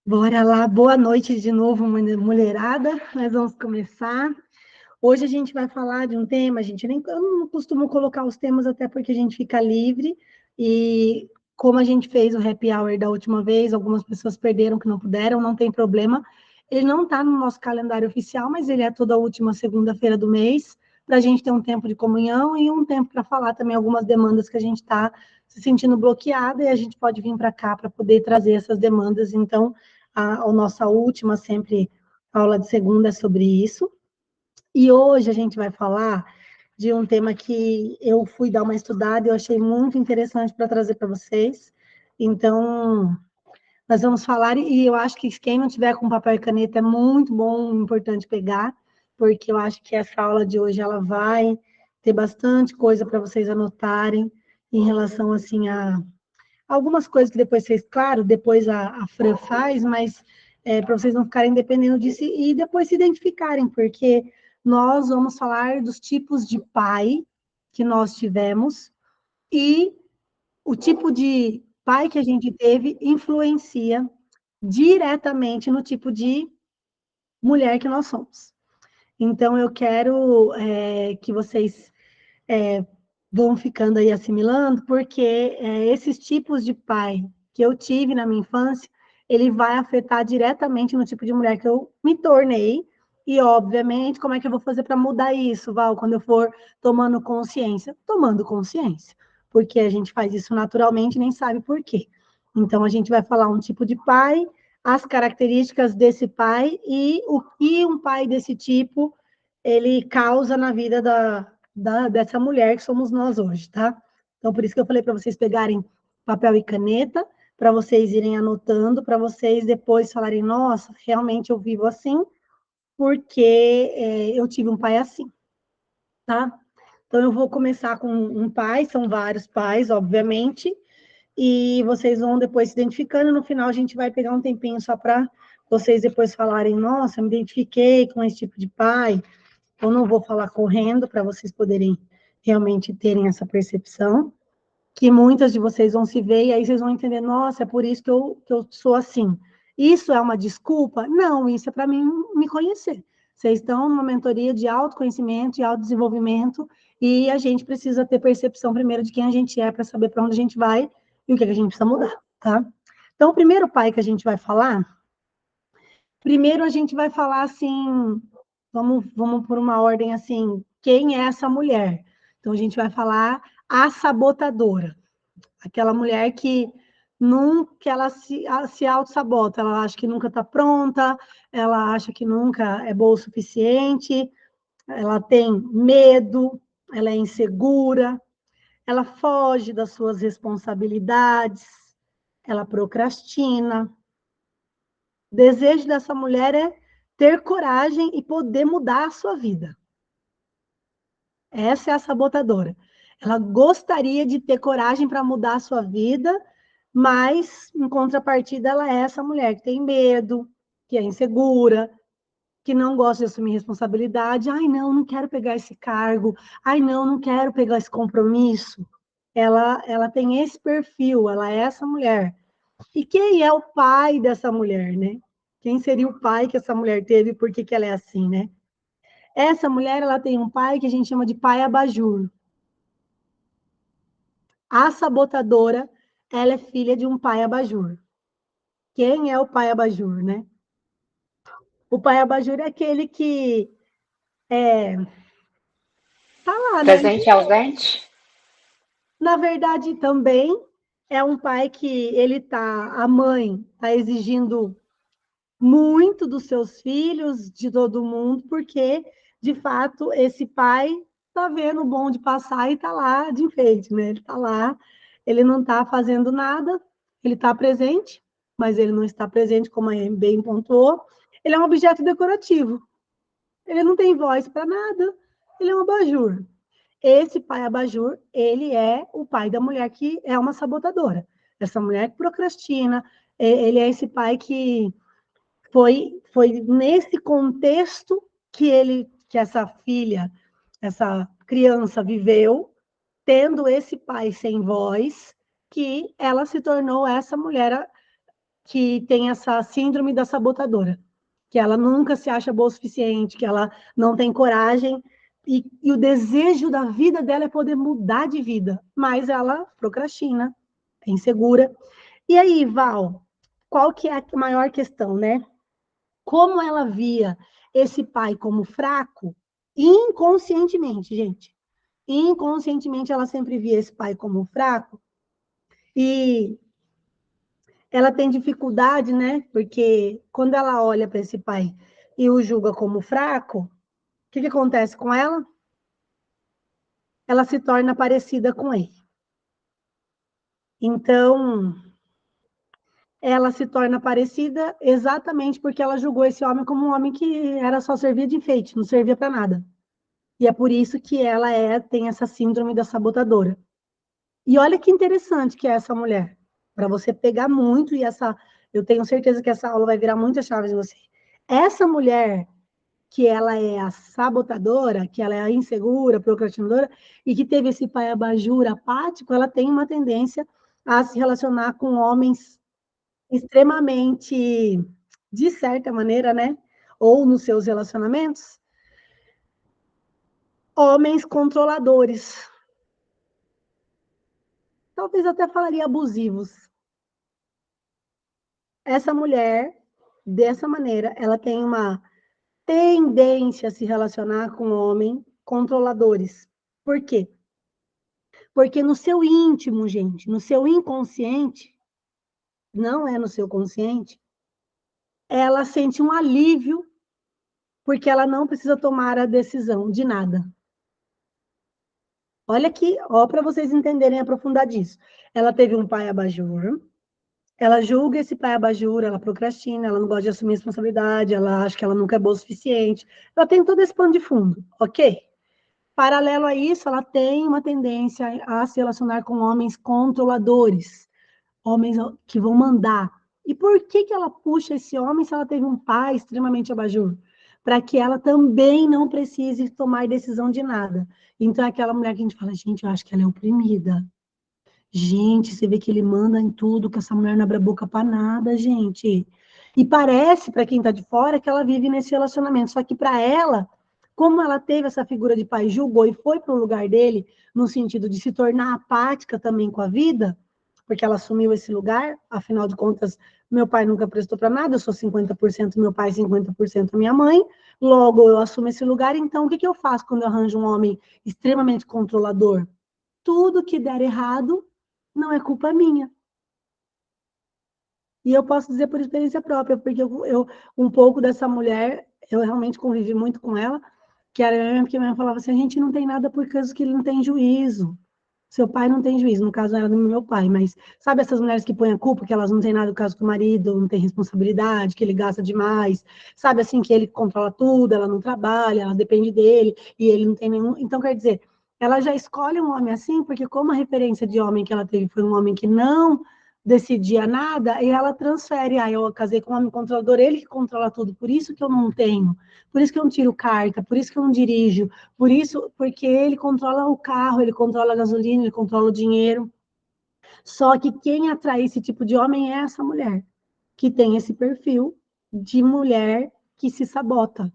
Bora lá, boa noite de novo, mulherada. Nós vamos começar. Hoje a gente vai falar de um tema, eu não costumo colocar os temas até porque a gente fica livre e como a gente fez o happy hour da última vez, algumas pessoas perderam que não puderam, não tem problema. Ele não está no nosso calendário oficial, mas ele é toda a última segunda-feira do mês, para a gente ter um tempo de comunhão e um tempo para falar também algumas demandas que a gente está se sentindo bloqueada e a gente pode vir para cá para poder trazer essas demandas. Então, a nossa última sempre aula de segunda é sobre isso. E hoje a gente vai falar de um tema que eu fui dar uma estudada e eu achei muito interessante para trazer para vocês. Então, nós vamos falar, e eu acho que quem não tiver com papel e caneta é muito bom, importante pegar, porque eu acho que essa aula de hoje ela vai ter bastante coisa para vocês anotarem em relação assim a algumas coisas que depois vocês, claro, depois a Fran faz, mas para vocês não ficarem dependendo disso e depois se identificarem, porque nós vamos falar dos tipos de pai que nós tivemos e o tipo de pai que a gente teve influencia diretamente no tipo de mulher que nós somos. Então, eu quero que vocês vão ficando aí assimilando, porque esses tipos de pai que eu tive na minha infância, ele vai afetar diretamente no tipo de mulher que eu me tornei, e obviamente, como é que eu vou fazer para mudar isso, Val, quando eu for tomando consciência? Tomando consciência, porque a gente faz isso naturalmente e nem sabe por quê. Então, a gente vai falar um tipo de pai, as características desse pai e o que um pai desse tipo ele causa na vida dessa mulher que somos nós hoje, tá? Então, por isso que eu falei para vocês pegarem papel e caneta, para vocês irem anotando, para vocês depois falarem, nossa, realmente eu vivo assim, porque eu tive um pai assim, tá? Então, eu vou começar com um pai, são vários pais, obviamente, e vocês vão depois se identificando, no final a gente vai pegar um tempinho só para vocês depois falarem, nossa, eu me identifiquei com esse tipo de pai, eu não vou falar correndo para vocês poderem realmente terem essa percepção, que muitas de vocês vão se ver e aí vocês vão entender, nossa, é por isso que eu sou assim. Isso é uma desculpa? Não, isso é para mim me conhecer. Vocês estão numa mentoria de autoconhecimento e autodesenvolvimento e a gente precisa ter percepção primeiro de quem a gente é para saber para onde a gente vai e o que a gente precisa mudar, tá? Então, o primeiro pai que a gente vai falar, primeiro a gente vai falar assim, vamos por uma ordem assim, quem é essa mulher? Então, a gente vai falar a sabotadora, aquela mulher que nunca ela se auto-sabota, ela acha que nunca está pronta, ela acha que nunca é boa o suficiente, ela tem medo, ela é insegura, ela foge das suas responsabilidades, ela procrastina. O desejo dessa mulher é ter coragem e poder mudar a sua vida. Essa é a sabotadora. Ela gostaria de ter coragem para mudar a sua vida, mas, em contrapartida, ela é essa mulher que tem medo, que é insegura, que não gosta de assumir responsabilidade. Ai, não quero pegar esse cargo. Ai, não quero pegar esse compromisso. Ela tem esse perfil, ela é essa mulher. E quem é o pai dessa mulher, né? Quem seria o pai que essa mulher teve e por que ela é assim, né? Essa mulher, ela tem um pai que a gente chama de pai abajur. A sabotadora, ela é filha de um pai abajur. Quem é o pai abajur, né? O pai abajur é aquele que tá lá, né? Presente e ausente? Na verdade, também é um pai que a mãe tá exigindo muito dos seus filhos, de todo mundo, porque, de fato, esse pai está vendo o bonde passar e está lá de enfeite, né? Ele está lá, ele não está fazendo nada, ele está presente, mas ele não está presente, como a bem pontuou. Ele é um objeto decorativo, ele não tem voz para nada, ele é um abajur. Esse pai abajur, ele é o pai da mulher que é uma sabotadora. Essa mulher que procrastina, ele é esse pai que foi nesse contexto que essa filha, essa criança viveu, tendo esse pai sem voz, que ela se tornou essa mulher que tem essa síndrome da sabotadora, que ela nunca se acha boa o suficiente, que ela não tem coragem, e o desejo da vida dela é poder mudar de vida, mas ela procrastina, é insegura. E aí, Val, qual que é a maior questão, né? Como ela via esse pai como fraco, inconscientemente, gente. Inconscientemente, ela sempre via esse pai como fraco, e ela tem dificuldade, né? Porque quando ela olha para esse pai e o julga como fraco, o que acontece com ela? Ela se torna parecida com ele. Então, ela se torna parecida exatamente porque ela julgou esse homem como um homem que era só servia de enfeite, não servia para nada. E é por isso que ela tem essa síndrome da sabotadora. E olha que interessante que é essa mulher, para você pegar muito, e eu tenho certeza que essa aula vai virar muitas chaves em você. Essa mulher que ela é a sabotadora, que ela é a insegura, procrastinadora, e que teve esse pai abajur apático, ela tem uma tendência a se relacionar com homens extremamente, de certa maneira, né? Ou nos seus relacionamentos, homens controladores. Talvez até falaria abusivos. Essa mulher, dessa maneira, ela tem uma tendência a se relacionar com homens controladores. Por quê? Porque no seu íntimo, gente, no seu inconsciente, não é no seu consciente, ela sente um alívio porque ela não precisa tomar a decisão de nada. Olha aqui, ó, para vocês entenderem aprofundar disso. Ela teve um pai abajur, ela julga esse pai abajur, ela procrastina, ela não gosta de assumir responsabilidade, ela acha que ela nunca é boa o suficiente. Ela tem todo esse pano de fundo, ok? Paralelo a isso, ela tem uma tendência a se relacionar com homens controladores, homens que vão mandar. E por que ela puxa esse homem se ela teve um pai extremamente abajur? Para que ela também não precise tomar decisão de nada. Então, é aquela mulher que a gente fala, gente, eu acho que ela é oprimida. Gente, você vê que ele manda em tudo, que essa mulher não abre a boca para nada, gente. E parece, para quem está de fora, que ela vive nesse relacionamento. Só que para ela, como ela teve essa figura de pai, julgou e foi para o lugar dele, no sentido de se tornar apática também com a vida, porque ela assumiu esse lugar, afinal de contas, meu pai nunca prestou para nada, eu sou 50% meu pai, 50% minha mãe, logo eu assumo esse lugar, então o que eu faço quando eu arranjo um homem extremamente controlador? Tudo que der errado não é culpa minha. E eu posso dizer por experiência própria, porque um pouco dessa mulher, eu realmente convivi muito com ela, que era que minha mãe falava assim, a gente não tem nada por causa que ele não tem juízo. Seu pai não tem juízo, no caso era do meu pai, mas sabe essas mulheres que põem a culpa, que elas não têm nada por causa que o marido não tem responsabilidade, que ele gasta demais, sabe assim, que ele controla tudo, ela não trabalha, ela depende dele, e ele não tem nenhum... Então, quer dizer, ela já escolhe um homem assim, porque como a referência de homem que ela teve foi um homem que não decidia nada, e ela transfere, eu casei com um homem controlador, ele que controla tudo, por isso que eu não tenho, por isso que eu não tiro carta, por isso que eu não dirijo, por isso, porque ele controla o carro, ele controla a gasolina, ele controla o dinheiro. Só que quem atrai esse tipo de homem é essa mulher, que tem esse perfil de mulher que se sabota,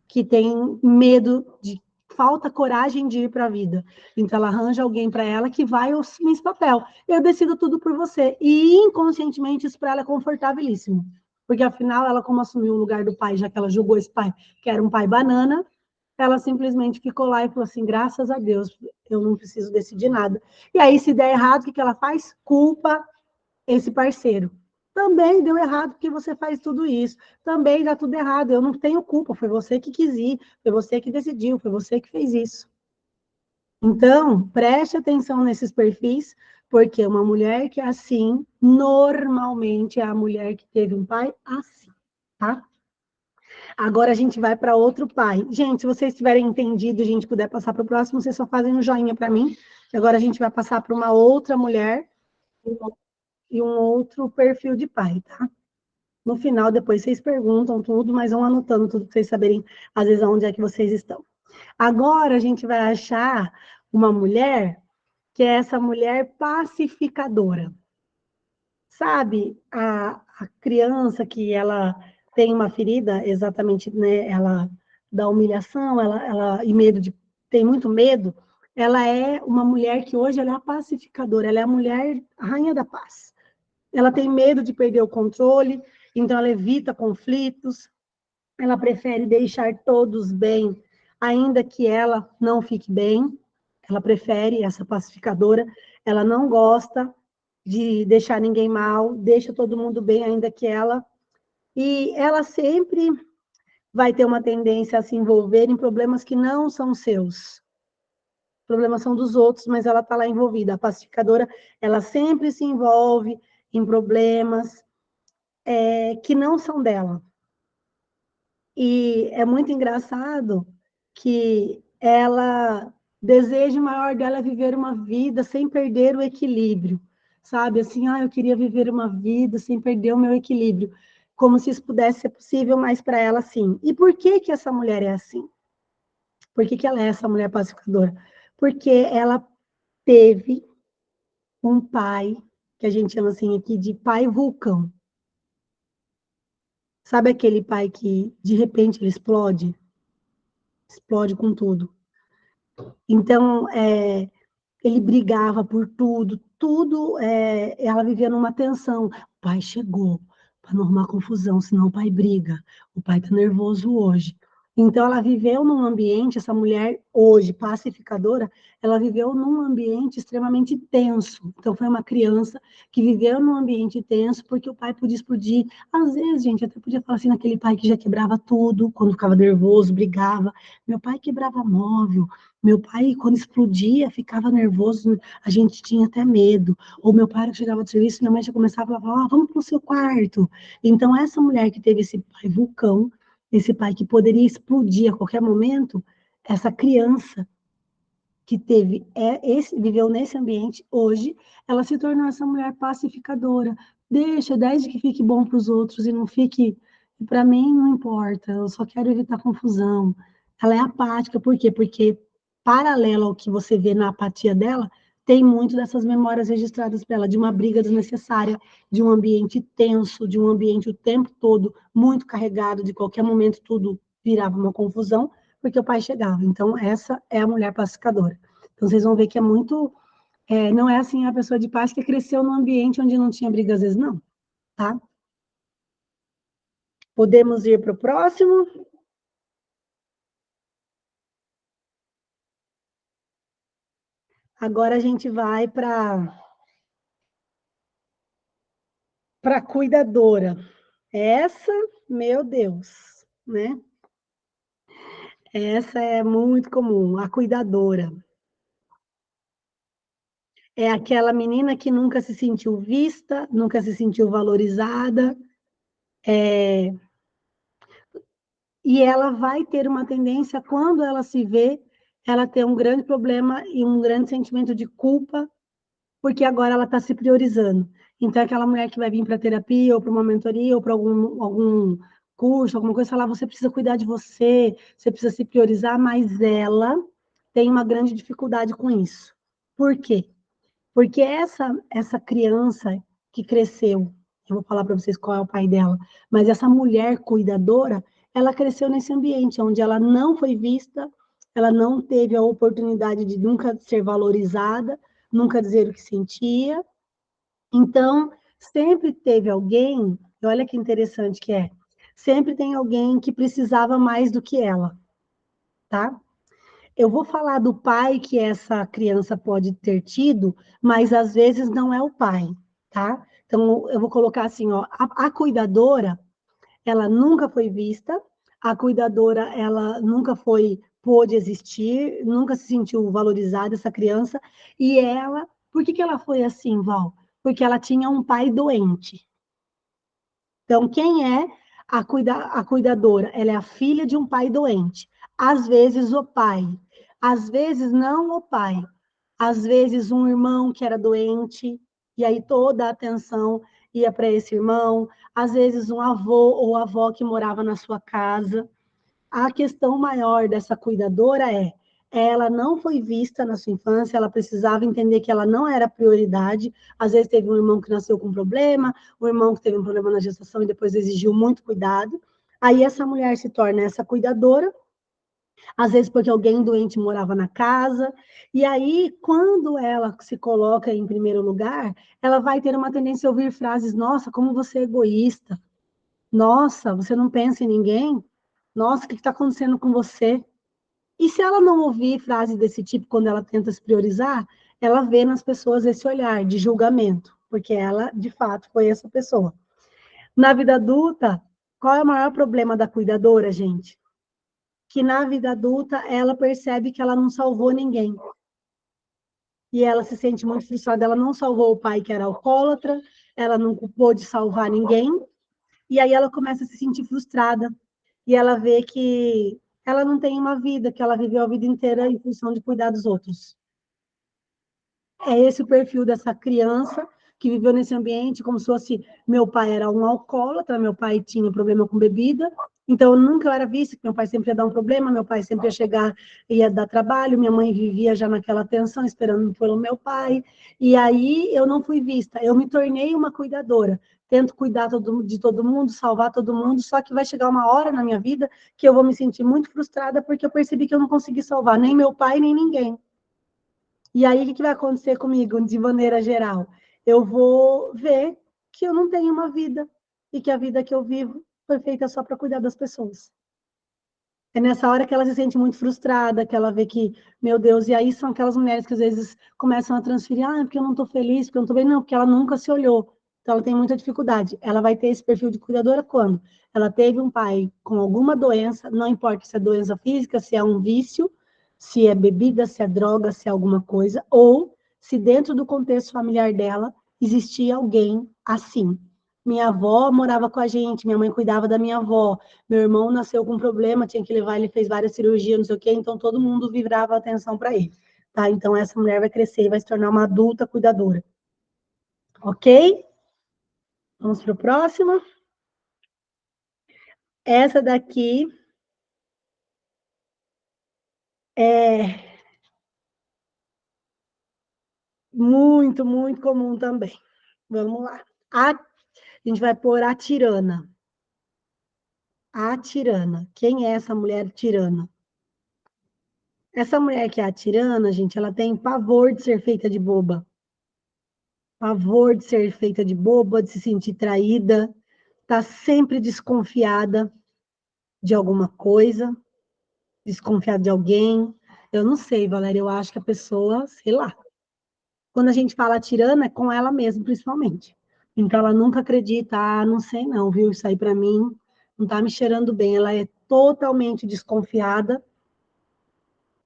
que tem medo de falta coragem de ir para a vida. Então ela arranja alguém para ela que vai assumir esse papel. Eu decido tudo por você. E inconscientemente isso para ela é confortabilíssimo. Porque afinal ela como assumiu o lugar do pai, já que ela julgou esse pai, que era um pai banana, ela simplesmente ficou lá e falou assim, graças a Deus, eu não preciso decidir nada. E aí, se der errado, o que ela faz? Culpa esse parceiro. Também deu errado porque você faz tudo isso. Também dá tudo errado. Eu não tenho culpa. Foi você que quis ir, foi você que decidiu, foi você que fez isso. Então, preste atenção nesses perfis, porque uma mulher que é assim, normalmente é a mulher que teve um pai assim, tá? Agora a gente vai para outro pai. Gente, se vocês tiverem entendido, a gente puder passar para o próximo, vocês só fazem um joinha para mim. Agora a gente vai passar para uma outra mulher e um outro perfil de pai, tá? No final, depois vocês perguntam tudo, mas vão anotando tudo para vocês saberem, às vezes, onde é que vocês estão. Agora a gente vai achar uma mulher que é essa mulher pacificadora. Sabe, a criança que ela tem uma ferida, exatamente, né, ela da humilhação, ela e medo de tem muito medo, ela é uma mulher que hoje ela é a pacificadora, ela é a mulher a rainha da paz. Ela tem medo de perder o controle, então ela evita conflitos, ela prefere deixar todos bem, ainda que ela não fique bem. Ela prefere essa pacificadora, ela não gosta de deixar ninguém mal, deixa todo mundo bem, ainda que ela. E ela sempre vai ter uma tendência a se envolver em problemas que não são seus. Os problemas são dos outros, mas ela está lá envolvida. A pacificadora, ela sempre se envolve em problemas que não são dela. E é muito engraçado que ela desejo maior dela é viver uma vida sem perder o equilíbrio, sabe? Assim, eu queria viver uma vida sem perder o meu equilíbrio, como se isso pudesse ser possível, mas para ela sim. E por que que essa mulher é assim? Por que que ela é essa mulher pacificadora? Porque ela teve um pai, que a gente chama assim aqui de pai vulcão. Sabe aquele pai que de repente ele explode? Explode com tudo. Então, ele brigava por tudo, tudo, ela vivia numa tensão. O pai chegou para não arrumar confusão, senão o pai briga. O pai está nervoso hoje. Então, ela viveu num ambiente, essa mulher hoje, pacificadora, ela viveu num ambiente extremamente tenso. Então, foi uma criança que viveu num ambiente tenso porque o pai podia explodir. Às vezes, gente, até podia falar assim, naquele pai que já quebrava tudo, quando ficava nervoso, brigava. Meu pai quebrava móvel, meu pai, quando explodia, ficava nervoso, a gente tinha até medo. Ou meu pai chegava do serviço, minha mãe já começava a falar, vamos para o seu quarto. Então, essa mulher que teve esse pai vulcão, esse pai que poderia explodir a qualquer momento, essa criança que teve viveu nesse ambiente, hoje, ela se tornou essa mulher pacificadora. Deixa, desde que fique bom para os outros e não fique. Para mim, não importa, eu só quero evitar confusão. Ela é apática, por quê? Porque, paralelo ao que você vê na apatia dela, tem muito dessas memórias registradas para ela, de uma briga desnecessária, de um ambiente tenso, de um ambiente o tempo todo muito carregado, de qualquer momento tudo virava uma confusão, porque o pai chegava. Então, essa é a mulher pacificadora. Então, vocês vão ver que é muito. Não é assim a pessoa de paz que cresceu num ambiente onde não tinha briga, às vezes, não. Tá? Podemos ir para o próximo. Agora a gente vai para a cuidadora. Essa, meu Deus, né? Essa é muito comum, a cuidadora. É aquela menina que nunca se sentiu vista, nunca se sentiu valorizada, e ela vai ter uma tendência, quando ela se vê, ela tem um grande problema e um grande sentimento de culpa, porque agora ela está se priorizando. Então, é aquela mulher que vai vir para terapia, ou para uma mentoria, ou para algum curso, alguma coisa, falar, você precisa cuidar de você, você precisa se priorizar, mas ela tem uma grande dificuldade com isso. Por quê? Porque essa criança que cresceu, eu vou falar para vocês qual é o pai dela, mas essa mulher cuidadora, ela cresceu nesse ambiente onde ela não foi vista, ela não teve a oportunidade de nunca ser valorizada, nunca dizer o que sentia. Então, sempre teve alguém, olha que interessante que é, sempre tem alguém que precisava mais do que ela, tá? Eu vou falar do pai que essa criança pode ter tido, mas às vezes não é o pai, tá? Então, eu vou colocar assim, ó, a cuidadora, ela nunca foi vista, a cuidadora, ela nunca pôde existir, nunca se sentiu valorizada, essa criança, e ela, por que que ela foi assim, Val? Porque ela tinha um pai doente. Então, quem é a cuidadora? Ela é a filha de um pai doente. Às vezes, o pai. Às vezes, não o pai. Às vezes, um irmão que era doente, e aí toda a atenção ia para esse irmão. Às vezes, um avô ou avó que morava na sua casa. A questão maior dessa cuidadora é: ela não foi vista na sua infância, ela precisava entender que ela não era prioridade. Às vezes teve um irmão que nasceu com problema, um irmão que teve um problema na gestação e depois exigiu muito cuidado. Aí essa mulher se torna essa cuidadora, às vezes porque alguém doente morava na casa, e aí, quando ela se coloca em primeiro lugar, ela vai ter uma tendência a ouvir frases, nossa, como você é egoísta, nossa, você não pensa em ninguém, nossa, o que está acontecendo com você? E se ela não ouvir frases desse tipo quando ela tenta se priorizar, ela vê nas pessoas esse olhar de julgamento, porque ela, de fato, foi essa pessoa. Na vida adulta, qual é o maior problema da cuidadora, gente? Que na vida adulta ela percebe que ela não salvou ninguém. E ela se sente muito frustrada. Ela não salvou o pai, que era alcoólatra, ela não pôde salvar ninguém. E aí ela começa a se sentir frustrada. E ela vê que ela não tem uma vida, que ela viveu a vida inteira em função de cuidar dos outros. É esse o perfil dessa criança que viveu nesse ambiente, como se fosse meu pai era um alcoólatra, meu pai tinha problema com bebida, então eu nunca era vista, meu pai sempre ia dar um problema, meu pai sempre ia chegar e ia dar trabalho, minha mãe vivia já naquela tensão, esperando pelo meu pai, e aí eu não fui vista, eu me tornei uma cuidadora, tento cuidar de todo mundo, salvar todo mundo, só que vai chegar uma hora na minha vida que eu vou me sentir muito frustrada porque eu percebi que eu não consegui salvar nem meu pai, nem ninguém. E aí, o que vai acontecer comigo, de maneira geral? Eu vou ver que eu não tenho uma vida e que a vida que eu vivo foi feita só para cuidar das pessoas. É nessa hora que ela se sente muito frustrada, que ela vê que, meu Deus, e aí são aquelas mulheres que às vezes começam a transferir, porque eu não estou feliz, porque eu não estou bem, não, porque ela nunca se olhou. Então, ela tem muita dificuldade. Ela vai ter esse perfil de cuidadora quando ela teve um pai com alguma doença, não importa se é doença física, se é um vício, se é bebida, se é droga, se é alguma coisa, ou se dentro do contexto familiar dela existia alguém assim. Minha avó morava com a gente, minha mãe cuidava da minha avó, meu irmão nasceu com um problema, tinha que levar, ele fez várias cirurgias, não sei o quê, então todo mundo vibrava atenção para ele. Tá? Então essa mulher vai crescer e vai se tornar uma adulta cuidadora. Ok? Vamos para o próximo. Essa daqui é muito, muito comum também. Vamos lá. A gente vai pôr a tirana. A tirana. Quem é essa mulher tirana? Essa mulher que é a tirana, gente, ela tem pavor de ser feita de boba. Pavor de ser feita de boba, de se sentir traída, tá sempre desconfiada de alguma coisa, desconfiada de alguém. Eu não sei, Valéria, eu acho que a pessoa, sei lá. Quando a gente fala tirana, é com ela mesma, principalmente. Então, ela nunca acredita, não sei não, viu? Isso aí para mim não tá me cheirando bem. Ela é totalmente desconfiada.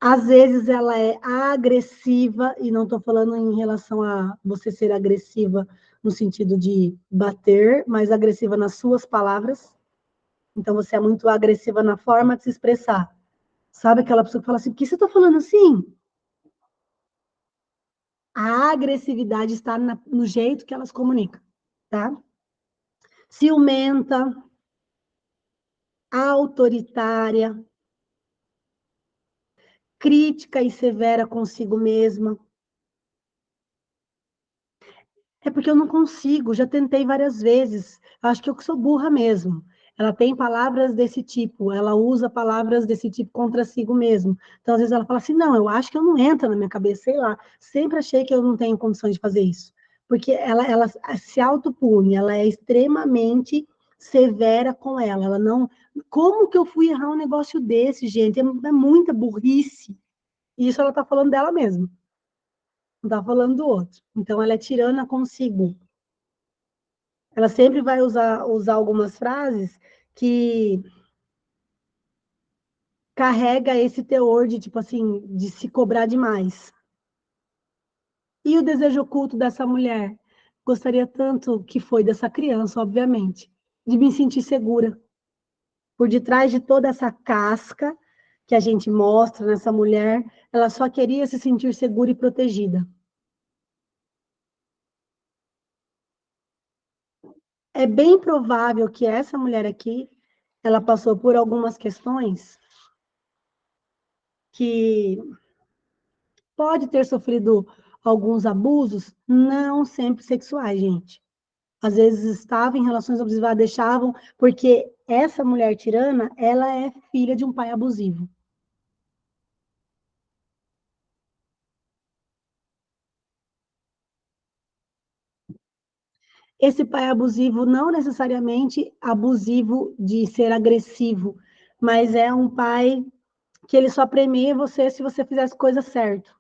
Às vezes ela é agressiva, e não estou falando em relação a você ser agressiva no sentido de bater, mas agressiva nas suas palavras. Então você é muito agressiva na forma de se expressar. Sabe aquela pessoa que fala assim, por que você está falando assim? A agressividade está no jeito que elas comunicam, tá? Ciumenta, autoritária, crítica e severa consigo mesma. É porque eu não consigo, já tentei várias vezes. Acho que eu sou burra mesmo. Ela tem palavras desse tipo, ela usa palavras desse tipo contra si mesmo. Então, às vezes, ela fala assim: não, eu acho que eu não entra na minha cabeça, sei lá. Sempre achei que eu não tenho condições de fazer isso. Porque ela se autopune, ela é extremamente severa com ela. Ela não. Como que eu fui errar um negócio desse, gente? É muita burrice. E isso ela está falando dela mesma, não está falando do outro. Então, ela é tirana consigo. Ela sempre vai usar algumas frases que carrega esse teor de, tipo assim, de se cobrar demais. E o desejo oculto dessa mulher? Gostaria tanto que foi dessa criança, obviamente, de me sentir segura. Por detrás de toda essa casca que a gente mostra nessa mulher, ela só queria se sentir segura e protegida. É bem provável que essa mulher aqui, ela passou por algumas questões que pode ter sofrido alguns abusos, não sempre sexuais, gente. Às vezes estava em relações abusivas, deixavam, porque essa mulher tirana, ela é filha de um pai abusivo. Esse pai abusivo não necessariamente abusivo de ser agressivo, mas é um pai que ele só premia você se você fizesse coisa certa.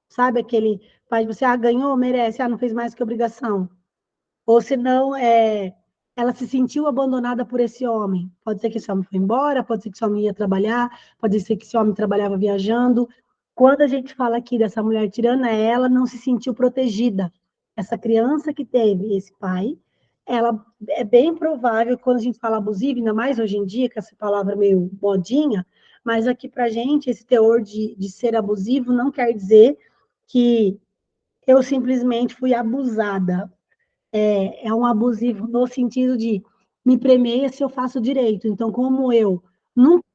Sabe aquele pai de você, ganhou, merece, não fez mais que obrigação. Ou se não, ela se sentiu abandonada por esse homem. Pode ser que esse homem foi embora, pode ser que esse homem ia trabalhar, pode ser que esse homem trabalhava viajando. Quando a gente fala aqui dessa mulher tirana, ela não se sentiu protegida. Essa criança que teve esse pai, ela é bem provável, quando a gente fala abusivo, ainda mais hoje em dia, que essa palavra é meio modinha, mas aqui pra gente, esse teor de ser abusivo não quer dizer que eu simplesmente fui abusada. É um abusivo no sentido de me premeia se eu faço direito. Então, como eu nunca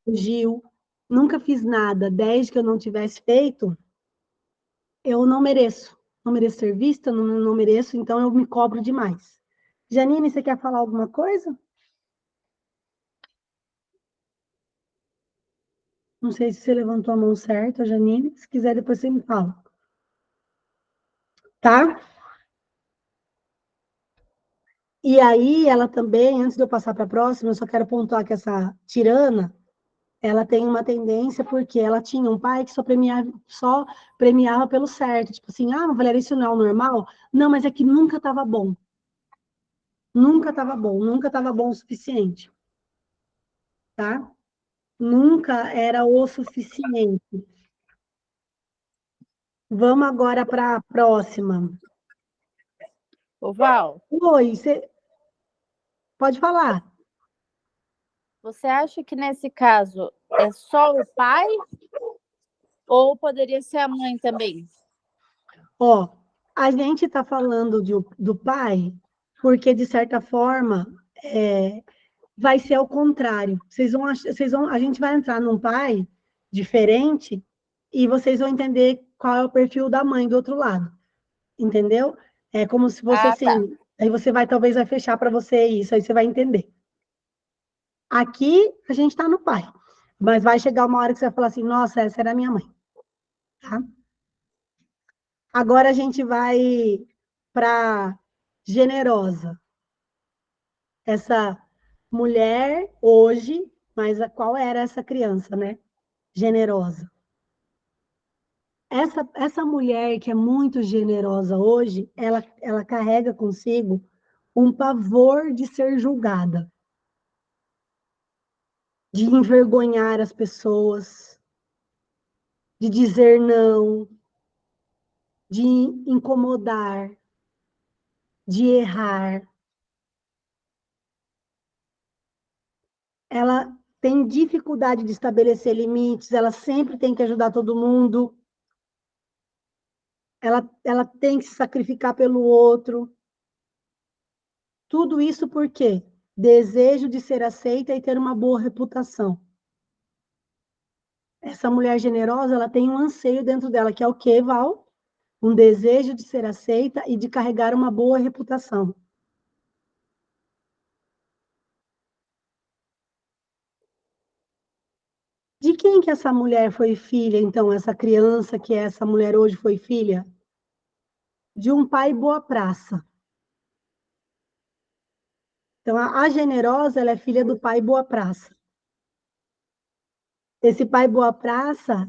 fugiu, nunca fiz nada desde que eu não tivesse feito, eu não mereço. Não mereço ser vista, não mereço, então eu me cobro demais. Janine, você quer falar alguma coisa? Não sei se você levantou a mão certa, Janine. Se quiser, depois você me fala. Tá? E aí, ela também, antes de eu passar para a próxima, eu só quero pontuar que essa tirana, ela tem uma tendência porque ela tinha um pai que só premiava pelo certo. Tipo assim, Valéria, isso não é o normal? Não, mas é que nunca estava bom. Nunca estava bom, nunca estava bom o suficiente, tá? Nunca era o suficiente. Vamos agora para a próxima. Ô, Val, Oi, você pode falar. você acha que nesse caso é só o pai ou poderia ser a mãe também? Ó, a gente está falando do pai porque, de certa forma, vai ser ao contrário. A gente vai entrar num pai diferente e vocês vão entender qual é o perfil da mãe do outro lado, entendeu? É como se fosse Ah, tá. assim, aí você talvez vai fechar para você isso, aí você vai entender. Aqui a gente está no pai, mas vai chegar uma hora que você vai falar assim, nossa, essa era a minha mãe, tá? Agora a gente vai para generosa. Essa mulher hoje, mas qual era essa criança, né? Generosa. Essa mulher que é muito generosa hoje, ela carrega consigo um pavor de ser julgada, de envergonhar as pessoas, de dizer não, de incomodar, de errar. Ela tem dificuldade de estabelecer limites, ela sempre tem que ajudar todo mundo, ela tem que se sacrificar pelo outro. Tudo isso por quê? Desejo de ser aceita e ter uma boa reputação. Essa mulher generosa, ela tem um anseio dentro dela, que é o quê, Val? Um desejo de ser aceita e de carregar uma boa reputação. De quem que essa mulher foi filha, então, essa criança que essa mulher hoje foi filha? De um pai boa praça. Então, a generosa, ela é filha do pai boa praça. Esse pai boa praça,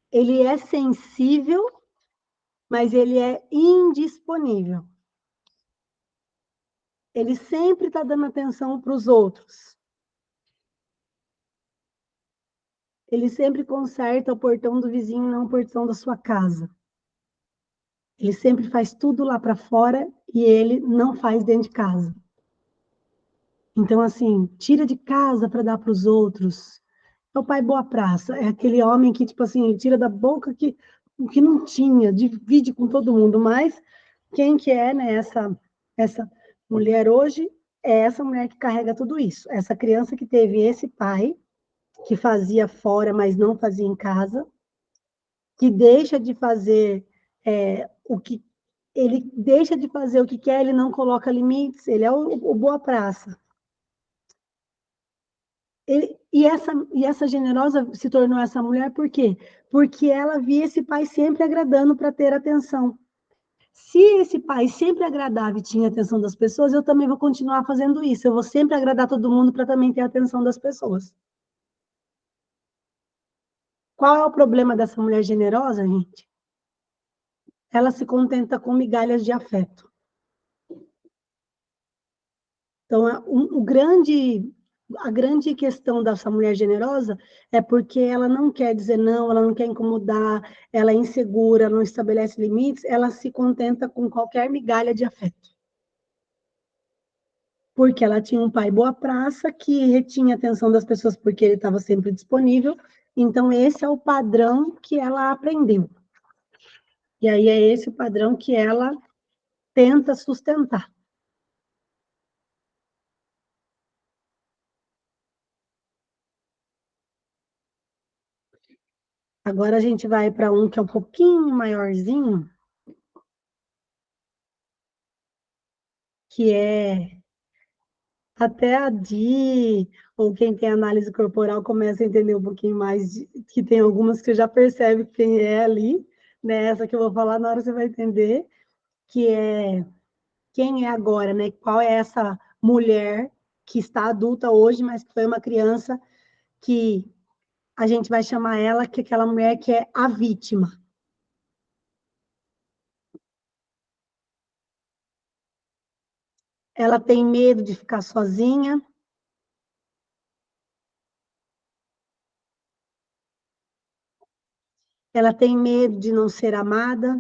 ele é sensível, mas ele é indisponível. Ele sempre está dando atenção para os outros. Ele sempre conserta o portão do vizinho, não o portão da sua casa. Ele sempre faz tudo lá para fora e ele não faz dentro de casa. Então, assim, tira de casa para dar para os outros. É o pai boa praça, é aquele homem que, tipo assim, tira da boca o que não tinha, divide com todo mundo. Mas quem que é, né, essa mulher hoje é essa mulher que carrega tudo isso. Essa criança que teve esse pai, que fazia fora, mas não fazia em casa, que deixa de fazer o que ele deixa de fazer o que quer, ele não coloca limites, ele é o boa praça. E essa generosa se tornou essa mulher por quê? Porque ela via esse pai sempre agradando para ter atenção. Se esse pai sempre agradava e tinha a atenção das pessoas, eu também vou continuar fazendo isso. Eu vou sempre agradar todo mundo para também ter a atenção das pessoas. Qual é o problema dessa mulher generosa, gente? Ela se contenta com migalhas de afeto. Então, a grande questão dessa mulher generosa é porque ela não quer dizer não, ela não quer incomodar, ela é insegura, não estabelece limites, ela se contenta com qualquer migalha de afeto. Porque ela tinha um pai boa praça que retinha a atenção das pessoas porque ele estava sempre disponível. Então, esse é o padrão que ela aprendeu. E aí é esse o padrão que ela tenta sustentar. Agora a gente vai para um que é um pouquinho maiorzinho, que é até a Di, ou quem tem análise corporal, começa a entender um pouquinho mais, que tem algumas que você já percebe quem é ali, né? Essa que eu vou falar na hora você vai entender, que é quem é agora, né? Qual é essa mulher que está adulta hoje, mas que foi uma criança que a gente vai chamar ela que é aquela mulher que é a vítima. Ela tem medo de ficar sozinha, ela tem medo de não ser amada,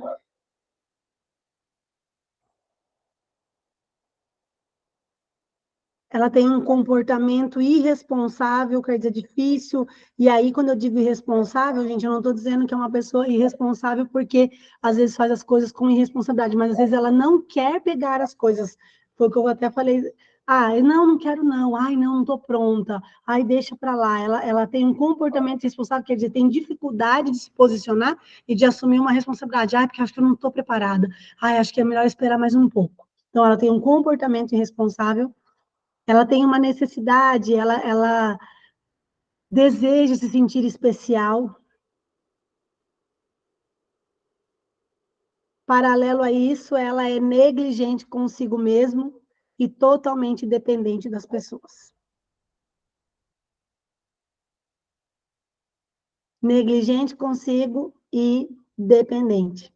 ela tem um comportamento irresponsável, quer dizer, difícil. E aí, quando eu digo irresponsável, gente, eu não estou dizendo que é uma pessoa irresponsável porque às vezes faz as coisas com irresponsabilidade, mas às vezes ela não quer pegar as coisas. Foi o que eu até falei. Ah, não quero não. Ai, não estou pronta. Ai, deixa para lá. Ela tem um comportamento irresponsável, quer dizer, tem dificuldade de se posicionar e de assumir uma responsabilidade. Ai, porque acho que eu não estou preparada. Ai, acho que é melhor esperar mais um pouco. Então, ela tem um comportamento irresponsável, ela tem uma necessidade, ela deseja se sentir especial. Paralelo a isso, ela é negligente consigo mesmo e totalmente dependente das pessoas. Negligente consigo e dependente.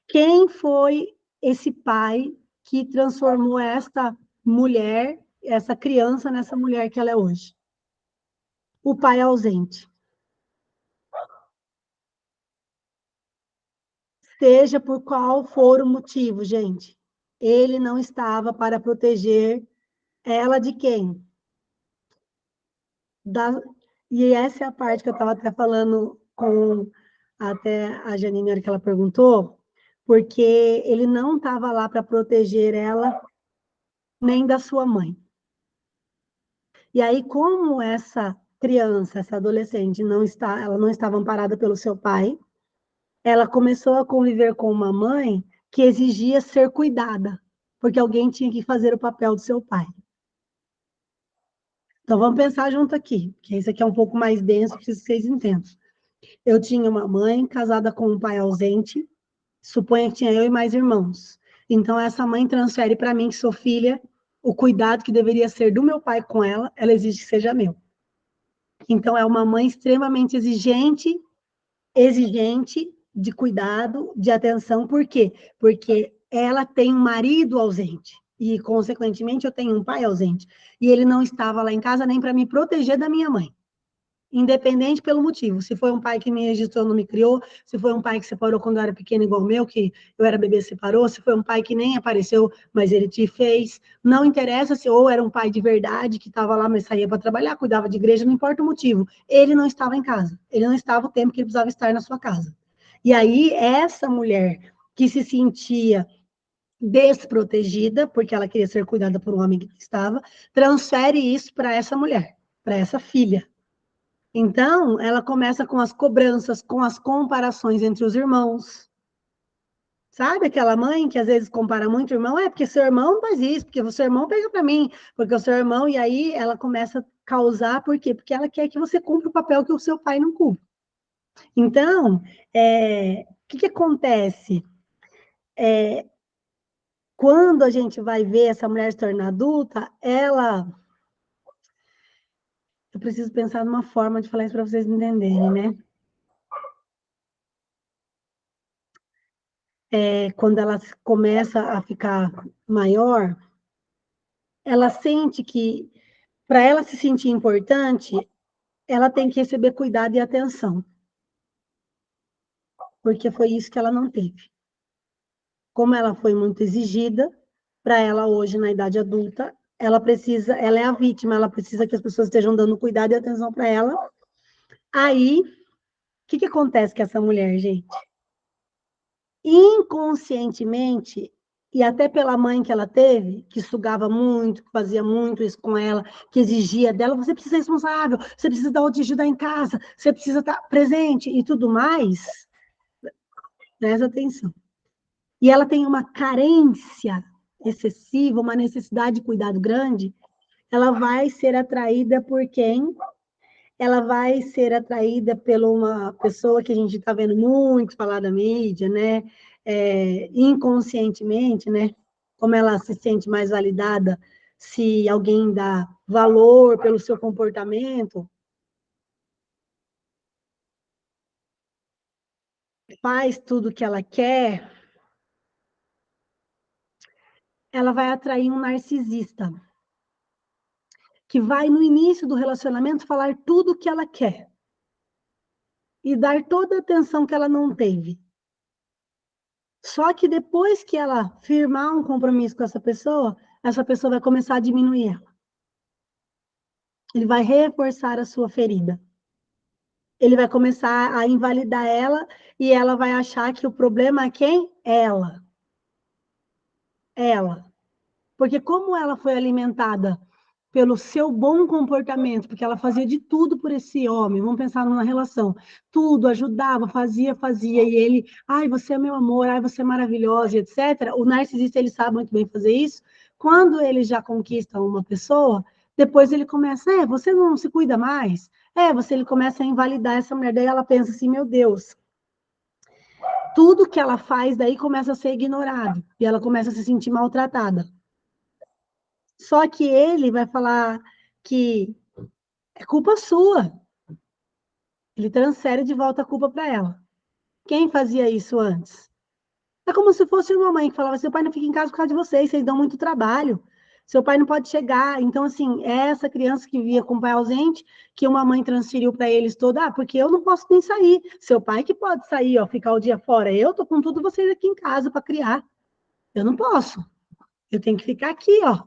Quem foi esse pai que transformou esta mulher, essa criança, nessa mulher que ela é hoje? O pai ausente. Seja por qual for o motivo, gente. Ele não estava para proteger ela de quem? Da... E essa é a parte que eu estava até falando com até a Janine, na hora que ela perguntou, porque ele não estava lá para proteger ela nem da sua mãe. E aí, como essa criança, essa adolescente, ela não estava amparada pelo seu pai, ela começou a conviver com uma mãe que exigia ser cuidada, porque alguém tinha que fazer o papel do seu pai. Então, vamos pensar junto aqui, que isso aqui é um pouco mais denso, preciso que vocês entendam. Eu tinha uma mãe casada com um pai ausente, suponha que tinha eu e mais irmãos. Então, essa mãe transfere para mim, que sou filha, o cuidado que deveria ser do meu pai com ela exige que seja meu. Então, é uma mãe extremamente exigente de cuidado, de atenção. Por quê? Porque ela tem um marido ausente. E, consequentemente, eu tenho um pai ausente. E ele não estava lá em casa nem para me proteger da minha mãe. Independente pelo motivo. Se foi um pai que me registrou, não me criou, se foi um pai que separou quando eu era pequeno, igual o meu, que eu era bebê, separou, se foi um pai que nem apareceu, mas ele te fez. Não interessa se ou era um pai de verdade, que estava lá, mas saía para trabalhar, cuidava de igreja, não importa o motivo. Ele não estava em casa. Ele não estava o tempo que ele precisava estar na sua casa. E aí, essa mulher que se sentia desprotegida, porque ela queria ser cuidada por um homem que estava, transfere isso para essa mulher, para essa filha. Então, ela começa com as cobranças, com as comparações entre os irmãos. Sabe aquela mãe que às vezes compara muito o irmão? É porque seu irmão faz isso, porque o seu irmão pega para mim, porque o seu irmão, e aí ela começa a causar, por quê? Porque ela quer que você cumpra o papel que o seu pai não cumpre. Então, o que acontece? Quando a gente vai ver essa mulher se tornar adulta, eu preciso pensar numa forma de falar isso para vocês entenderem, né? Quando ela começa a ficar maior, ela sente que, para ela se sentir importante, ela tem que receber cuidado e atenção, porque foi isso que ela não teve. Como ela foi muito exigida, para ela hoje, na idade adulta, ela é a vítima, ela precisa que as pessoas estejam dando cuidado e atenção para ela. Aí, o que acontece com essa mulher, gente? Inconscientemente, e até pela mãe que ela teve, que sugava muito, que fazia muito isso com ela, que exigia dela, você precisa ser responsável, você precisa dar o de ajudar em casa, você precisa estar presente e tudo mais, presta atenção. E ela tem uma carência excessiva, uma necessidade de cuidado grande, ela vai ser atraída por quem? Ela vai ser atraída por uma pessoa que a gente está vendo muito falar da mídia, né? Inconscientemente, né? Como ela se sente mais validada se alguém dá valor pelo seu comportamento, faz tudo o que ela quer, ela vai atrair um narcisista, que vai, no início do relacionamento, falar tudo o que ela quer e dar toda a atenção que ela não teve. Só que depois que ela firmar um compromisso com essa pessoa vai começar a diminuir ela. Ele vai reforçar a sua ferida. Ele vai começar a invalidar ela e ela vai achar que o problema é quem? Ela. Ela. Porque como ela foi alimentada pelo seu bom comportamento, porque ela fazia de tudo por esse homem, vamos pensar numa relação, tudo, ajudava, fazia, e ele, ai, você é meu amor, ai, você é maravilhosa, etc. O narcisista, ele sabe muito bem fazer isso. Quando ele já conquista uma pessoa, depois ele começa, você não se cuida mais? Ele começa a invalidar essa mulher, daí ela pensa assim, meu Deus, tudo que ela faz daí começa a ser ignorado, e ela começa a se sentir maltratada. Só que ele vai falar que é culpa sua. Ele transfere de volta a culpa para ela. Quem fazia isso antes? É como se fosse uma mãe que falava: seu pai não fica em casa por causa de vocês dão muito trabalho. Seu pai não pode chegar. Então, assim, é essa criança que via com o pai ausente, que uma mãe transferiu para eles toda, porque eu não posso nem sair. Seu pai que pode sair, ó, ficar o dia fora. Eu tô com tudo vocês aqui em casa para criar. Eu não posso. Eu tenho que ficar aqui, ó.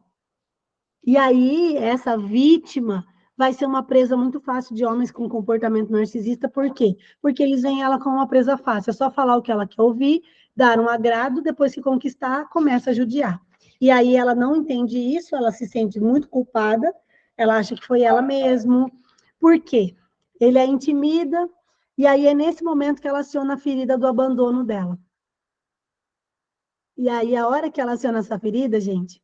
E aí, essa vítima vai ser uma presa muito fácil de homens com comportamento narcisista, por quê? Porque eles veem ela como uma presa fácil, é só falar o que ela quer ouvir, dar um agrado, depois que conquistar, começa a judiar. E aí ela não entende isso, ela se sente muito culpada, ela acha que foi ela mesma. Por quê? Ele a intimida, e aí é nesse momento que ela aciona a ferida do abandono dela. E aí, a hora que ela aciona essa ferida, gente,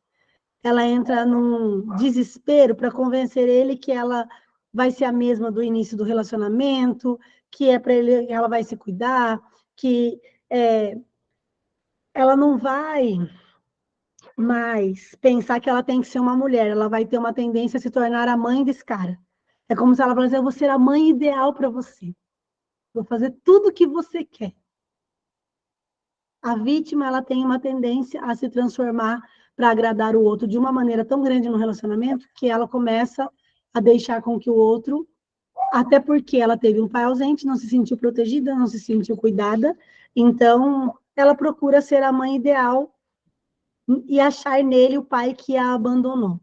ela entra num desespero para convencer ele que ela vai ser a mesma do início do relacionamento, que é para ele, ela vai se cuidar, que ela não vai mais pensar que ela tem que ser uma mulher, ela vai ter uma tendência a se tornar a mãe desse cara. É como se ela falasse: eu vou ser a mãe ideal para você, vou fazer tudo o que você quer. A vítima, ela tem uma tendência a se transformar para agradar o outro de uma maneira tão grande no relacionamento que ela começa a deixar com que o outro, até porque ela teve um pai ausente, não se sentiu protegida, não se sentiu cuidada, então ela procura ser a mãe ideal e achar nele o pai que a abandonou.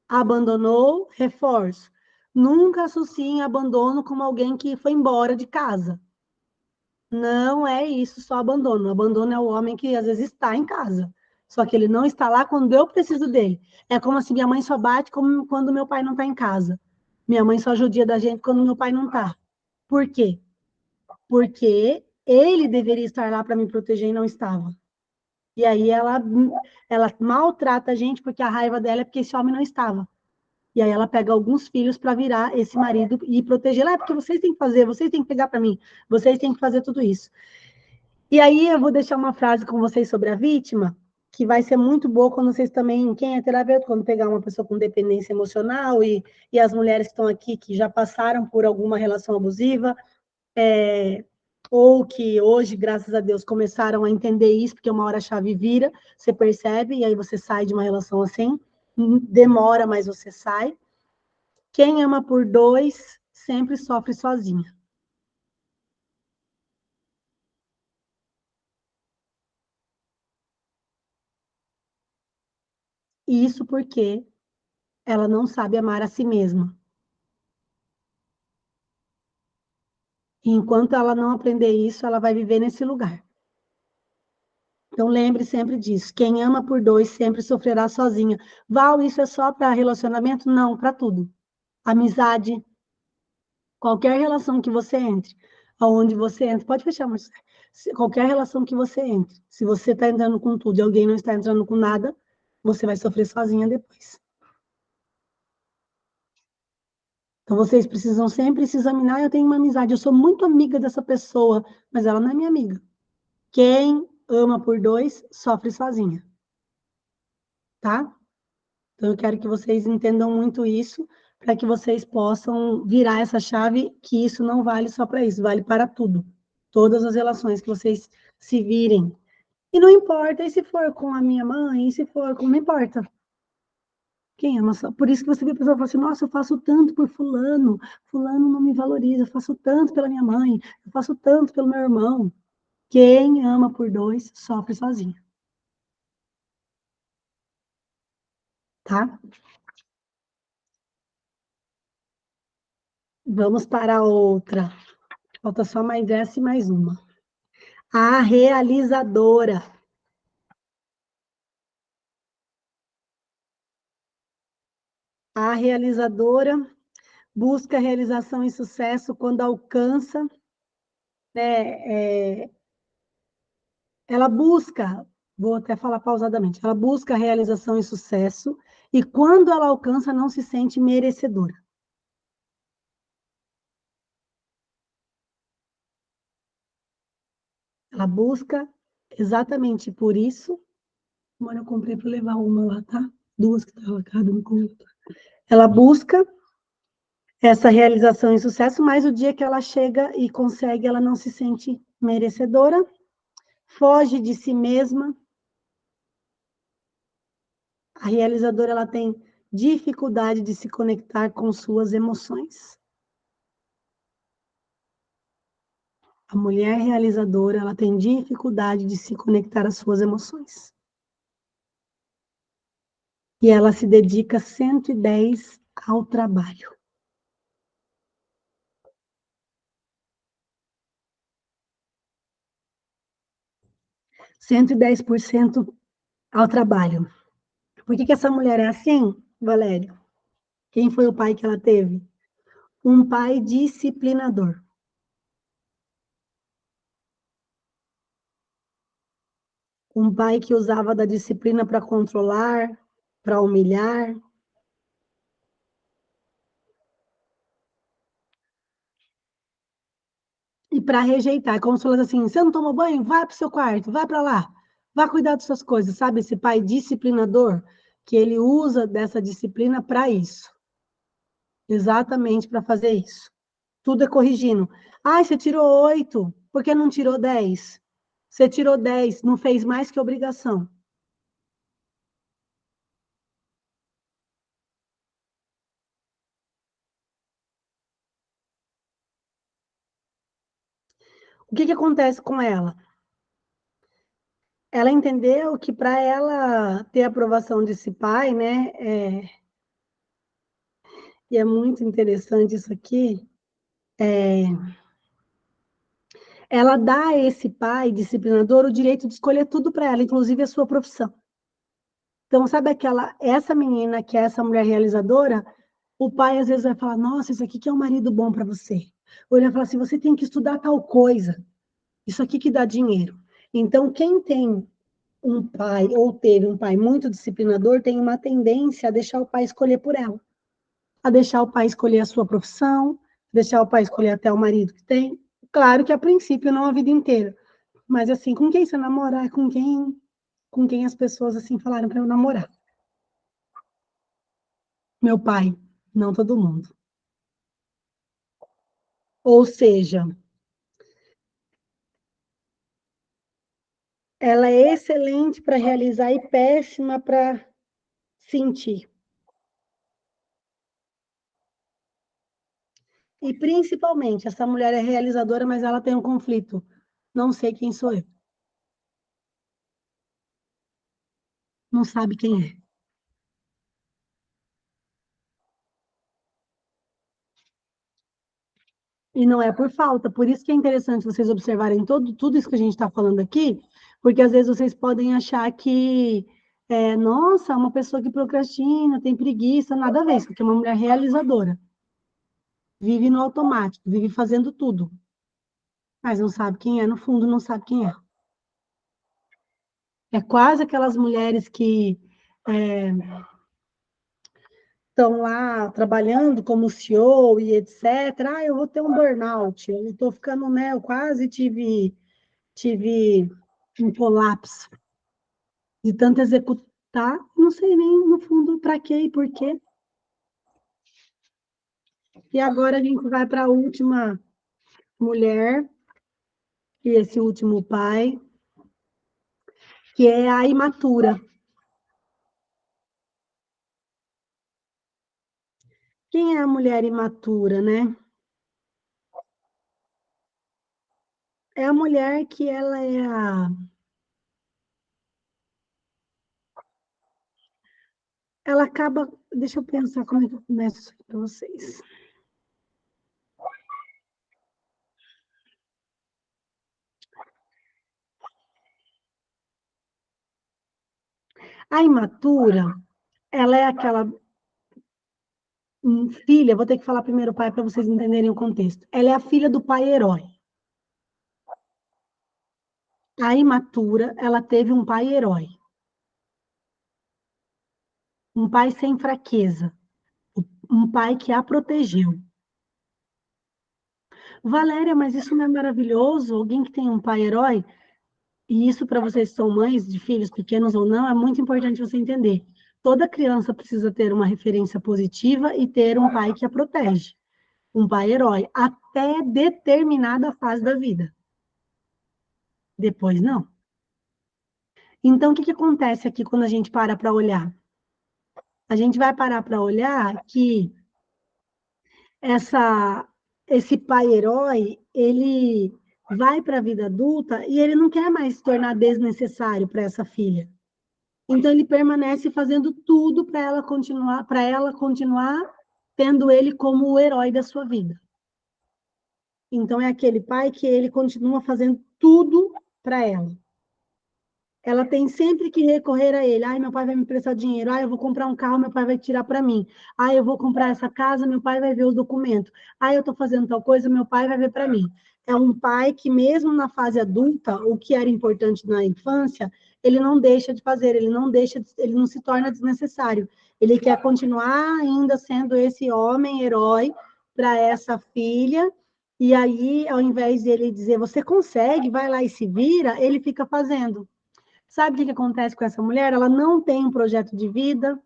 Abandonou, reforço. Nunca associem abandono como alguém que foi embora de casa. Não é isso só abandono. Abandono é o homem que às vezes está em casa. Só que ele não está lá quando eu preciso dele. É como assim, minha mãe só bate quando meu pai não está em casa. Minha mãe só judia da gente quando meu pai não está. Por quê? Porque ele deveria estar lá para me proteger e não estava. E aí ela maltrata a gente porque a raiva dela é porque esse homem não estava. E aí ela pega alguns filhos para virar esse marido e proteger. Lá, é porque vocês têm que fazer, vocês têm que pegar para mim, vocês têm que fazer tudo isso. E aí eu vou deixar uma frase com vocês sobre a vítima, que vai ser muito boa quando vocês também, quem é terapeuta, quando pegar uma pessoa com dependência emocional e as mulheres que estão aqui, que já passaram por alguma relação abusiva, ou que hoje, graças a Deus, começaram a entender isso, porque uma hora a chave vira, você percebe, e aí você sai de uma relação assim, demora, mas você sai. Quem ama por dois sempre sofre sozinha. E isso porque ela não sabe amar a si mesma. E enquanto ela não aprender isso, ela vai viver nesse lugar. Então lembre sempre disso. Quem ama por dois sempre sofrerá sozinha. Val, isso é só para relacionamento? Não, para tudo. Amizade, qualquer relação que você entre, aonde você entra, pode fechar, mas qualquer relação que você entre, se você está entrando com tudo e alguém não está entrando com nada, você vai sofrer sozinha depois. Então, vocês precisam sempre se examinar. Eu tenho uma amizade, eu sou muito amiga dessa pessoa, mas ela não é minha amiga. Quem ama por dois, sofre sozinha, tá? Então, eu quero que vocês entendam muito isso, para que vocês possam virar essa chave, que isso não vale só para isso, vale para tudo. Todas as relações que vocês se virem. E não importa, e se for com a minha mãe, e se for com... Não importa. Quem ama só? Por isso que você vê a pessoa falar assim, nossa, eu faço tanto por fulano, fulano não me valoriza, eu faço tanto pela minha mãe, eu faço tanto pelo meu irmão. Quem ama por dois, sofre sozinho, tá? Vamos para a outra. Falta só mais essa e mais uma. A realizadora. A realizadora busca realização e sucesso quando alcança, né, ela busca, vou até falar pausadamente, ela busca realização e sucesso, e quando ela alcança, não se sente merecedora. Ela busca exatamente por isso. Agora eu comprei para levar uma lá, tá? Duas que estavam cada uma com outra. Ela busca essa realização e sucesso, mas o dia que ela chega e consegue, ela não se sente merecedora, foge de si mesma. A realizadora ela tem dificuldade de se conectar com suas emoções. A mulher realizadora ela tem dificuldade de se conectar às suas emoções. E ela se dedica 110 ao trabalho. 110% ao trabalho. Por que essa mulher é assim, Valério? Quem foi o pai que ela teve? Um pai disciplinador. Um pai que usava da disciplina para controlar, para humilhar. E para rejeitar. É como se fosse assim: você não tomou banho? Vai para o seu quarto, vai para lá. Vá cuidar das suas coisas. Sabe esse pai disciplinador? Que ele usa dessa disciplina para isso. Exatamente para fazer isso. Tudo é corrigindo. Ai, você tirou 8, por que não tirou 10? Você tirou 10, não fez mais que obrigação. O que acontece com ela? Ela entendeu que para ela ter a aprovação desse pai, né? E é muito interessante isso aqui. Ela dá a esse pai disciplinador o direito de escolher tudo para ela, inclusive a sua profissão. Então, sabe essa menina que é essa mulher realizadora, o pai às vezes vai falar, nossa, isso aqui que é um marido bom para você. Ou ele vai falar assim, você tem que estudar tal coisa, isso aqui que dá dinheiro. Então, quem tem um pai ou teve um pai muito disciplinador tem uma tendência a deixar o pai escolher por ela, a deixar o pai escolher a sua profissão, deixar o pai escolher até o marido que tem. Claro que a princípio não a vida inteira, mas assim, com quem você namorar, com quem as pessoas assim falaram para eu namorar. Meu pai, não todo mundo. Ou seja, ela é excelente para realizar e péssima para sentir. E principalmente, essa mulher é realizadora, mas ela tem um conflito. Não sei quem sou eu. Não sabe quem é. E não é por falta. Por isso que é interessante vocês observarem tudo isso que a gente está falando aqui, porque às vezes vocês podem achar que, nossa, uma pessoa que procrastina, tem preguiça, nada a ver, porque é uma mulher realizadora. Vive no automático, vive fazendo tudo. Mas não sabe quem é, no fundo, não sabe quem é. É quase aquelas mulheres que estão lá trabalhando como CEO e etc. Ah, eu vou ter um burnout, eu estou ficando, né? Eu quase tive um colapso de tanto executar, não sei nem no fundo para quê e por quê. E agora a gente vai para a última mulher, e esse último pai, que é a imatura. Quem é a mulher imatura, né? É a mulher que ela acaba, deixa eu pensar como é que eu começo isso para vocês. A imatura, ela é aquela filha, vou ter que falar primeiro o pai para vocês entenderem o contexto. Ela é a filha do pai herói. A imatura, ela teve um pai herói, um pai sem fraqueza, um pai que a protegeu. Valéria, mas isso não é maravilhoso? Alguém que tem um pai herói? E isso para vocês que são mães de filhos pequenos ou não, é muito importante você entender. Toda criança precisa ter uma referência positiva e ter um pai que a protege, um pai herói, até determinada fase da vida. Depois, não. Então, o que acontece aqui quando a gente para olhar? A gente vai parar para olhar que essa, esse pai herói, ele vai para a vida adulta e ele não quer mais se tornar desnecessário para essa filha. Então ele permanece fazendo tudo para ela continuar tendo ele como o herói da sua vida. Então é aquele pai que ele continua fazendo tudo para ela. Ela tem sempre que recorrer a ele. Ai, meu pai vai me prestar dinheiro. Ai, eu vou comprar um carro, meu pai vai tirar para mim. Ai, eu vou comprar essa casa, meu pai vai ver os documentos. Ai, eu estou fazendo tal coisa, meu pai vai ver para mim. É um pai que, mesmo na fase adulta, o que era importante na infância, ele não deixa de fazer, ele não se torna desnecessário. Ele quer continuar ainda sendo esse homem herói para essa filha. E aí, ao invés dele dizer, você consegue, vai lá e se vira, ele fica fazendo. Sabe o que acontece com essa mulher? Ela não tem um projeto de vida,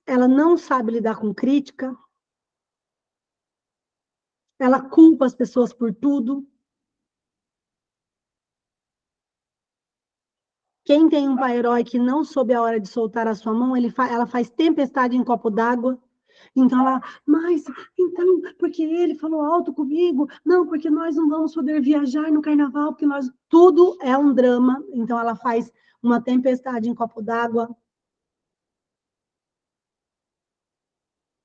ela não sabe lidar com crítica, ela culpa as pessoas por tudo. Quem tem um pai herói que não soube a hora de soltar a sua mão, ela faz tempestade em copo d'água. Então ela, mas, então, porque ele falou alto comigo? Não, porque nós não vamos poder viajar no carnaval, porque nós. Tudo é um drama. Então ela faz uma tempestade em copo d'água.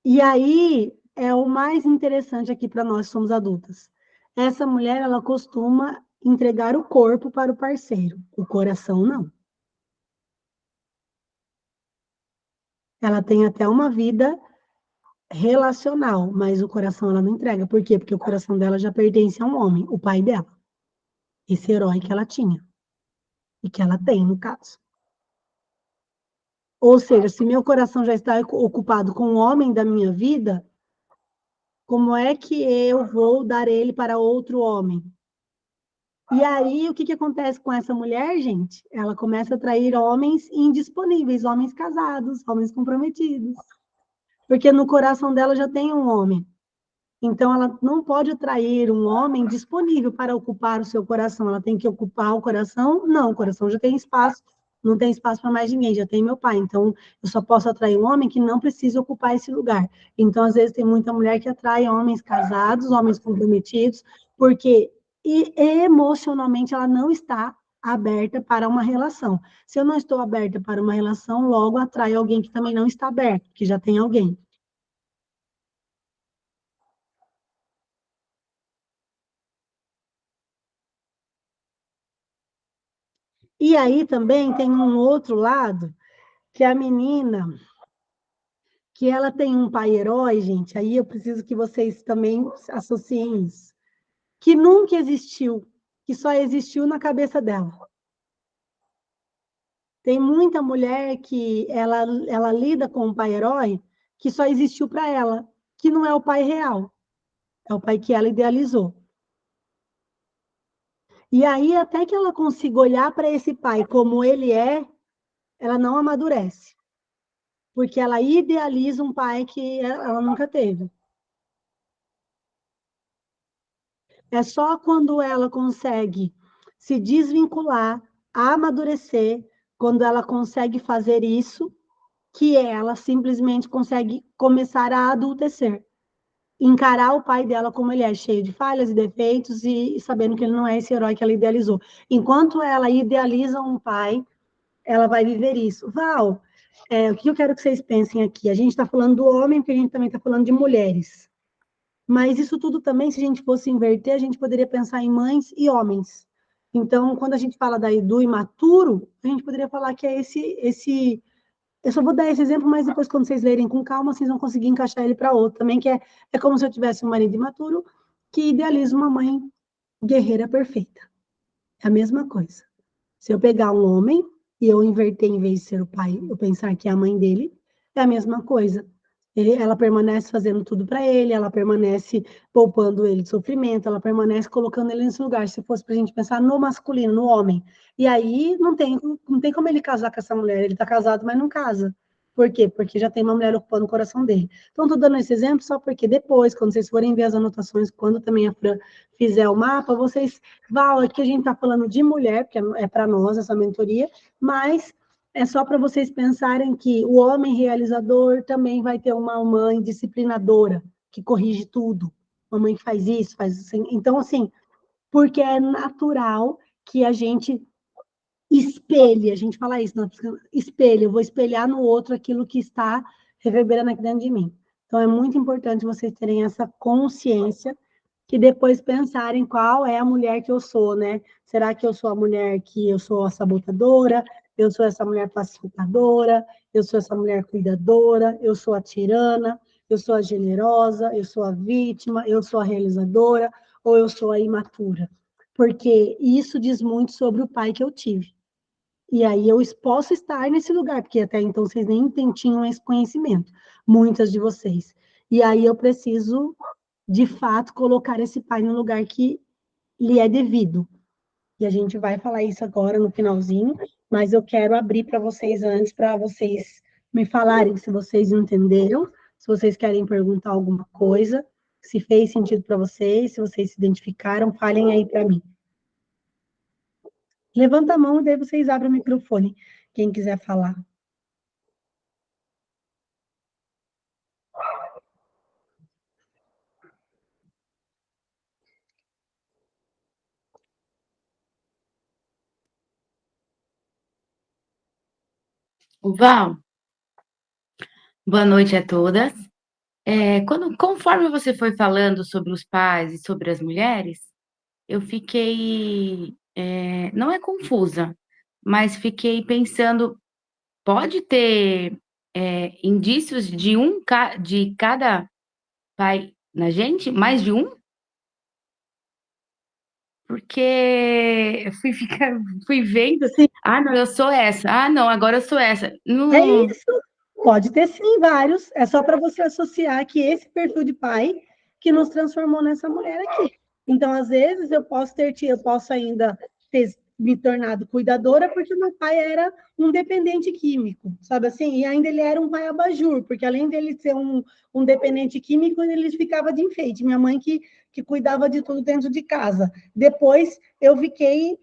E aí é o mais interessante aqui para nós que somos adultas. Essa mulher, ela costuma entregar o corpo para o parceiro, o coração não. ela tem até uma vida relacional, mas o coração ela não entrega. Por quê? Porque o coração dela já pertence a um homem, o pai dela, esse herói que ela tinha e que ela tem, no caso. Ou seja, se meu coração já está ocupado com o homem da minha vida, como é que eu vou dar ele para outro homem? E aí, o que acontece com essa mulher, gente? Ela começa a atrair homens indisponíveis, homens casados, homens comprometidos. Porque no coração dela já tem um homem. Então, ela não pode atrair um homem disponível para ocupar o seu coração. Ela tem que ocupar o coração? Não, o coração já tem espaço, não tem espaço para mais ninguém, já tem meu pai. Então, eu só posso atrair um homem que não precisa ocupar esse lugar. Então, às vezes, tem muita mulher que atrai homens casados, homens comprometidos, porque emocionalmente ela não está aberta para uma relação. Se eu não estou aberta para uma relação, logo atrai alguém que também não está aberto, que já tem alguém. E aí também tem um outro lado, que a menina, que ela tem um pai herói, gente, aí eu preciso que vocês também associem isso, que nunca existiu, que só existiu na cabeça dela. Tem muita mulher que ela lida com um pai herói que só existiu para ela, que não é o pai real, é o pai que ela idealizou. E aí, até que ela consiga olhar para esse pai como ele é, ela não amadurece. Porque ela idealiza um pai que ela nunca teve. É só quando ela consegue se desvincular, amadurecer, quando ela consegue fazer isso, que ela simplesmente consegue começar a adultecer. Encarar o pai dela como ele é, cheio de falhas e defeitos, e sabendo que ele não é esse herói que ela idealizou. Enquanto ela idealiza um pai, ela vai viver isso. Val, o que eu quero que vocês pensem aqui? A gente está falando do homem, porque a gente também está falando de mulheres. Mas isso tudo também, se a gente fosse inverter, a gente poderia pensar em mães e homens. Então, quando a gente fala do imaturo, a gente poderia falar que é esse. Eu só vou dar esse exemplo, mas depois, quando vocês lerem com calma, vocês vão conseguir encaixar ele para outro também, que é como se eu tivesse um marido imaturo que idealiza uma mãe guerreira perfeita. É a mesma coisa. Se eu pegar um homem e eu inverter, em vez de ser o pai, eu pensar que é a mãe dele, é a mesma coisa. Ela permanece fazendo tudo para ele, ela permanece poupando ele de sofrimento, ela permanece colocando ele nesse lugar. Se fosse para a gente pensar no masculino, no homem. E aí não tem como ele casar com essa mulher. Ele está casado, mas não casa. Por quê? Porque já tem uma mulher ocupando o coração dele. Então, estou dando esse exemplo só porque depois, quando vocês forem ver as anotações, quando também a Fran fizer o mapa, vocês Val, aqui a gente está falando de mulher, porque é para nós essa mentoria, mas é só para vocês pensarem que o homem realizador também vai ter uma mãe disciplinadora, que corrige tudo, uma mãe que faz isso, faz assim. Então, assim, porque é natural que a gente espelhe, a gente fala isso, espelhe, eu vou espelhar no outro aquilo que está reverberando aqui dentro de mim. Então, é muito importante vocês terem essa consciência que depois pensarem qual é a mulher que eu sou, né? Será que eu sou a mulher que eu sou a sabotadora? Eu sou essa mulher pacificadora? Eu sou essa mulher cuidadora? Eu sou a tirana? Eu sou a generosa? Eu sou a vítima? Eu sou a realizadora? Ou eu sou a imatura? Porque isso diz muito sobre o pai que eu tive. E aí eu posso estar nesse lugar, porque até então vocês nem tinham esse conhecimento, muitas de vocês. E aí eu preciso, de fato, colocar esse pai no lugar que lhe é devido. E a gente vai falar isso agora no finalzinho, mas eu quero abrir para vocês antes, para vocês me falarem se vocês entenderam, se vocês querem perguntar alguma coisa, se fez sentido para vocês, se vocês se identificaram, falem aí para mim. Levanta a mão e daí vocês abrem o microfone, quem quiser falar. Val, boa noite a todas. Conforme você foi falando sobre os pais e sobre as mulheres, eu fiquei, não é confusa, mas fiquei pensando, pode ter indícios de cada pai na gente? Mais de um? Porque eu fui vendo, Sim, ah, não, eu sou essa, ah, não, agora eu sou essa. é Não, isso. Pode ter sim vários. É só para você associar que esse perfil de pai que nos transformou nessa mulher aqui. Então, às vezes, eu posso ainda ter me tornado cuidadora porque meu pai era um dependente químico, sabe assim? E ainda ele era um pai abajur, porque além dele ser um dependente químico, ele ficava de enfeite. Minha mãe que cuidava de tudo dentro de casa. Depois, eu fiquei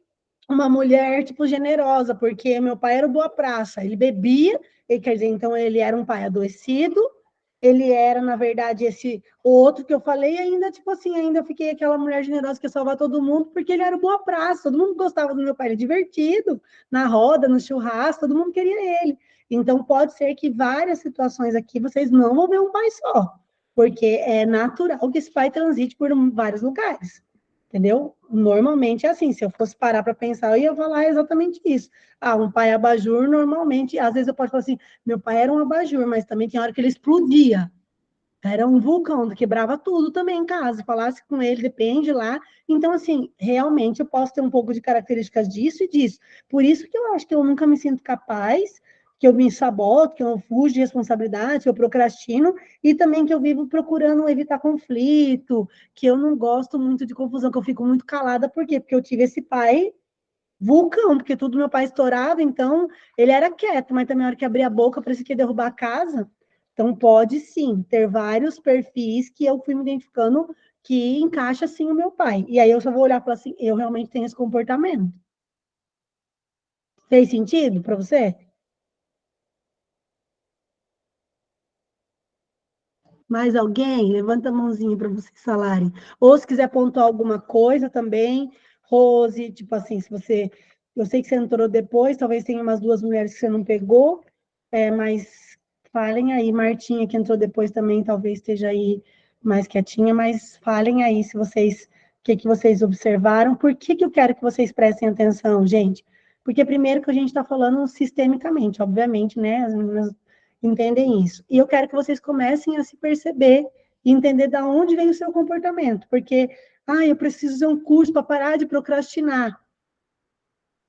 uma mulher, tipo, generosa, porque meu pai era boa praça, ele bebia, quer dizer, então ele era um pai adoecido, ele era, na verdade, esse outro que eu falei, ainda, tipo assim, ainda fiquei aquela mulher generosa que ia salvar todo mundo, porque ele era boa praça, todo mundo gostava do meu pai, ele é divertido, na roda, no churrasco, todo mundo queria ele. Então, pode ser que várias situações aqui vocês não vão ver um pai só, porque é natural que esse pai transite por vários lugares. Entendeu? Normalmente é assim, se eu fosse parar para pensar, eu ia falar exatamente isso. Ah, um pai abajur, normalmente, às vezes eu posso falar assim, meu pai era um abajur, mas também tinha hora que ele explodia. Era um vulcão, quebrava tudo também em casa, falasse com ele, depende lá. Então, assim, realmente eu posso ter um pouco de características disso e disso. Por isso que eu acho que eu nunca me sinto capaz, que eu me saboto, que eu fujo de responsabilidade, que eu procrastino, e também que eu vivo procurando evitar conflito, que eu não gosto muito de confusão, que eu fico muito calada. Por quê? Porque eu tive esse pai vulcão, porque tudo meu pai estourava, então ele era quieto, mas também na hora que abria a boca, parecia que ia derrubar a casa. Então, pode sim ter vários perfis que eu fui me identificando que encaixa sim o meu pai. E aí eu só vou olhar e falar assim: eu realmente tenho esse comportamento. Fez sentido para você? Mais alguém? Levanta a mãozinha para vocês falarem. Ou se quiser pontuar alguma coisa também, Rose, tipo assim, se você. Eu sei que você entrou depois, talvez tenha umas duas mulheres que você não pegou, mas falem aí. Martinha, que entrou depois também, talvez esteja aí mais quietinha, mas falem aí se vocês. O que, que vocês observaram? Por que, que eu quero que vocês prestem atenção, gente? Porque primeiro que a gente está falando sistemicamente, obviamente, né? As meninas entendem isso. E eu quero que vocês comecem a se perceber e entender de onde vem o seu comportamento, porque, eu preciso de um curso para parar de procrastinar.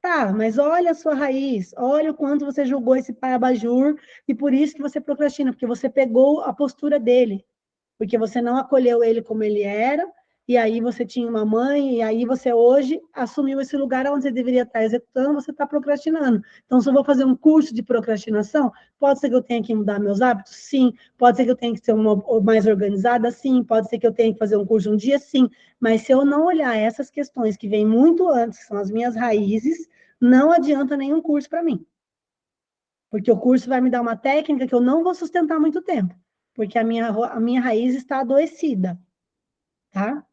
Tá, mas olha a sua raiz, olha o quanto você julgou esse pai abajur e por isso que você procrastina, porque você pegou a postura dele porque você não acolheu ele como ele era, e aí você tinha uma mãe, e aí você hoje assumiu esse lugar onde você deveria estar executando, você está procrastinando. Então, se eu vou fazer um curso de procrastinação, pode ser que eu tenha que mudar meus hábitos? Sim. Pode ser que eu tenha que ser mais organizada? Sim. Pode ser que eu tenha que fazer um curso um dia? Sim. Mas se eu não olhar essas questões que vêm muito antes, que são as minhas raízes, não adianta nenhum curso para mim. Porque o curso vai me dar uma técnica que eu não vou sustentar muito tempo, porque a minha raiz está adoecida, tá?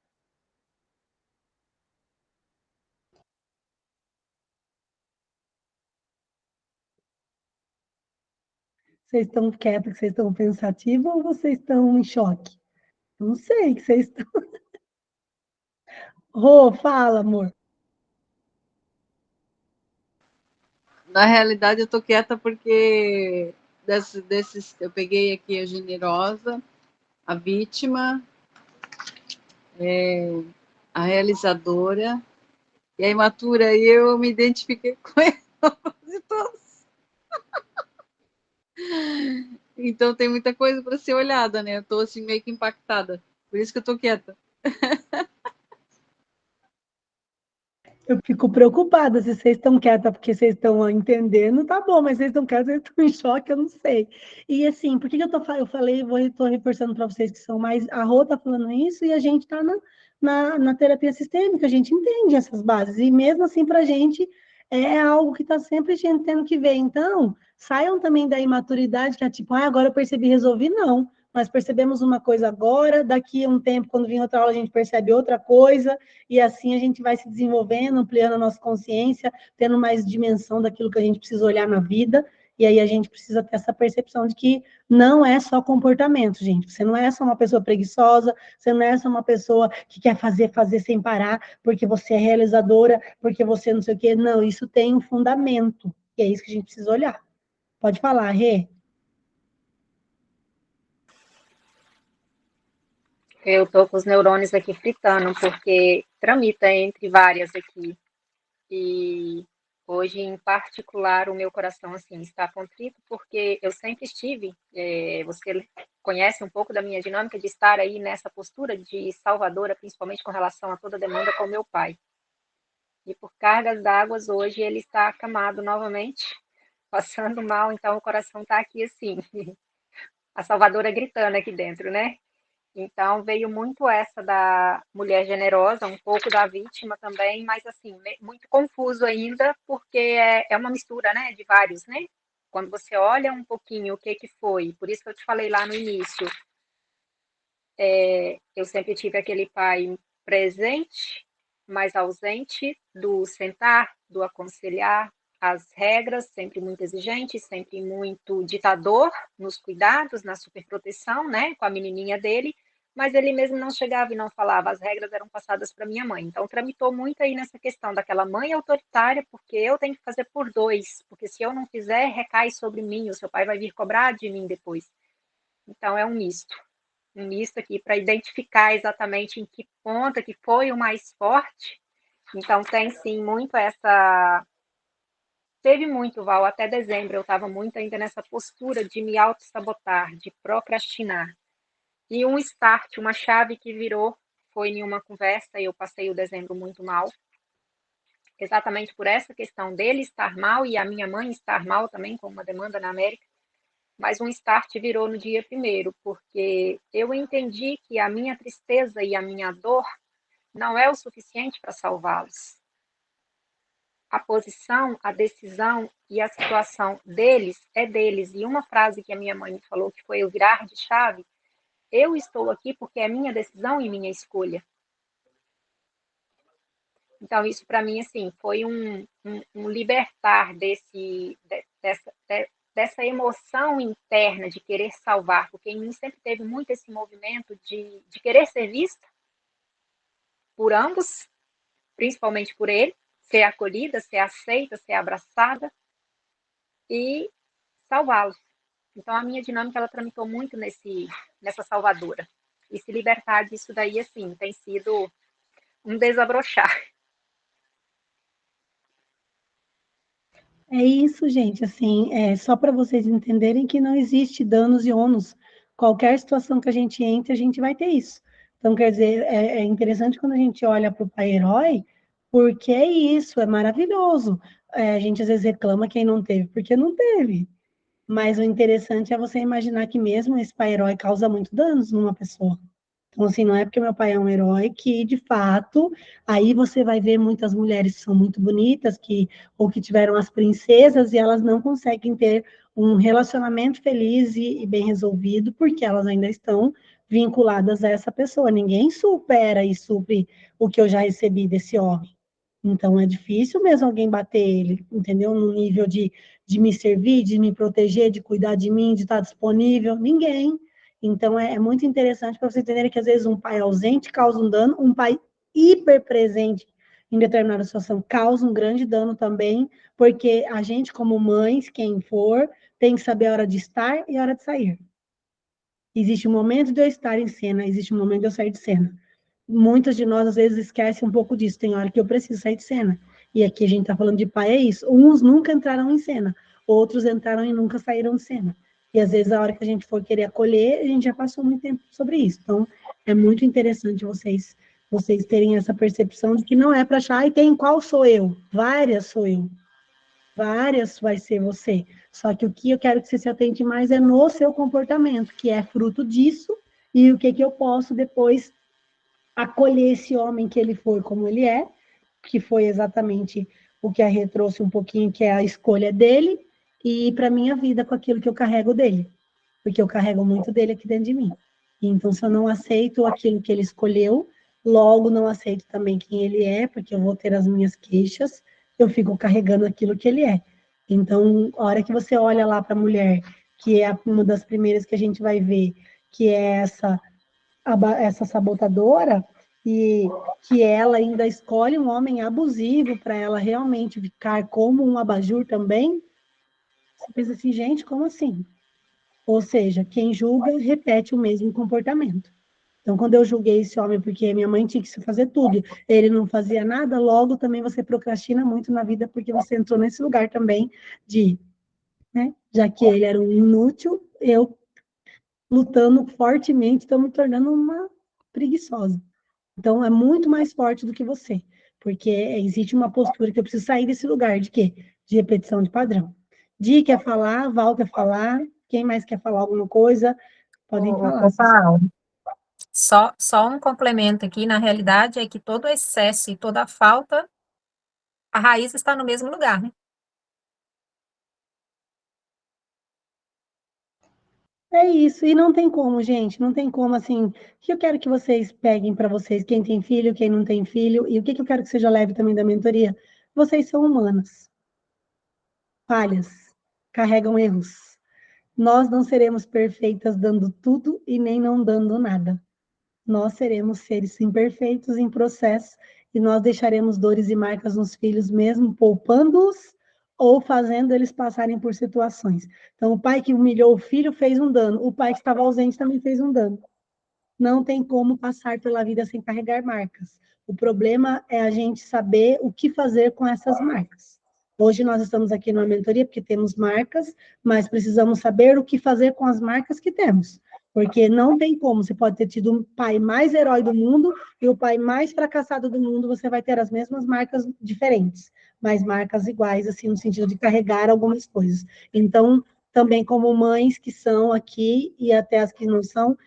Vocês estão quietos, vocês estão pensativos ou vocês estão em choque? Não sei que vocês estão. Rô, fala, amor. Na realidade, eu tô quieta porque desses eu peguei aqui a generosa, a vítima, a realizadora e a imatura, e eu me identifiquei com elas todas. Então tem muita coisa para ser olhada, né? Eu tô assim meio que impactada. Por isso que eu tô quieta. Eu fico preocupada se vocês estão quietas porque vocês estão entendendo, tá bom, mas vocês estão quietas, vocês estão em choque, eu não sei. E assim, por que que eu falei, estou reforçando para vocês que são mais. A Rô está falando isso e a gente está na terapia sistêmica, a gente entende essas bases, e mesmo assim, para a gente é algo que está sempre a gente tendo que ver. Então, saiam também da imaturidade, que é tipo, agora eu percebi, resolvi, não. Nós percebemos uma coisa agora, daqui a um tempo, quando vir outra aula, a gente percebe outra coisa, e assim a gente vai se desenvolvendo, ampliando a nossa consciência, tendo mais dimensão daquilo que a gente precisa olhar na vida, e aí a gente precisa ter essa percepção de que não é só comportamento, gente. Você não é só uma pessoa preguiçosa, você não é só uma pessoa que quer fazer sem parar, porque você é realizadora, porque você não sei o quê. Não, isso tem um fundamento, e é isso que a gente precisa olhar. Pode falar, Rê. Eu tô com os neurônios aqui fritando, porque tramita entre várias aqui. E hoje, em particular, o meu coração assim está contrito, porque eu sempre estive, você conhece um pouco da minha dinâmica de estar aí nessa postura de salvadora, principalmente com relação a toda a demanda com meu pai. E por cargas d'água, hoje ele está acamado novamente, passando mal, então o coração está aqui assim, a salvadora gritando aqui dentro, né? Então, veio muito essa da mulher generosa, um pouco da vítima também, mas, assim, muito confuso ainda, porque é uma mistura, né, de vários, né? Quando você olha um pouquinho o que que foi, por isso que eu te falei lá no início, eu sempre tive aquele pai presente, mas ausente do sentar, do aconselhar, as regras, sempre muito exigente, sempre muito ditador nos cuidados, na superproteção, né, com a menininha dele, mas ele mesmo não chegava e não falava, as regras eram passadas para minha mãe. Então, tramitou muito aí nessa questão daquela mãe autoritária, porque eu tenho que fazer por dois, porque se eu não fizer, recai sobre mim, o seu pai vai vir cobrar de mim depois. Então, é um misto aqui para identificar exatamente em que ponta que foi o mais forte. Então, tem sim muito essa. Teve muito, Val, até dezembro eu estava muito ainda nessa postura de me auto-sabotar, de procrastinar. E um start, uma chave que virou, foi em uma conversa, e eu passei o dezembro muito mal, exatamente por essa questão dele estar mal e a minha mãe estar mal também, com uma demanda na América. Mas um start virou no dia primeiro, porque eu entendi que a minha tristeza e a minha dor não é o suficiente para salvá-los. A posição, a decisão e a situação deles é deles. E uma frase que a minha mãe me falou, que foi o virar de chave, eu estou aqui porque é minha decisão e minha escolha. Então, isso para mim, assim, foi um libertar dessa emoção interna de querer salvar, porque em mim sempre teve muito esse movimento de querer ser vista por ambos, principalmente por ele, ser acolhida, ser aceita, ser abraçada e salvá-los. Então, a minha dinâmica, ela tramitou muito nessa salvadora. E se libertar disso daí, assim, tem sido um desabrochar. É isso, gente, assim, só para vocês entenderem que não existe danos e ônus. Qualquer situação que a gente entre, a gente vai ter isso. Então, quer dizer, é interessante quando a gente olha para o pai herói, porque é isso, é maravilhoso. A gente às vezes reclama quem não teve, porque não teve. Mas o interessante é você imaginar que mesmo esse pai herói causa muito danos numa pessoa. Então, assim, não é porque meu pai é um herói que, de fato, aí você vai ver muitas mulheres que são muito bonitas, ou que tiveram as princesas, e elas não conseguem ter um relacionamento feliz e bem resolvido, porque elas ainda estão vinculadas a essa pessoa. Ninguém supera e supre o que eu já recebi desse homem. Então, é difícil mesmo alguém bater ele, entendeu? No nível de me servir, de me proteger, de cuidar de mim, de estar disponível. Ninguém. Então, é muito interessante para vocês entenderem que, às vezes, um pai ausente causa um dano, um pai hiperpresente em determinada situação causa um grande dano também, porque a gente, como mães, quem for, tem que saber a hora de estar e a hora de sair. Existe um momento de eu estar em cena, existe um momento de eu sair de cena. Muitas de nós, às vezes, esquecem um pouco disso. Tem hora que eu preciso sair de cena. E aqui a gente está falando de pai, é isso. Uns nunca entraram em cena, outros entraram e nunca saíram de cena. E às vezes, a hora que a gente for querer acolher, a gente já passou muito tempo sobre isso. Então, é muito interessante vocês terem essa percepção de que não é para achar, e tem qual sou eu? Várias sou eu. Várias vai ser você. Só que o que eu quero que você se atente mais é no seu comportamento, que é fruto disso, e o que eu posso depois acolher esse homem que ele foi como ele é, que foi exatamente o que a Rê trouxe um pouquinho, que é a escolha dele, e ir para a minha vida com aquilo que eu carrego dele, porque eu carrego muito dele aqui dentro de mim. Então, se eu não aceito aquilo que ele escolheu, logo não aceito também quem ele é, porque eu vou ter as minhas queixas, eu fico carregando aquilo que ele é. Então, a hora que você olha lá para a mulher, que é uma das primeiras que a gente vai ver, que é essa sabotadora, e que ela ainda escolhe um homem abusivo para ela realmente ficar como um abajur também, você pensa assim, gente, como assim? Ou seja, quem julga repete o mesmo comportamento. Então, quando eu julguei esse homem porque minha mãe tinha que fazer tudo, ele não fazia nada, logo também você procrastina muito na vida porque você entrou nesse lugar também de, né? Já que ele era um inútil, eu lutando fortemente, estou me tornando uma preguiçosa. Então, é muito mais forte do que você, porque existe uma postura que eu preciso sair desse lugar de quê? De repetição de padrão. Di quer falar, Val quer falar, quem mais quer falar alguma coisa? Podem falar. Val, só um complemento aqui, na realidade, é que todo excesso e toda falta, a raiz está no mesmo lugar, né? É isso, e não tem como, gente, não tem como, assim, o que eu quero que vocês peguem para vocês, quem tem filho, quem não tem filho, e o que eu quero que seja leve também da mentoria? Vocês são humanas, falhas, carregam erros. Nós não seremos perfeitas dando tudo e nem não dando nada. Nós seremos seres imperfeitos em processo e nós deixaremos dores e marcas nos filhos mesmo poupando-os ou fazendo eles passarem por situações. Então, o pai que humilhou o filho fez um dano, o pai que estava ausente também fez um dano. Não tem como passar pela vida sem carregar marcas. O problema é a gente saber o que fazer com essas marcas. Hoje nós estamos aqui numa mentoria porque temos marcas, mas precisamos saber o que fazer com as marcas que temos. Porque não tem como, você pode ter tido um pai mais herói do mundo e o pai mais fracassado do mundo, você vai ter as mesmas marcas diferentes, mas marcas iguais, assim, no sentido de carregar algumas coisas. Então, também como mães que são aqui e até as que não são,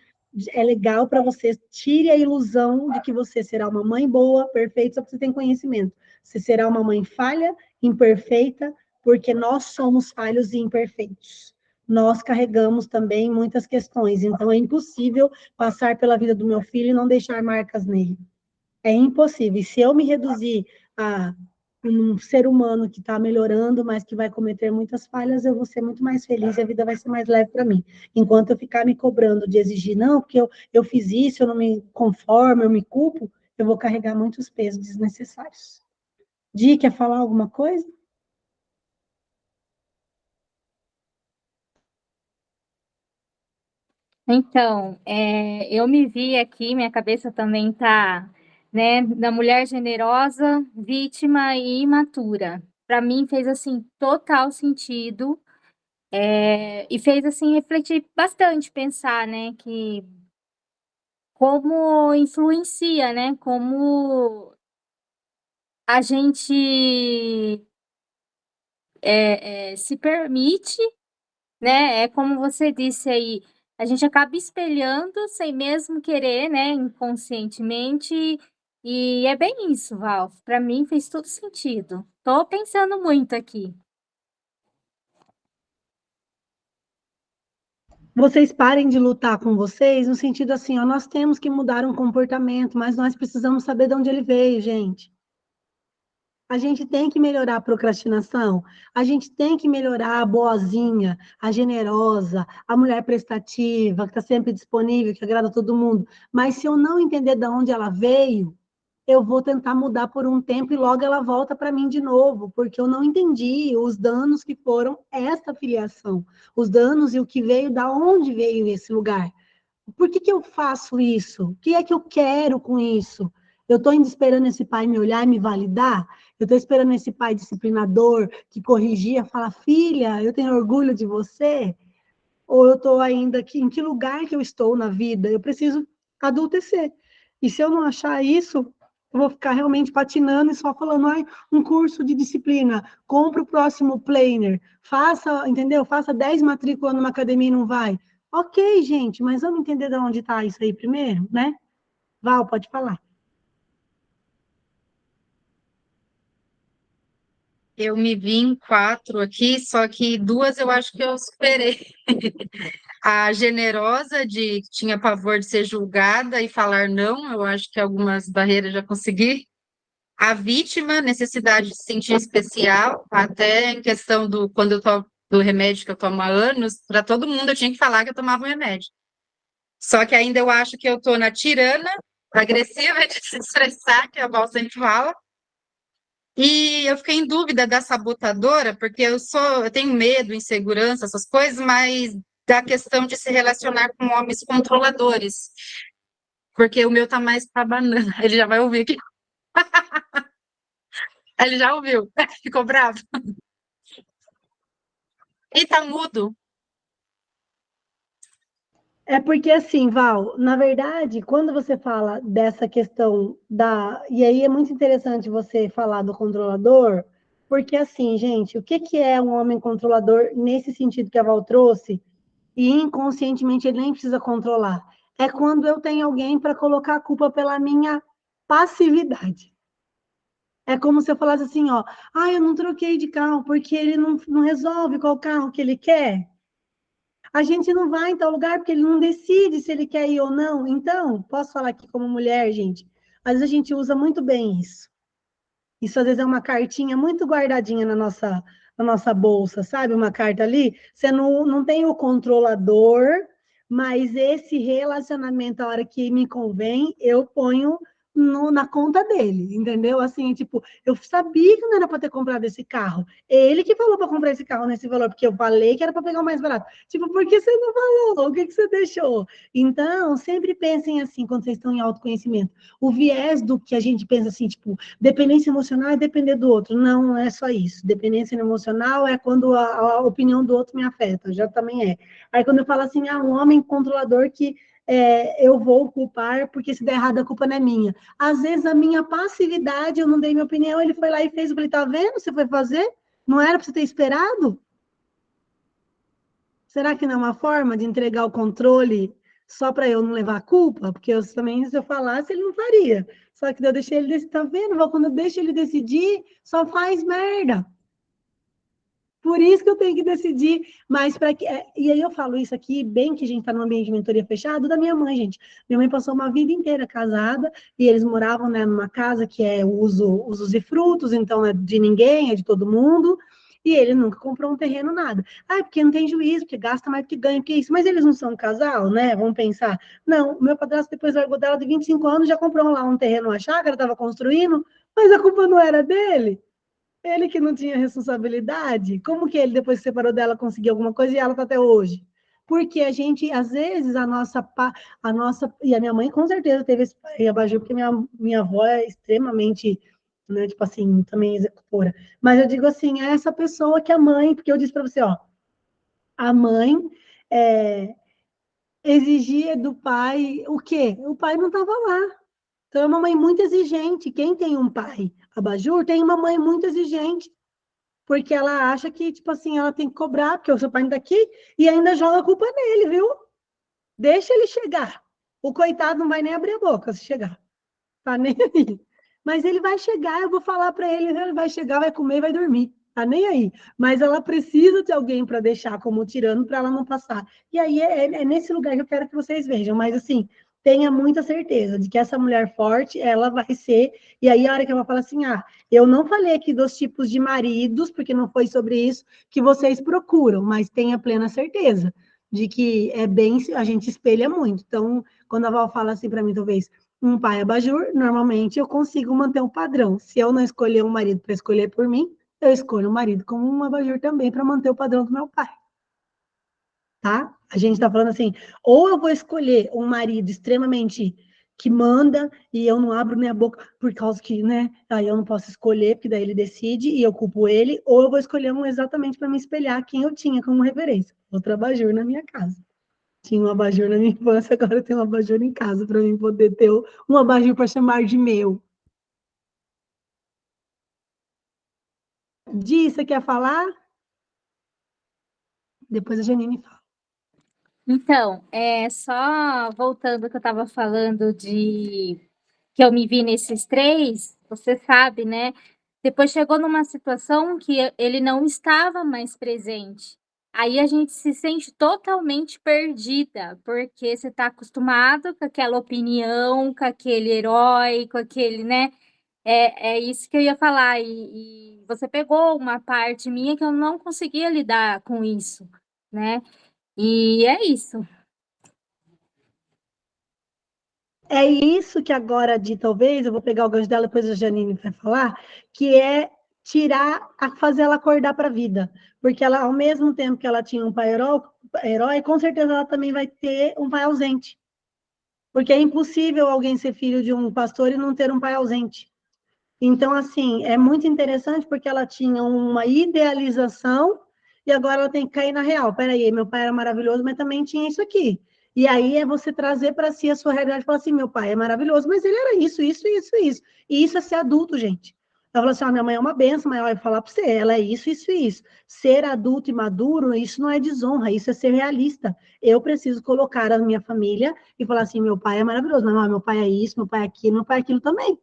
é legal para você, tire a ilusão de que você será uma mãe boa, perfeita, só porque você tem conhecimento. Você será uma mãe falha, imperfeita, porque nós somos falhos e imperfeitos. Nós carregamos também muitas questões, então é impossível passar pela vida do meu filho e não deixar marcas nele. É impossível. E se eu me reduzir a um ser humano que está melhorando, mas que vai cometer muitas falhas, eu vou ser muito mais feliz e a vida vai ser mais leve para mim. Enquanto eu ficar me cobrando de exigir, não, porque eu fiz isso, eu não me conformo, eu me culpo, eu vou carregar muitos pesos desnecessários. Di, quer falar alguma coisa? Então, eu me vi aqui, minha cabeça também tá, né, da mulher generosa, vítima e imatura. Para mim fez assim total sentido, e fez assim refletir bastante, pensar, né, que como influencia, né, como a gente se permite, né? É como você disse aí, a gente acaba espelhando sem mesmo querer, né? Inconscientemente. E é bem isso, Val. Para mim fez todo sentido. Tô pensando muito aqui. Vocês parem de lutar com vocês, no sentido assim, ó, nós temos que mudar um comportamento, mas nós precisamos saber de onde ele veio, gente. A gente tem que melhorar a procrastinação, a gente tem que melhorar a boazinha, a generosa, a mulher prestativa, que está sempre disponível, que agrada todo mundo. Mas se eu não entender de onde ela veio, eu vou tentar mudar por um tempo e logo ela volta para mim de novo, porque eu não entendi os danos que foram essa filiação, os danos e o que veio, da onde veio esse lugar. Por que eu faço isso? O que é que eu quero com isso? Eu estou ainda esperando esse pai me olhar e me validar? Eu estou esperando esse pai disciplinador que corrigia, fala, filha, eu tenho orgulho de você? Ou eu estou ainda aqui, em que lugar que eu estou na vida? Eu preciso adultecer. E se eu não achar isso, eu vou ficar realmente patinando e só falando, ai, um curso de disciplina, compra o próximo planner, faça, entendeu? Faça 10 matrículas numa academia e não vai. Ok, gente, mas vamos entender de onde está isso aí primeiro, né? Val, pode falar. Eu me vi em 4 aqui, só que 2 eu acho que eu superei. A generosa de que tinha pavor de ser julgada e falar não, eu acho que algumas barreiras já consegui. A vítima, necessidade de se sentir especial, até em questão do quando eu tomo do remédio que eu tomo há anos, para todo mundo eu tinha que falar que eu tomava um remédio. Só que ainda eu acho que eu estou na tirana, agressiva de se estressar, que a Val sempre fala. E eu fiquei em dúvida da sabotadora, porque eu tenho medo, insegurança, essas coisas, mas da questão de se relacionar com homens controladores. Porque o meu tá mais pra banana. Ele já vai ouvir aqui. Ele já ouviu. Ficou bravo. E tá mudo. É porque assim, Val, na verdade, quando você fala dessa questão da. E aí é muito interessante você falar do controlador, porque assim, gente, o que que é um homem controlador nesse sentido que a Val trouxe? E inconscientemente ele nem precisa controlar. É quando eu tenho alguém para colocar a culpa pela minha passividade. É como se eu falasse assim, ó, ah, eu não troquei de carro porque ele não resolve qual carro que ele quer. A gente não vai em tal lugar porque ele não decide se ele quer ir ou não. Então, posso falar aqui como mulher, gente, às vezes a gente usa muito bem isso. Isso às vezes é uma cartinha muito guardadinha na nossa bolsa, sabe? Uma carta ali. Você não tem o controlador, mas esse relacionamento, a hora que me convém, eu ponho na conta dele, entendeu? Assim, tipo, eu sabia que não era para ter comprado esse carro. Ele que falou para comprar esse carro nesse valor, porque eu falei que era para pegar o mais barato. Tipo, por que você não falou? O que você deixou? Então, sempre pensem assim quando vocês estão em autoconhecimento. O viés do que a gente pensa assim, tipo, dependência emocional é depender do outro. Não, não é só isso. Dependência emocional é quando a opinião do outro me afeta, já também é. Aí quando eu falo assim, um homem controlador que eu vou culpar, porque se der errado a culpa não é minha. Às vezes a minha passividade, eu não dei minha opinião, ele foi lá e fez, eu falei, tá vendo? Você foi fazer? Não era para você ter esperado? Será que não é uma forma de entregar o controle só para eu não levar a culpa? Porque eu também, se eu falasse, ele não faria. Só que eu deixei ele decidir, tá vendo? Quando eu deixo ele decidir, só faz merda. Por isso que eu tenho que decidir, mas para que. E aí eu falo isso aqui, bem que a gente está num ambiente de mentoria fechado, da minha mãe, gente. Minha mãe passou uma vida inteira casada, e eles moravam, né, numa casa que é usos e frutos, então é de ninguém, é de todo mundo. E ele nunca comprou um terreno, nada. Ah, porque não tem juízo, porque gasta mais do que ganha, porque isso. Mas eles não são um casal, né? Vamos pensar. Não, o meu padrasto depois largou dela de 25 anos, já comprou lá um terreno, uma chácara, estava construindo, mas a culpa não era dele. Ele que não tinha responsabilidade. Como que ele, depois que separou dela, conseguiu alguma coisa e ela está até hoje? Porque a gente, às vezes, a nossa. E a minha mãe, com certeza, teve esse pai abajur, porque minha avó é extremamente, né, tipo assim, também executora. Mas eu digo assim, é essa pessoa que a mãe, porque eu disse para você, ó, a mãe é, exigia do pai o quê? O pai não estava lá. Então, é uma mãe muito exigente. Quem tem um pai abajur tem uma mãe muito exigente, porque ela acha que, tipo assim, ela tem que cobrar, porque o seu pai não tá aqui, e ainda joga a culpa nele, viu? Deixa ele chegar. O coitado não vai nem abrir a boca se chegar. Tá nem aí. Mas ele vai chegar, eu vou falar para ele, ele vai chegar, vai comer e vai dormir. Tá nem aí. Mas ela precisa de alguém para deixar como tirano para ela não passar. E aí é nesse lugar que eu quero que vocês vejam. Mas assim, tenha muita certeza de que essa mulher forte, ela vai ser. E aí a hora que ela fala assim, eu não falei aqui dos tipos de maridos, porque não foi sobre isso que vocês procuram, mas tenha plena certeza de que é bem, a gente espelha muito. Então, quando a Val fala assim para mim, talvez um pai abajur, normalmente eu consigo manter um padrão. Se eu não escolher um marido para escolher por mim, eu escolho um marido como um abajur também para manter o padrão do meu pai. Tá? A gente está falando assim, ou eu vou escolher um marido extremamente que manda e eu não abro minha boca por causa que, né, aí eu não posso escolher, porque daí ele decide e eu culpo ele, ou eu vou escolher um exatamente para me espelhar quem eu tinha como referência. Outro abajur na minha casa. Tinha um abajur na minha infância, agora eu tenho um abajur em casa para mim poder ter um abajur para chamar de meu. Di, você quer falar? Depois a Janine fala. Então, só voltando ao que eu estava falando de que eu me vi nesses três, você sabe, né? Depois chegou numa situação que ele não estava mais presente. Aí a gente se sente totalmente perdida, porque você está acostumado com aquela opinião, com aquele herói, com aquele, né? É isso que eu ia falar. E você pegou uma parte minha que eu não conseguia lidar com isso, né? E é isso. É isso que agora, de talvez, eu vou pegar o gancho dela, depois a Janine vai falar, que é fazer ela acordar para a vida. Porque ela, ao mesmo tempo que ela tinha um pai herói, com certeza ela também vai ter um pai ausente. Porque é impossível alguém ser filho de um pastor e não ter um pai ausente. Então, assim, é muito interessante porque ela tinha uma idealização e agora ela tem que cair na real. Peraí, meu pai era maravilhoso, mas também tinha isso aqui. E aí é você trazer para si a sua realidade e falar assim, meu pai é maravilhoso, mas ele era isso, isso, isso, isso. E isso é ser adulto, gente. Ela falou assim, minha mãe é uma benção, mas ela vai falar para você, ela é isso, isso e isso. Ser adulto e maduro, isso não é desonra, isso é ser realista. Eu preciso colocar a minha família e falar assim, meu pai é maravilhoso, mas não, meu pai é isso, meu pai é aquilo, meu pai é aquilo também.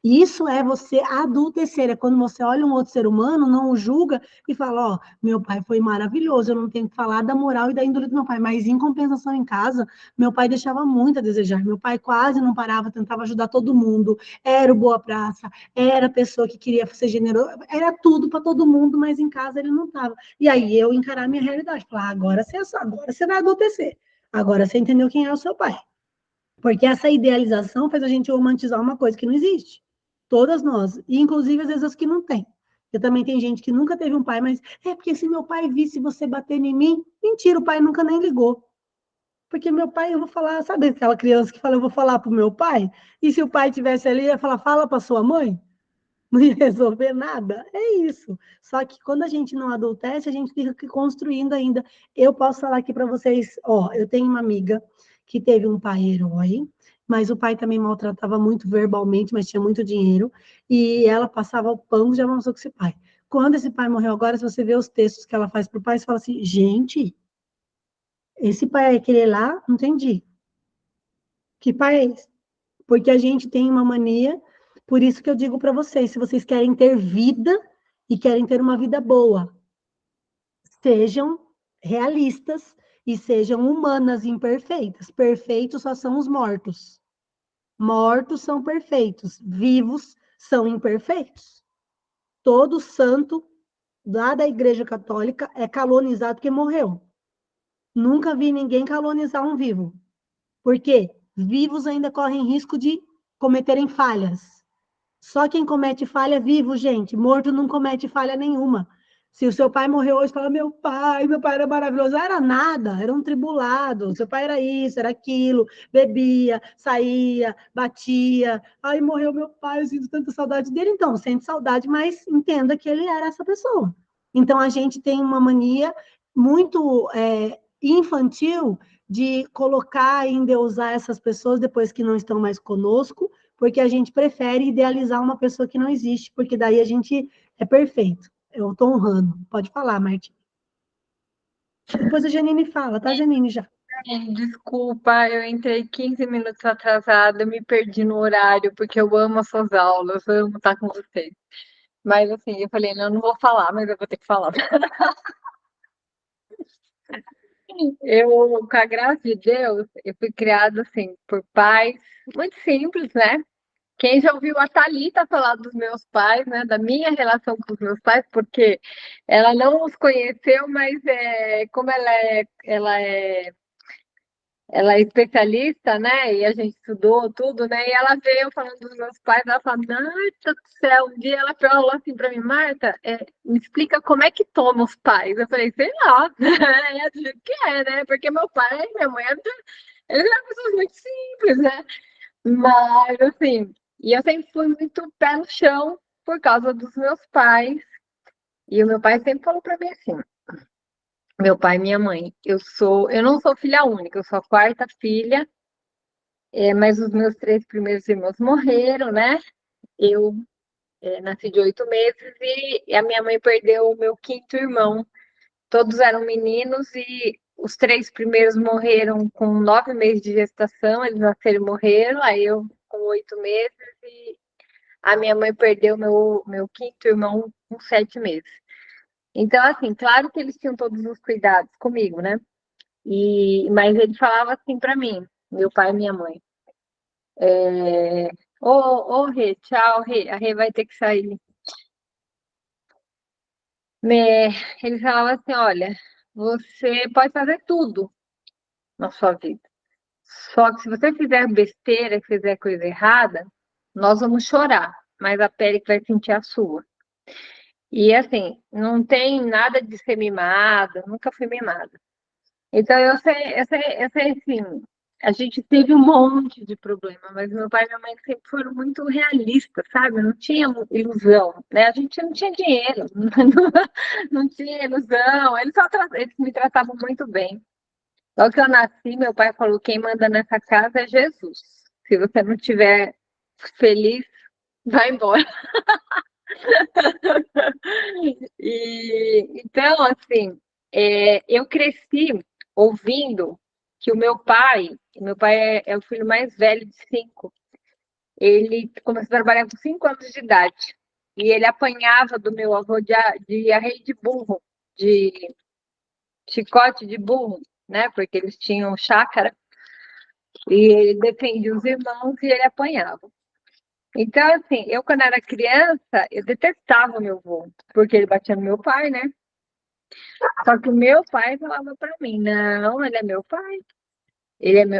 Isso é você adultecer, é quando você olha um outro ser humano, não o julga e fala, ó, meu pai foi maravilhoso, eu não tenho que falar da moral e da índole do meu pai, mas em compensação em casa, meu pai deixava muito a desejar, meu pai quase não parava, tentava ajudar todo mundo, era o boa praça, era a pessoa que queria ser generoso, era tudo para todo mundo, mas em casa ele não estava. E aí eu encarar a minha realidade, falar, agora você vai adultecer, agora você entendeu quem é o seu pai. Porque essa idealização faz a gente romantizar uma coisa que não existe. Todas nós, e inclusive às vezes as que não têm. Eu também tem gente que nunca teve um pai, mas é porque se meu pai visse você bater em mim, mentira, o pai nunca nem ligou. Porque meu pai, eu vou falar, sabe aquela criança que fala, eu vou falar pro meu pai? E se o pai tivesse ali, ia falar, fala para sua mãe? Não ia resolver nada. É isso. Só que quando a gente não adultece, a gente fica construindo ainda. Eu posso falar aqui para vocês, ó, eu tenho uma amiga que teve um pai herói, mas o pai também maltratava muito verbalmente, mas tinha muito dinheiro, e ela passava o pão, já avançou com esse pai. Quando esse pai morreu agora, se você vê os textos que ela faz para o pai, você fala assim, gente, esse pai é aquele lá? Não entendi. Que pai é esse? Porque a gente tem uma mania, por isso que eu digo para vocês, se vocês querem ter vida e querem ter uma vida boa, sejam realistas e sejam humanas imperfeitas. Perfeitos só são os mortos. Mortos são perfeitos, vivos são imperfeitos. Todo santo lá da Igreja Católica é calonizado porque morreu. Nunca vi ninguém calonizar um vivo. Por quê? Vivos ainda correm risco de cometerem falhas. Só quem comete falha é vivo, gente. Morto não comete falha nenhuma. Se o seu pai morreu hoje, fala, meu pai era maravilhoso. Era nada, era um tribulado. Seu pai era isso, era aquilo, bebia, saía, batia. Aí morreu meu pai, eu sinto tanta saudade dele. Então, sente saudade, mas entenda que ele era essa pessoa. Então, a gente tem uma mania muito infantil de colocar e endeusar essas pessoas depois que não estão mais conosco, porque a gente prefere idealizar uma pessoa que não existe, porque daí a gente é perfeito. Eu estou honrando. Pode falar, Martim. Depois a Janine fala, tá, Janine, já. Desculpa, eu entrei 15 minutos atrasada, eu me perdi no horário, porque eu amo as suas aulas, eu amo estar com vocês. Mas assim, eu falei, não, eu não vou falar, mas eu vou ter que falar. Eu, com a graça de Deus, eu fui criada assim, por pais muito simples, né? Quem já ouviu a Thalita falar dos meus pais, né, da minha relação com os meus pais, porque ela não os conheceu, mas como ela é especialista, né, e a gente estudou tudo, né, e ela veio falando dos meus pais, ela falou, Marta do céu, um dia ela falou assim para mim, Marta, me explica como é que toma os pais. Eu falei, sei lá, é do jeito que é, né, porque meu pai e minha mãe, eles eram pessoas muito simples, né, mas, assim, e eu sempre fui muito pé no chão por causa dos meus pais. E o meu pai sempre falou para mim assim, meu pai e minha mãe, eu não sou filha única, eu sou a quarta filha, mas os meus três primeiros irmãos morreram, né? Eu nasci de 8 meses e a minha mãe perdeu o meu quinto irmão. Todos eram meninos e os três primeiros morreram com 9 meses de gestação, eles nasceram e morreram, aí eu com 8 meses e a minha mãe perdeu meu quinto irmão com 7 meses. Então, assim, claro que eles tinham todos os cuidados comigo, né? Mas ele falava assim para mim, meu pai e minha mãe. Ô, Rê, tchau, Rê. A Rê vai ter que sair. Ele falava assim, olha, você pode fazer tudo na sua vida. Só que se você fizer besteira, fizer coisa errada, nós vamos chorar, mas a pele que vai sentir a sua. E assim, não tem nada de ser mimada, nunca fui mimada. Então eu sei assim, a gente teve um monte de problema, mas meu pai e minha mãe sempre foram muito realistas, sabe? Não tinha ilusão, né? A gente não tinha dinheiro, não tinha ilusão. Eles me tratavam muito bem. Logo que eu nasci, meu pai falou: quem manda nessa casa é Jesus. Se você não estiver feliz, vai embora. Então, assim, eu cresci ouvindo que o meu pai é o filho mais velho de 5. Ele começou a trabalhar com 5 anos de idade. E ele apanhava do meu avô de arreio de burro, de chicote de burro, né? Porque eles tinham chácara. E ele defendia os irmãos e ele apanhava. Então, assim, eu quando era criança, eu detestava o meu avô, porque ele batia no meu pai, né? Só que o meu pai falava pra mim: não, ele é meu pai.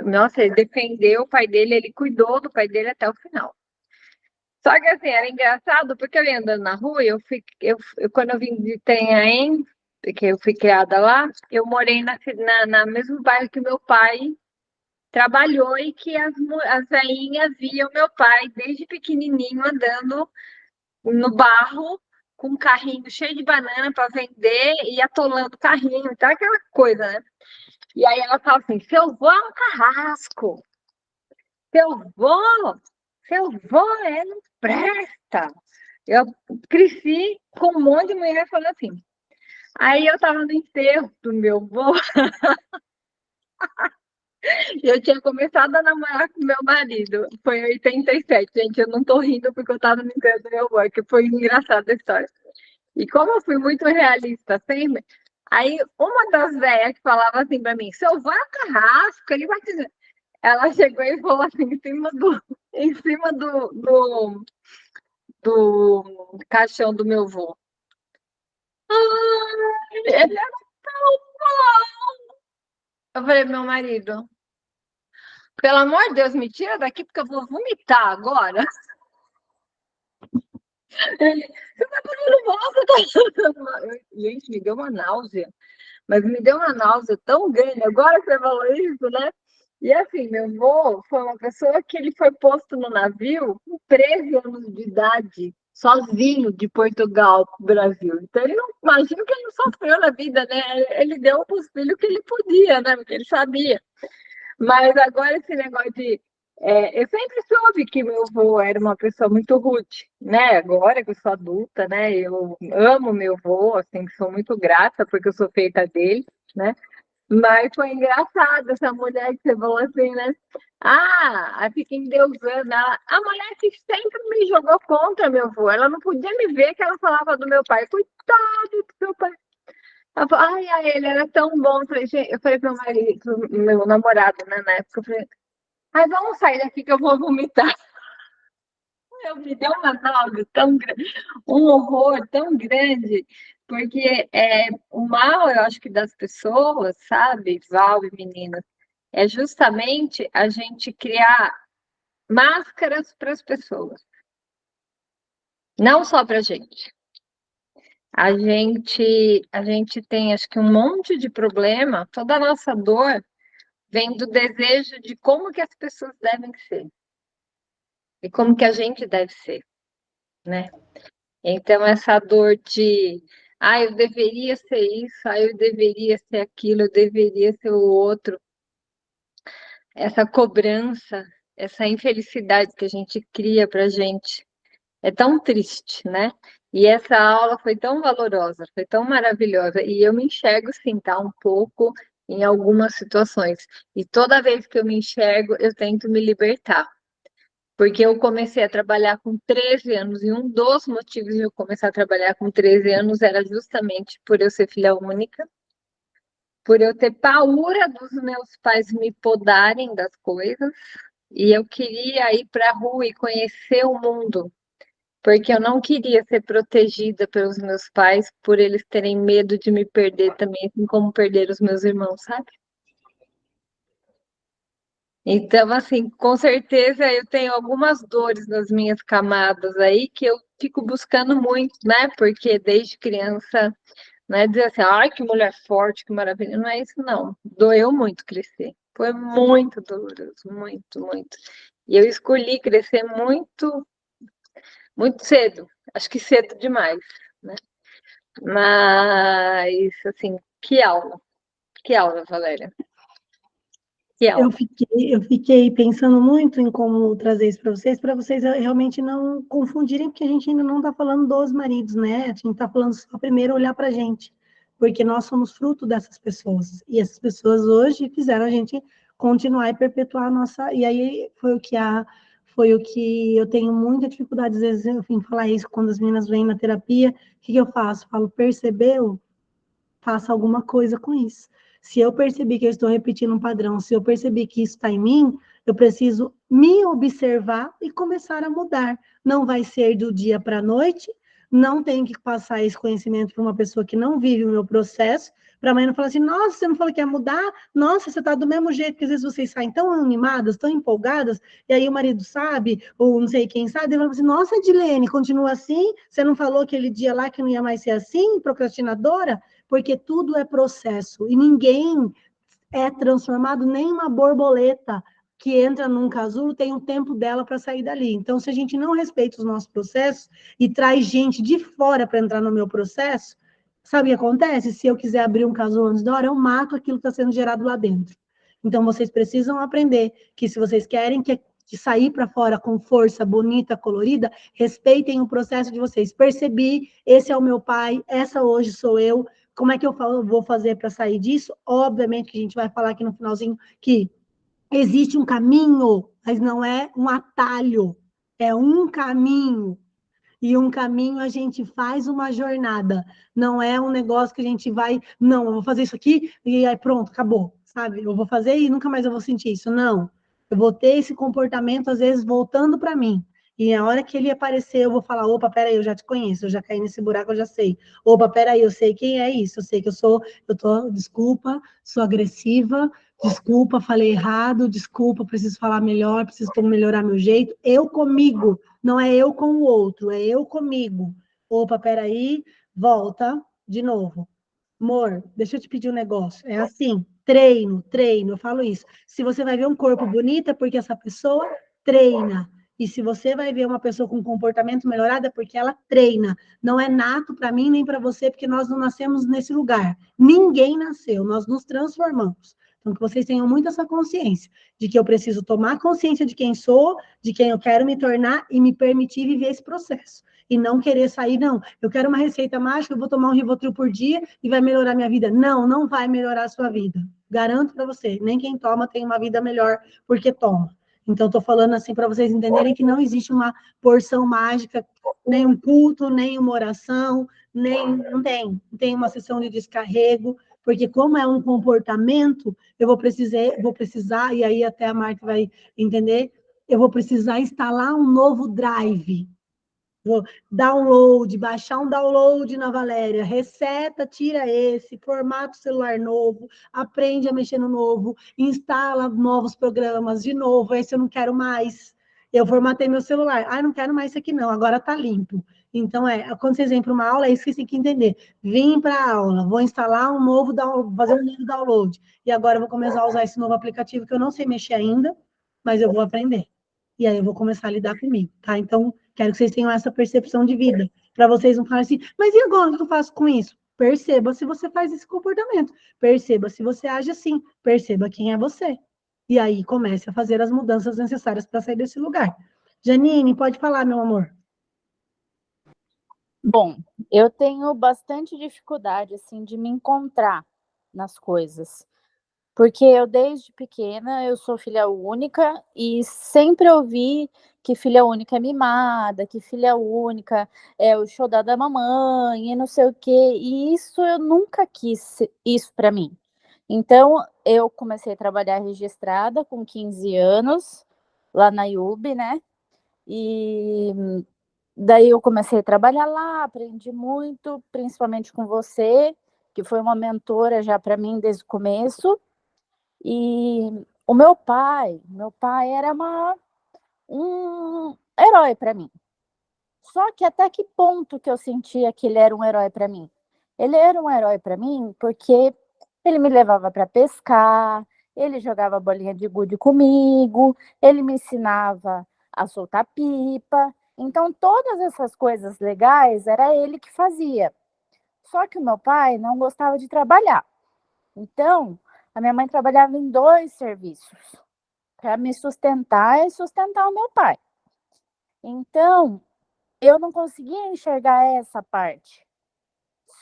Nossa, ele defendeu o pai dele, ele cuidou do pai dele até o final. Só que assim, era engraçado, porque eu ia andando na rua, quando eu vim de Itanhaém, porque eu fui criada lá, eu morei na mesmo bairro que meu pai trabalhou e que as veinhas viam meu pai desde pequenininho andando no barro com um carrinho cheio de banana para vender e atolando o carrinho, tá aquela coisa, né? E aí ela fala assim: seu vô é um carrasco, seu vô, seu vô não presta. Eu cresci com um monte de mulher falando assim. Aí eu tava no enterro do meu vô e eu tinha começado a namorar com meu marido. Foi em 87, gente. Eu não tô rindo porque eu tava no enterro do meu vô, que foi engraçada a história. E como eu fui muito realista sempre, aí uma das velhas que falava assim pra mim: seu vô é um carrasco, ele vai dizer. Ela chegou e falou assim, em cima do caixão do meu vô: ai, ele era tão bom. Eu falei: meu marido, pelo amor de Deus, me tira daqui porque eu vou vomitar agora. Ele: você tá fazendo bosta. Gente, me deu uma náusea. Mas me deu uma náusea tão grande. Agora que você falou isso, né? E assim, meu avô foi uma pessoa que ele foi posto no navio com 13 anos de idade, sozinho, de Portugal para o Brasil. Então, ele não, imagino que ele não sofreu na vida, né? Ele deu para os filhos o que ele podia, né? Porque ele sabia. Mas agora esse negócio de... eu sempre soube que meu avô era uma pessoa muito rude, né? Agora que eu sou adulta, né? Eu amo meu avô, assim, sou muito grata porque eu sou feita dele, né? Mas foi engraçado essa mulher que você falou assim, né? Ah, fica endeusando. A mulher que sempre me jogou contra meu avô. Ela não podia me ver que ela falava do meu pai. Coitado do meu pai. Ela falou: ai, ele era tão bom. Eu falei pro meu marido, pro meu namorado, né, na época, eu falei: ai, vamos sair daqui que eu vou vomitar. Eu me deu uma náusea tão grande, um horror tão grande, porque o mal, eu acho que das pessoas, sabe, Val e meninas, é justamente a gente criar máscaras para as pessoas, não só para a gente. A gente tem, acho que, um monte de problema, toda a nossa dor vem do desejo de como que as pessoas devem ser e como que a gente deve ser, né? Então, essa dor de, eu deveria ser isso, eu deveria ser aquilo, eu deveria ser o outro, essa cobrança, essa infelicidade que a gente cria para a gente, é tão triste, né? E essa aula foi tão valorosa, foi tão maravilhosa, e eu me enxergo, sim, tá, um pouco em algumas situações. E toda vez que eu me enxergo, eu tento me libertar. Porque eu comecei a trabalhar com 13 anos, e um dos motivos de eu começar a trabalhar com 13 anos era justamente por eu ser filha única, por eu ter paura dos meus pais me podarem das coisas, e eu queria ir para a rua e conhecer o mundo, porque eu não queria ser protegida pelos meus pais, por eles terem medo de me perder também, assim como perder os meus irmãos, sabe? Então, assim, com certeza eu tenho algumas dores nas minhas camadas aí que eu fico buscando muito, né? Porque desde criança, né, dizer assim: ai, que mulher forte, que maravilha. Não é isso, não. Doeu muito crescer. Foi muito doloroso, muito, muito. E eu escolhi crescer muito, muito cedo. Acho que cedo demais, né? Mas, assim, que aula, Valéria, que aula. Eu fiquei pensando muito em como trazer isso para vocês realmente não confundirem, porque a gente ainda não está falando dos maridos, né? A gente está falando só primeiro olhar para a gente, porque nós somos fruto dessas pessoas, e essas pessoas hoje fizeram a gente continuar e perpetuar a nossa. E aí foi o que eu tenho muita dificuldade, às vezes, em falar isso quando as meninas vêm na terapia. O que eu faço? Falo, percebeu? Faça alguma coisa com isso. Se eu perceber que eu estou repetindo um padrão, se eu perceber que isso está em mim, eu preciso me observar e começar a mudar. Não vai ser do dia para a noite, não tenho que passar esse conhecimento para uma pessoa que não vive o meu processo, para a mãe não falar assim, nossa, você não falou que ia mudar? Nossa, você está do mesmo jeito, que às vezes vocês saem tão animadas, tão empolgadas, e aí o marido sabe, ou não sei quem sabe, ele fala assim, nossa, Edilene, continua assim? Você não falou aquele dia lá que não ia mais ser assim, procrastinadora? Porque tudo é processo e ninguém é transformado, nem uma borboleta que entra num casulo tem um tempo dela para sair dali. Então, se a gente não respeita os nossos processos e traz gente de fora para entrar no meu processo, sabe o que acontece? Se eu quiser abrir um casulo antes da hora, eu mato aquilo que está sendo gerado lá dentro. Então, vocês precisam aprender que se vocês querem que sair para fora com força, bonita, colorida, respeitem o processo de vocês. Percebi, esse é o meu pai, essa hoje sou eu. Como é que eu vou fazer para sair disso? Obviamente que a gente vai falar aqui no finalzinho que existe um caminho, mas não é um atalho, é um caminho. E um caminho a gente faz uma jornada, não é um negócio que a gente vai, não, eu vou fazer isso aqui e aí pronto, acabou, sabe? Eu vou fazer e nunca mais eu vou sentir isso. Não, eu vou ter esse comportamento, às vezes, voltando para mim. E na hora que ele aparecer, eu vou falar, opa, peraí, eu já te conheço, eu já caí nesse buraco, eu já sei. Opa, peraí, eu sei quem é isso, eu sei que desculpa, sou agressiva, desculpa, falei errado, desculpa, preciso falar melhor, preciso melhorar meu jeito. Eu comigo, não é eu com o outro, é eu comigo. Opa, peraí, volta de novo. Amor, deixa eu te pedir um negócio. É assim, treino, eu falo isso. Se você vai ver um corpo bonito, é porque essa pessoa treina. E se você vai ver uma pessoa com comportamento melhorado, é porque ela treina. Não é nato para mim nem para você, porque nós não nascemos nesse lugar. Ninguém nasceu, nós nos transformamos. Então, que vocês tenham muito essa consciência de que eu preciso tomar consciência de quem sou, de quem eu quero me tornar e me permitir viver esse processo. E não querer sair, não. Eu quero uma receita mágica, eu vou tomar um Rivotril por dia e vai melhorar minha vida. Não, não vai melhorar a sua vida. Garanto para você, nem quem toma tem uma vida melhor porque toma. Então, estou falando assim para vocês entenderem que não existe uma porção mágica, nem um culto, nem uma oração, não tem uma sessão de descarrego, porque como é um comportamento, eu vou precisar, e aí até a Marta vai entender, eu vou precisar instalar um novo drive. Vou download, baixar um download na Valéria, reseta, tira esse, formata o celular novo, aprende a mexer no novo, instala novos programas de novo, esse eu não quero mais. Eu formatei meu celular, não quero mais isso aqui não, agora tá limpo. Então, quando vocês vêm para uma aula, é isso que vocês têm que entender. Vim para a aula, vou instalar um novo, fazer um novo download. E agora eu vou começar a usar esse novo aplicativo que eu não sei mexer ainda, mas eu vou aprender. E aí eu vou começar a lidar comigo, tá? Então, quero que vocês tenham essa percepção de vida, para vocês não falarem assim, mas e agora o que eu faço com isso? Perceba se você faz esse comportamento, perceba se você age assim, perceba quem é você. E aí comece a fazer as mudanças necessárias para sair desse lugar. Janine, pode falar, meu amor. Bom, eu tenho bastante dificuldade, assim, de me encontrar nas coisas. Porque eu, desde pequena, eu sou filha única e sempre ouvi que filha única é mimada, que filha única é o xodó da mamãe e não sei o quê. E isso eu nunca quis isso para mim. Então, eu comecei a trabalhar registrada com 15 anos, lá na IUB, né? E daí eu comecei a trabalhar lá, aprendi muito, principalmente com você, que foi uma mentora já para mim desde o começo. E o meu pai era um herói para mim. Só que até que ponto que eu sentia que ele era um herói para mim? Ele era um herói para mim porque ele me levava para pescar, Ele jogava bolinha de gude comigo, ele me ensinava a soltar pipa. Então, todas essas coisas legais era ele que fazia. Só que o meu pai não gostava de trabalhar. Então, a minha mãe trabalhava em 2 serviços para me sustentar e sustentar o meu pai. Então, eu não conseguia enxergar essa parte.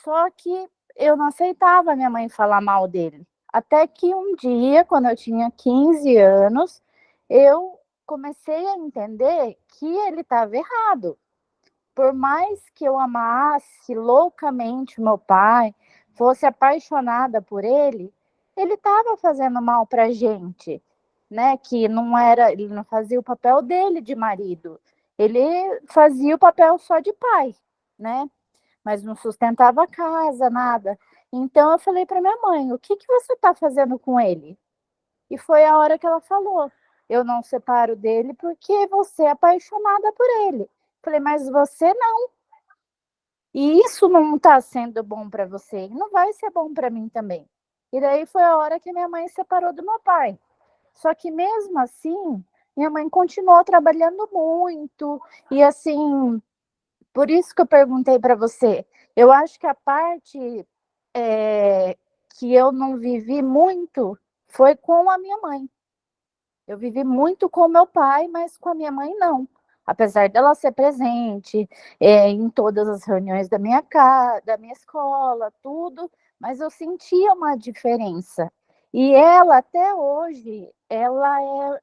Só que eu não aceitava a minha mãe falar mal dele. Até que um dia, quando eu tinha 15 anos, eu comecei a entender que ele estava errado. Por mais que eu amasse loucamente meu pai, fosse apaixonada por ele estava fazendo mal para a gente, né? Que não era, ele não fazia o papel dele de marido, ele fazia o papel só de pai, né? Mas não sustentava a casa, nada. Então eu falei para minha mãe: o que você está fazendo com ele? E foi a hora que ela falou: eu não separo dele porque você é apaixonada por ele. Falei: mas você não. E isso não está sendo bom para você, e não vai ser bom para mim também. E daí foi a hora que minha mãe separou do meu pai. Só que mesmo assim, minha mãe continuou trabalhando muito. E assim, por isso que eu perguntei para você. Eu acho que a parte que eu não vivi muito foi com a minha mãe. Eu vivi muito com meu pai, mas com a minha mãe não. Apesar dela ser presente em todas as reuniões da minha casa, da minha escola, tudo, mas eu sentia uma diferença. E ela, até hoje, ela é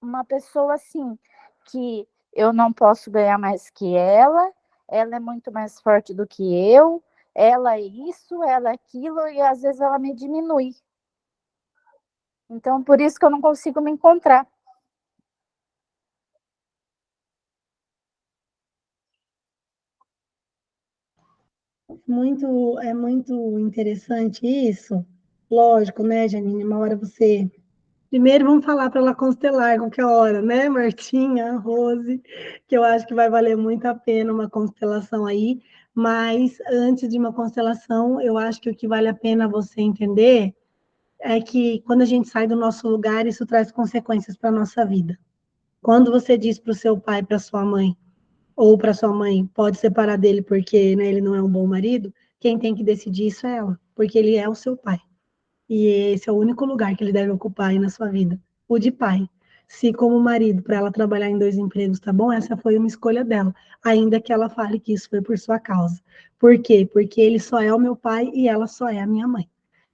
uma pessoa assim, que eu não posso ganhar mais que ela é muito mais forte do que eu, ela é isso, ela é aquilo, e às vezes ela me diminui. Então, por isso que eu não consigo me encontrar. É muito interessante isso. Lógico, né, Janine? Uma hora você. Primeiro vamos falar para ela constelar qualquer hora, né, Martinha, Rose, que eu acho que vai valer muito a pena uma constelação aí. Mas antes de uma constelação, eu acho que o que vale a pena você entender é que quando a gente sai do nosso lugar, isso traz consequências para a nossa vida. Quando você diz para o seu pai, para sua mãe, ou para sua mãe, pode separar dele porque, né, ele não é um bom marido, quem tem que decidir isso é ela, porque ele é o seu pai. E esse é o único lugar que ele deve ocupar aí na sua vida, o de pai. Se como marido, para ela trabalhar em 2 empregos, tá bom? Essa foi uma escolha dela, ainda que ela fale que isso foi por sua causa. Por quê? Porque ele só é o meu pai e ela só é a minha mãe.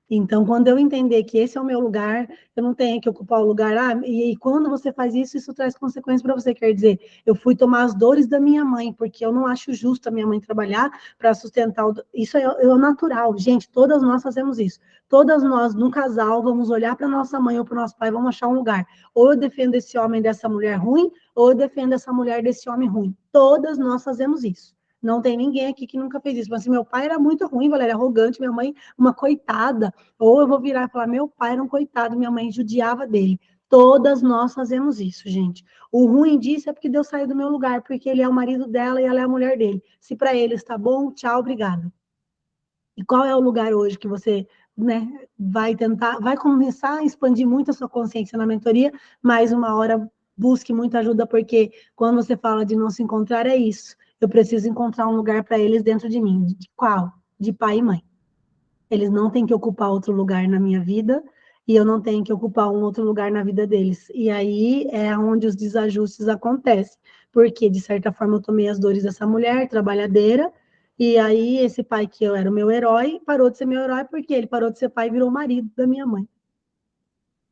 Então, quando eu entender que esse é o meu lugar, eu não tenho que ocupar o lugar. E quando você faz isso, isso traz consequências para você. Quer dizer, eu fui tomar as dores da minha mãe, porque eu não acho justo a minha mãe trabalhar para sustentar. Isso é o natural. Gente, todas nós fazemos isso. Todas nós, no casal, vamos olhar para nossa mãe ou para o nosso pai, vamos achar um lugar. Ou eu defendo esse homem dessa mulher ruim, ou eu defendo essa mulher desse homem ruim. Todas nós fazemos isso. Não tem ninguém aqui que nunca fez isso. Mas assim, meu pai era muito ruim, Valéria, arrogante, minha mãe, uma coitada. Ou eu vou virar e falar, meu pai era um coitado, minha mãe judiava dele. Todas nós fazemos isso, gente. O ruim disso é porque Deus saiu do meu lugar, porque ele é o marido dela e ela é a mulher dele. Se para ele está bom, tchau, obrigado. E qual é o lugar hoje que você, né, vai tentar, vai começar a expandir muito a sua consciência na mentoria, mas uma hora busque muita ajuda, porque quando você fala de não se encontrar, é isso. Eu preciso encontrar um lugar para eles dentro de mim. De qual? De pai e mãe. Eles não têm que ocupar outro lugar na minha vida e eu não tenho que ocupar um outro lugar na vida deles. E aí é onde os desajustes acontecem, porque de certa forma eu tomei as dores dessa mulher trabalhadeira, e aí esse pai que eu era o meu herói parou de ser meu herói porque ele parou de ser pai e virou marido da minha mãe.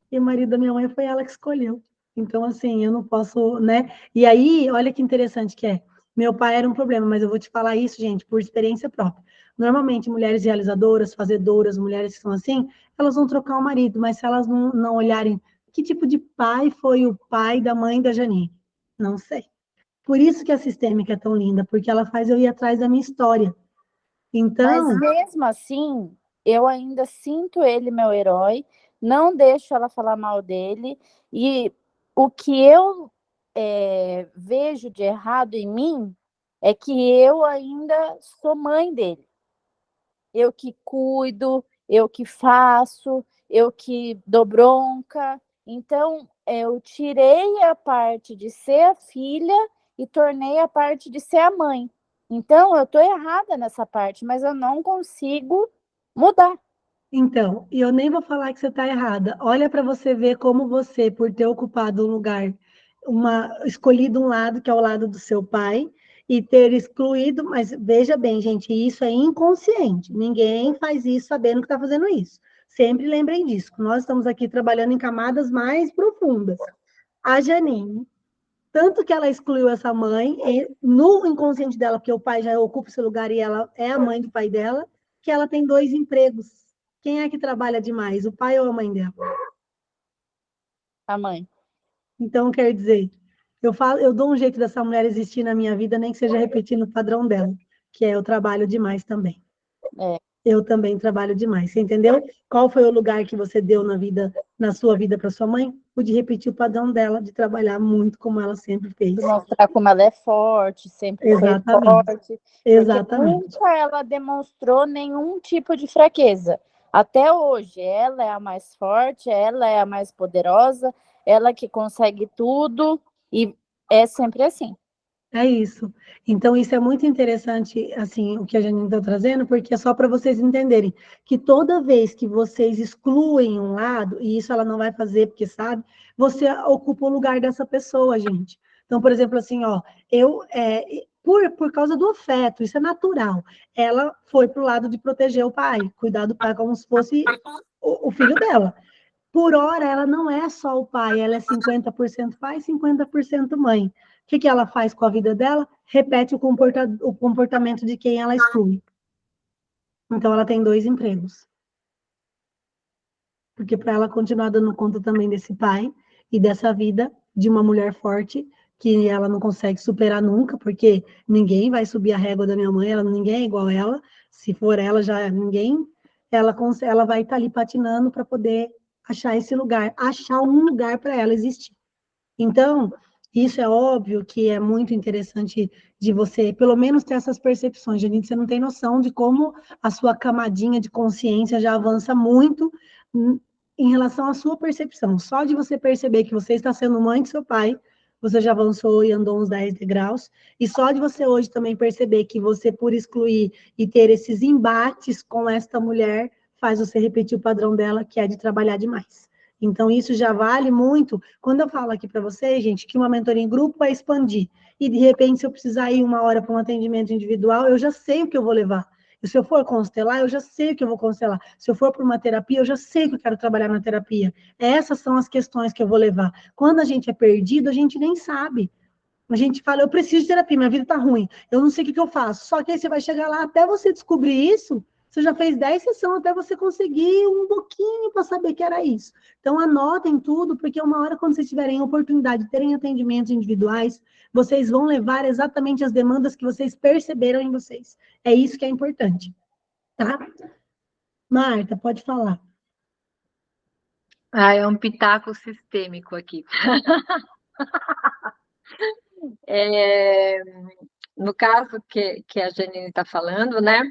E o marido da minha mãe foi ela que escolheu. Então, assim, eu não posso, né? E aí, olha que interessante que é. Meu pai era um problema, mas eu vou te falar isso, gente, por experiência própria. Normalmente, mulheres realizadoras, fazedoras, mulheres que são assim, elas vão trocar o marido, mas se elas não olharem que tipo de pai foi o pai da mãe da Janine, não sei. Por isso que a sistêmica é tão linda, porque ela faz eu ir atrás da minha história. Mas Então, mesmo assim, eu ainda sinto ele meu herói, não deixo ela falar mal dele, e o que eu vejo de errado em mim é que eu ainda sou mãe dele. Eu que cuido, eu que faço, eu que dou bronca. Então, eu tirei a parte de ser a filha e tornei a parte de ser a mãe. Então, eu estou errada nessa parte, mas eu não consigo mudar. Então, e eu nem vou falar que você está errada. Olha para você ver como você, por ter ocupado um lugar, escolhido um lado, que é o lado do seu pai, e ter excluído, mas veja bem, gente, isso é inconsciente. Ninguém faz isso sabendo que está fazendo isso. Sempre lembrem disso. Nós estamos aqui trabalhando em camadas mais profundas. A Janine, tanto que ela excluiu essa mãe, no inconsciente dela, porque o pai já ocupa esse lugar e ela é a mãe do pai dela, que ela tem 2 empregos. Quem é que trabalha demais, o pai ou a mãe dela? A mãe. Então, quer dizer, eu dou um jeito dessa mulher existir na minha vida, nem que seja repetindo o padrão dela, que é eu trabalho demais também. É. Eu também trabalho demais, você entendeu? Qual foi o lugar que você deu na sua vida para sua mãe? Pude repetir o padrão dela, de trabalhar muito como ela sempre fez. Mostrar como ela é forte, sempre Exatamente. foi forte. Exatamente. Porque nunca ela demonstrou nenhum tipo de fraqueza. Até hoje, ela é a mais forte, ela é a mais poderosa, ela que consegue tudo, e é sempre assim. É isso. Então, isso é muito interessante, assim, o que a Janine está trazendo, porque é só para vocês entenderem que toda vez que vocês excluem um lado, e isso ela não vai fazer porque sabe, você ocupa o lugar dessa pessoa, gente. Então, por exemplo, assim, ó, por causa do afeto, isso é natural. Ela foi para o lado de proteger o pai, cuidar do pai como se fosse o filho dela. Por hora, ela não é só o pai, ela é 50% pai, 50% mãe. O que ela faz com a vida dela? Repete o comportamento de quem ela exclui. Então, ela tem 2 empregos. Porque para ela continuar dando conta também desse pai e dessa vida de uma mulher forte, que ela não consegue superar nunca, porque ninguém vai subir a régua da minha mãe, ninguém é igual a ela. Se for ela, já ninguém. Ela vai estar ali patinando para poder achar esse lugar, achar um lugar para ela existir. Então, isso é óbvio que é muito interessante de você, pelo menos, ter essas percepções, Janine. Você não tem noção de como a sua camadinha de consciência já avança muito em relação à sua percepção. Só de você perceber que você está sendo mãe de seu pai, você já avançou e andou uns 10 degraus. E só de você hoje também perceber que você, por excluir e ter esses embates com esta mulher, faz você repetir o padrão dela, que é de trabalhar demais. Então, isso já vale muito. Quando eu falo aqui para vocês, gente, que uma mentoria em grupo é expandir. E, de repente, se eu precisar ir 1 hora para um atendimento individual, eu já sei o que eu vou levar. E se eu for constelar, eu já sei o que eu vou constelar. Se eu for para uma terapia, eu já sei que eu quero trabalhar na terapia. Essas são as questões que eu vou levar. Quando a gente é perdido, a gente nem sabe. A gente fala, eu preciso de terapia, minha vida está ruim. Eu não sei o que eu faço. Só que aí você vai chegar lá, até você descobrir isso, você já fez 10 sessões até você conseguir um pouquinho para saber que era isso. Então, anotem tudo, porque uma hora, quando vocês tiverem a oportunidade de terem atendimentos individuais, vocês vão levar exatamente as demandas que vocês perceberam em vocês. É isso que é importante. Tá? Marta, pode falar. É um pitaco sistêmico aqui. No caso que a Janine está falando, né?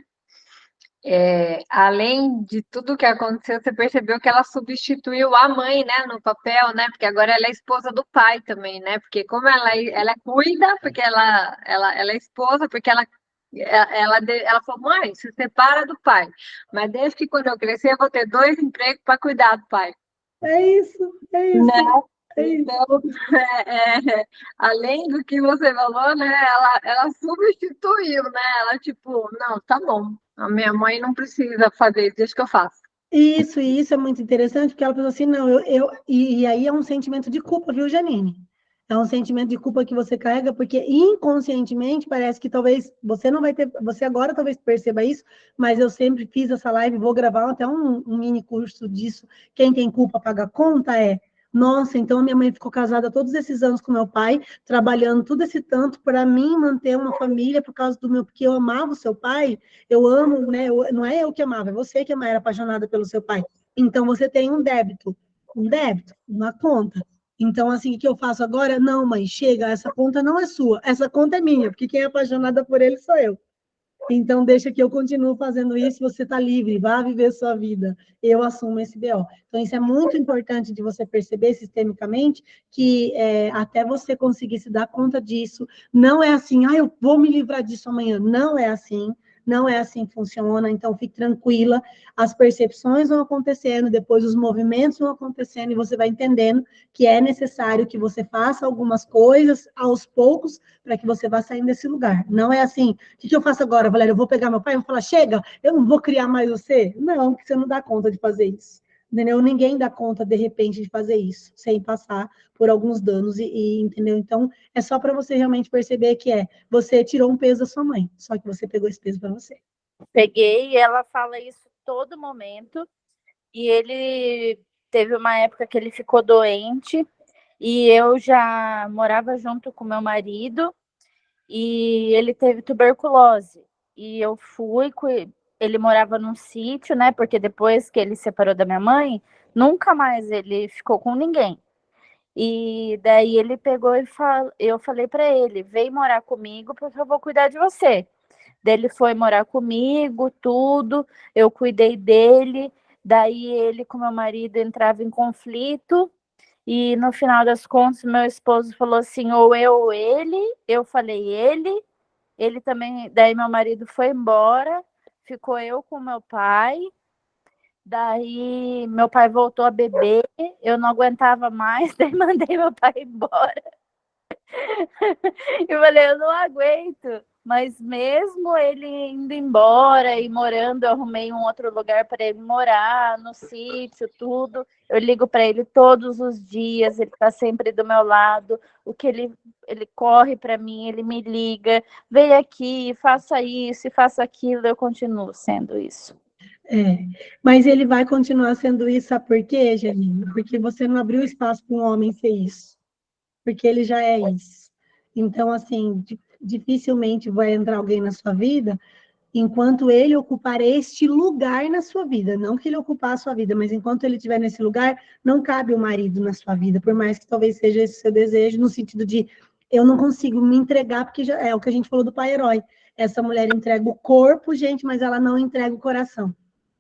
Além de tudo que aconteceu, você percebeu que ela substituiu a mãe, né, no papel, né? Porque agora ela é esposa do pai também, né? Porque como ela cuida, porque ela é esposa, porque ela falou, mãe, se separa do pai. Mas desde que quando eu crescer, eu vou ter 2 empregos para cuidar do pai. É isso, é isso. Né? É isso. Então, além do que você falou, né? Ela substituiu, né? Ela, tipo, não, tá bom. A minha mãe não precisa fazer isso, deixa que eu faço. Isso, e isso é muito interessante, porque ela pensou assim, não, e aí é um sentimento de culpa, viu, Janine? É um sentimento de culpa que você carrega, porque inconscientemente parece que talvez você não vai ter, você agora talvez perceba isso, mas eu sempre fiz essa live, vou gravar até um mini curso disso, quem tem culpa paga conta, nossa, então a minha mãe ficou casada todos esses anos com meu pai, trabalhando tudo esse tanto para mim manter uma família por causa do meu, porque eu amava o seu pai, eu amo, né? Não é eu que amava, é você que era apaixonada pelo seu pai. Então você tem um débito, uma conta. Então, assim, o que eu faço agora? Não, mãe, chega, essa conta não é sua, essa conta é minha, porque quem é apaixonada por ele sou eu. Então, deixa que eu continuo fazendo isso, você está livre, vá viver sua vida. Eu assumo esse BO. Então, isso é muito importante de você perceber sistemicamente que até você conseguir se dar conta disso, não é assim, eu vou me livrar disso amanhã. Não é assim. Não é assim que funciona, então fique tranquila, as percepções vão acontecendo, depois os movimentos vão acontecendo e você vai entendendo que é necessário que você faça algumas coisas aos poucos para que você vá saindo desse lugar. Não é assim, o que eu faço agora, Valéria? Eu vou pegar meu pai e vou falar, chega, eu não vou criar mais você? Não, porque você não dá conta de fazer isso. Entendeu? Ninguém dá conta, de repente, de fazer isso, sem passar por alguns danos, entendeu? Então, é só para você realmente perceber que você tirou um peso da sua mãe, só que você pegou esse peso para você. Peguei, e ela fala isso todo momento, e ele teve uma época que ele ficou doente, e eu já morava junto com meu marido, e ele teve tuberculose, e eu fui, ele morava num sítio, né, porque depois que ele separou da minha mãe, nunca mais ele ficou com ninguém. E daí ele pegou e eu falei para ele, vem morar comigo porque eu vou cuidar de você. Daí ele foi morar comigo, tudo, eu cuidei dele, daí ele com meu marido entrava em conflito, e no final das contas meu esposo falou assim, ou eu ou ele, eu falei ele também, daí meu marido foi embora, ficou eu com meu pai, daí meu pai voltou a beber, eu não aguentava mais, daí mandei meu pai embora. Eu falei, eu não aguento. Mas mesmo ele indo embora e morando, eu arrumei um outro lugar para ele morar, no sítio, tudo. Eu ligo para ele todos os dias, ele está sempre do meu lado. O que ele corre para mim, ele me liga, vem aqui, faça isso e faça aquilo, eu continuo sendo isso. Mas ele vai continuar sendo isso, sabe por quê, Janine? Porque você não abriu espaço para um homem ser isso. Porque ele já é isso. Então, assim, dificilmente vai entrar alguém na sua vida enquanto ele ocupar este lugar na sua vida. Não que ele ocupar a sua vida, mas enquanto ele estiver nesse lugar, não cabe o marido na sua vida, por mais que talvez seja esse seu desejo, no sentido de eu não consigo me entregar, porque já é o que a gente falou do pai herói. Essa mulher entrega o corpo, gente, mas ela não entrega o coração.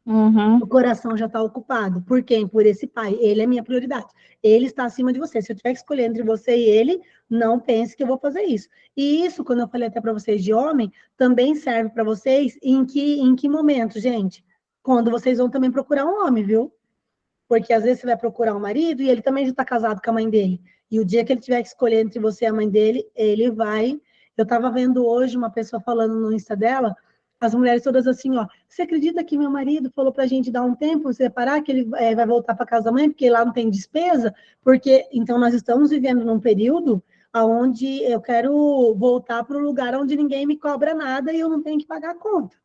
Uhum. O coração já está ocupado. Por quem? Por esse pai. Ele é minha prioridade. Ele está acima de você. Se eu tiver que escolher entre você e ele, não pense que eu vou fazer isso. E isso, quando eu falei até para vocês de homem, também serve para vocês em que momento, gente? Quando vocês vão também procurar um homem, viu? Porque às vezes você vai procurar um marido e ele também já está casado com a mãe dele. E o dia que ele tiver que escolher entre você e a mãe dele, ele vai. Eu estava vendo hoje uma pessoa falando no Insta dela, as mulheres todas assim, ó, você acredita que meu marido falou para a gente dar um tempo, separar, que ele vai voltar para casa da mãe, porque lá não tem despesa? Porque, então, nós estamos vivendo num período onde eu quero voltar para o lugar onde ninguém me cobra nada e eu não tenho que pagar a conta.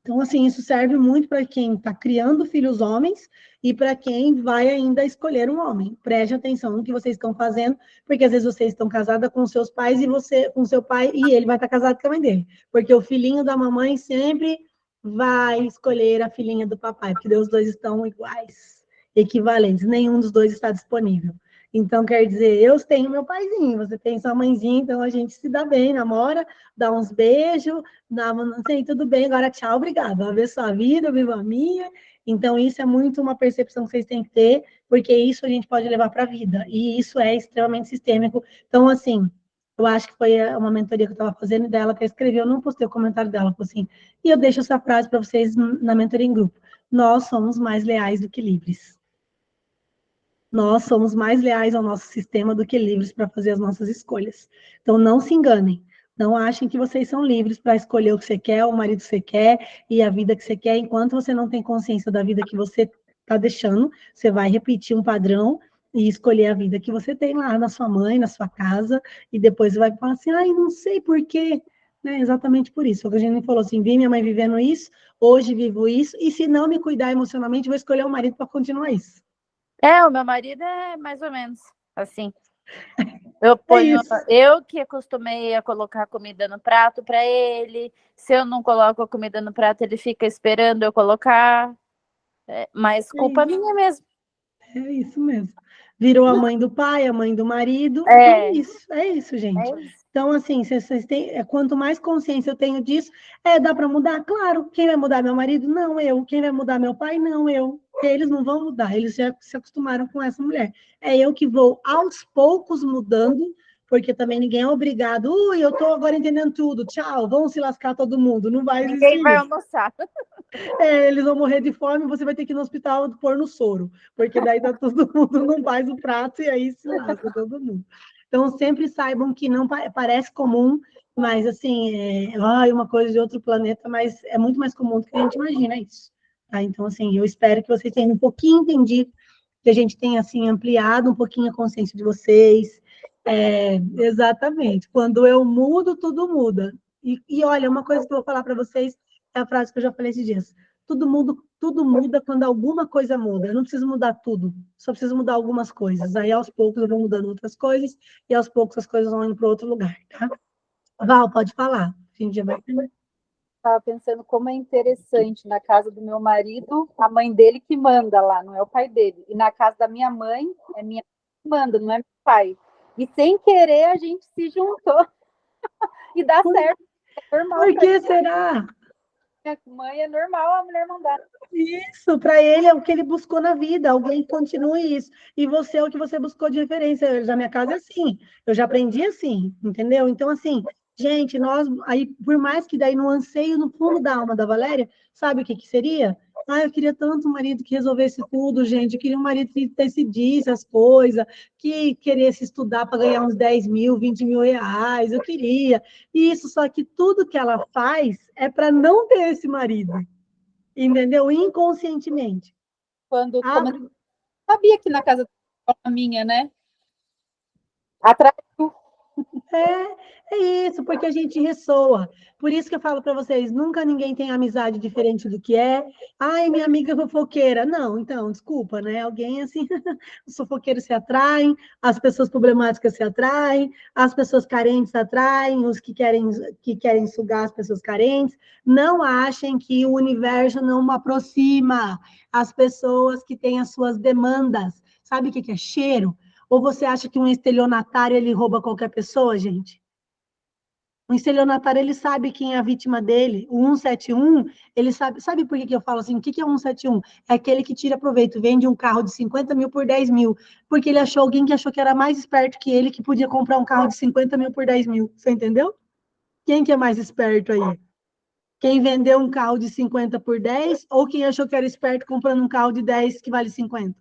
Então, assim, isso serve muito para quem está criando filhos homens e para quem vai ainda escolher um homem. Preste atenção no que vocês estão fazendo, porque às vezes vocês estão casada com seus pais e você com seu pai e ele vai estar casado com a mãe dele. Porque o filhinho da mamãe sempre vai escolher a filhinha do papai, porque os dois estão iguais, equivalentes, nenhum dos dois está disponível. Então, quer dizer, eu tenho meu paizinho, você tem sua mãezinha, então a gente se dá bem, namora, dá uns beijos, dá, não sei, tudo bem, agora tchau, obrigada. Vai ver sua vida, viva a minha. Então, isso é muito uma percepção que vocês têm que ter, porque isso a gente pode levar para a vida, e isso é extremamente sistêmico. Então, assim, eu acho que foi uma mentoria que eu estava fazendo, e dela até escreveu, eu não postei o comentário dela, falou assim, e eu deixo essa frase para vocês na mentoria em grupo: nós somos mais leais do que livres. Nós somos mais leais ao nosso sistema do que livres para fazer as nossas escolhas. Então, não se enganem. Não achem que vocês são livres para escolher o que você quer, o marido que você quer e a vida que você quer. Enquanto você não tem consciência da vida que você está deixando, você vai repetir um padrão e escolher a vida que você tem lá na sua mãe, na sua casa, e depois vai falar assim, ai, não sei por quê. Né? Exatamente por isso. O que a gente falou assim, vi minha mãe vivendo isso, hoje vivo isso, e se não me cuidar emocionalmente, vou escolher o marido para continuar isso. O meu marido é mais ou menos assim. Eu que acostumei a colocar comida no prato para ele. Se eu não coloco a comida no prato, ele fica esperando eu colocar. Mas culpa minha mesmo. É isso mesmo. Virou a mãe do pai, a mãe do marido. É isso, gente. Então, assim, vocês têm, quanto mais consciência eu tenho disso, dá para mudar? Claro. Quem vai mudar meu marido? Não, eu. Quem vai mudar meu pai? Não, eu. Eles não vão mudar, eles já se acostumaram com essa mulher. É eu que vou aos poucos mudando, porque também ninguém é obrigado. Ui, eu estou agora entendendo tudo, tchau, vamos se lascar todo mundo. Não vai existir. Ninguém vai almoçar. Eles vão morrer de fome, você vai ter que ir no hospital pôr no soro, porque daí tá todo mundo, não faz o prato e aí se lasca todo mundo. Então, sempre saibam que não parece comum, mas assim, uma coisa de outro planeta, mas é muito mais comum do que a gente imagina isso. Tá? Então, assim, eu espero que vocês tenham um pouquinho entendido, que a gente tenha, assim, ampliado um pouquinho a consciência de vocês. Exatamente. Quando eu mudo, tudo muda. E olha, uma coisa que eu vou falar para vocês é a frase que eu já falei esses dias. Tudo muda quando alguma coisa muda. Eu não preciso mudar tudo, só preciso mudar algumas coisas. Aí, aos poucos, eu vou mudando outras coisas, e aos poucos as coisas vão indo para outro lugar, tá? Val, pode falar. A gente já vai... Estava pensando como é interessante, na casa do meu marido, a mãe dele que manda lá, não é o pai dele. E na casa da minha mãe, é minha mãe que manda, não é meu pai. E sem querer a gente se juntou e dá certo. É normal. Por que será? Minha mãe é normal a mulher mandar. Isso, para ele é o que ele buscou na vida, alguém continue isso. E você é o que você buscou de referência. Na minha casa é assim, eu já aprendi assim, entendeu? Então, assim, gente, nós, aí, por mais que daí no anseio, no fundo da alma da Valéria, sabe o que seria? Eu queria tanto um marido que resolvesse tudo, gente. Eu queria um marido que decidisse as coisas, que queresse estudar para ganhar uns 10 mil, 20 mil reais. Eu queria. Isso, só que tudo que ela faz é para não ter esse marido. Entendeu? Inconscientemente. Quando sabia que na casa da minha, né? Atrás. É isso, porque a gente ressoa. Por isso que eu falo para vocês, nunca ninguém tem amizade diferente do que é. Ai, minha amiga fofoqueira. Não, então, desculpa, né? Alguém assim, os fofoqueiros se atraem, as pessoas problemáticas se atraem, as pessoas carentes se atraem, os que querem sugar as pessoas carentes. Não achem que o universo não aproxima as pessoas que têm as suas demandas. Sabe o que é cheiro? Ou você acha que um estelionatário ele rouba qualquer pessoa, gente? O estelionatário, ele sabe quem é a vítima dele. O 171, ele sabe por que eu falo assim? O que é o 171? É aquele que tira proveito, vende um carro de 50 mil por 10 mil, porque ele achou alguém que achou que era mais esperto que ele, que podia comprar um carro de 50 mil por 10 mil. Você entendeu? Quem que é mais esperto aí? Quem vendeu um carro de 50 por 10 ou quem achou que era esperto comprando um carro de 10 que vale 50?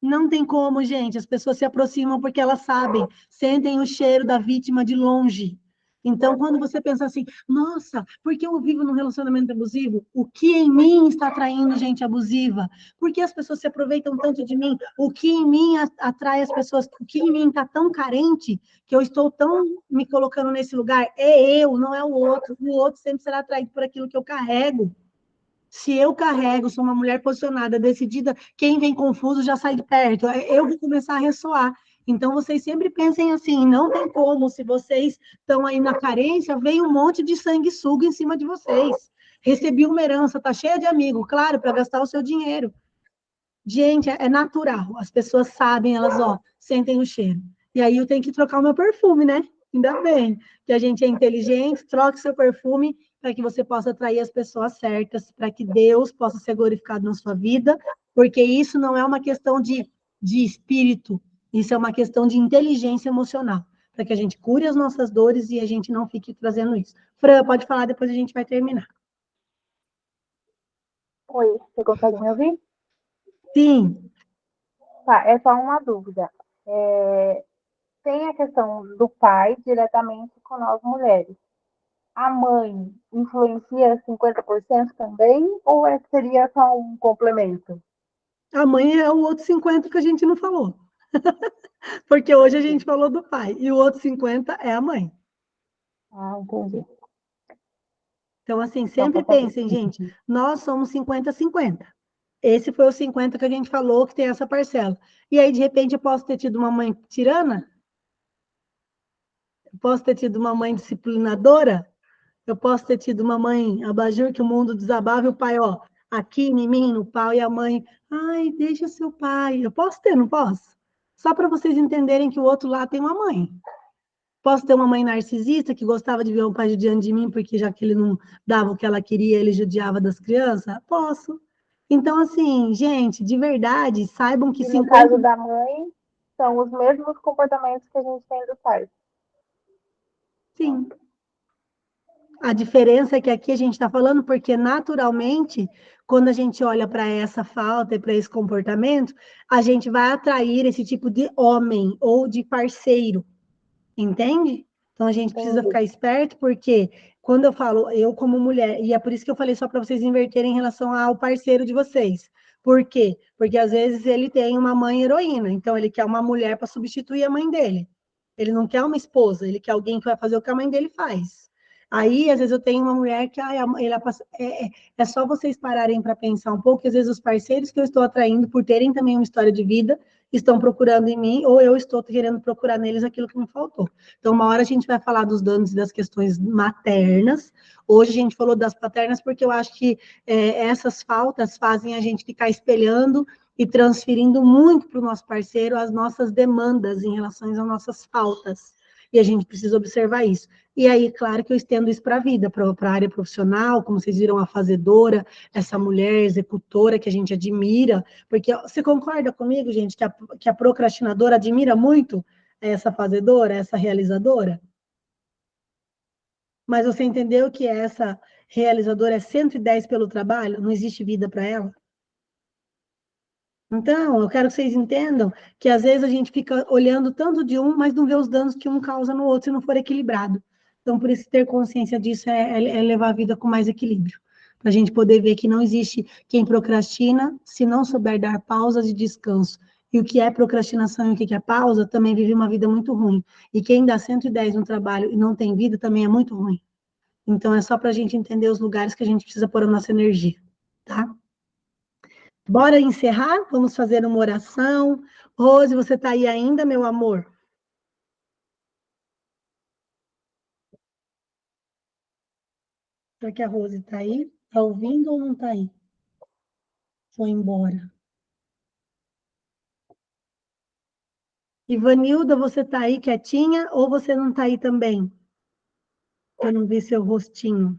Não tem como, gente. As pessoas se aproximam porque elas sabem, sentem o cheiro da vítima de longe. Então, quando você pensa assim, nossa, por que eu vivo num relacionamento abusivo? O que em mim está atraindo gente abusiva? Por que as pessoas se aproveitam tanto de mim? O que em mim atrai as pessoas? O que em mim está tão carente que eu estou tão me colocando nesse lugar? É eu, não é o outro. O outro sempre será atraído por aquilo que eu carrego. Se eu carrego, sou uma mulher posicionada, decidida, quem vem confuso já sai de perto. Eu vou começar a ressoar. Então, vocês sempre pensem assim, não tem como, se vocês estão aí na carência, vem um monte de sanguessuga em cima de vocês. Recebi uma herança, tá cheia de amigo, claro, para gastar o seu dinheiro. Gente, é natural, as pessoas sabem, elas, sentem o cheiro. E aí eu tenho que trocar o meu perfume, né? Ainda bem que a gente é inteligente, troque seu perfume para que você possa atrair as pessoas certas, para que Deus possa ser glorificado na sua vida, porque isso não é uma questão de espírito, isso é uma questão de inteligência emocional, para que a gente cure as nossas dores e a gente não fique trazendo isso. Fran, pode falar, depois a gente vai terminar. Oi, você consegue me ouvir? Sim. Tá, é só uma dúvida. Tem a questão do pai diretamente com nós mulheres. A mãe influencia 50% também, ou seria só um complemento? A mãe é o outro 50 que a gente não falou. Porque hoje a gente falou do pai, e o outro 50 é a mãe. Ah, entendi. Então, assim, sempre pensem, gente, nós somos 50-50. Esse foi o 50 que a gente falou, que tem essa parcela. E aí, de repente, eu posso ter tido uma mãe tirana? Eu posso ter tido uma mãe disciplinadora? Eu posso ter tido uma mãe abajur que o mundo desabava e o pai, aqui em mim, no pau, e a mãe, ai, deixa seu pai. Eu posso ter, não posso? Só para vocês entenderem que o outro lá tem uma mãe. Posso ter uma mãe narcisista que gostava de ver o pai judiando de mim, porque já que ele não dava o que ela queria, ele judiava das crianças? Posso. Então, assim, gente, de verdade, saibam que E no caso da mãe, são os mesmos comportamentos que a gente tem do pai. Sim. A diferença é que aqui a gente está falando porque, naturalmente, quando a gente olha para essa falta e para esse comportamento, a gente vai atrair esse tipo de homem ou de parceiro, entende? Então, a gente precisa ficar esperto, porque quando eu falo, eu como mulher, e é por isso que eu falei só para vocês inverterem em relação ao parceiro de vocês. Por quê? Porque, às vezes, ele tem uma mãe heroína, então ele quer uma mulher para substituir a mãe dele. Ele não quer uma esposa, ele quer alguém que vai fazer o que a mãe dele faz. Aí, às vezes, eu tenho uma mulher que é só vocês pararem para pensar um pouco, que às vezes os parceiros que eu estou atraindo, por terem também uma história de vida, estão procurando em mim, ou eu estou querendo procurar neles aquilo que me faltou. Então, uma hora a gente vai falar dos danos e das questões maternas. Hoje a gente falou das paternas, porque eu acho que essas faltas fazem a gente ficar espelhando e transferindo muito para o nosso parceiro as nossas demandas em relação às nossas faltas. E a gente precisa observar isso. E aí, claro que eu estendo isso para a vida, para a área profissional, como vocês viram, a fazedora, essa mulher executora que a gente admira, porque você concorda comigo, gente, que a procrastinadora admira muito essa fazedora, essa realizadora? Mas você entendeu que essa realizadora é 110 pelo trabalho? Não existe vida para ela? Então, eu quero que vocês entendam que às vezes a gente fica olhando tanto de um, mas não vê os danos que um causa no outro se não for equilibrado. Então, por isso, ter consciência disso é levar a vida com mais equilíbrio. Para a gente poder ver que não existe quem procrastina se não souber dar pausas de descanso. E o que é procrastinação e o que é pausa também vive uma vida muito ruim. E quem dá 110 no trabalho e não tem vida também é muito ruim. Então, é só para a gente entender os lugares que a gente precisa pôr a nossa energia, tá? Bora encerrar? Vamos fazer uma oração. Rose, você está aí ainda, meu amor? Será que a Rose está aí? Está ouvindo ou não está aí? Foi embora. Ivanilda, você está aí quietinha ou você não está aí também? Eu não vi seu rostinho.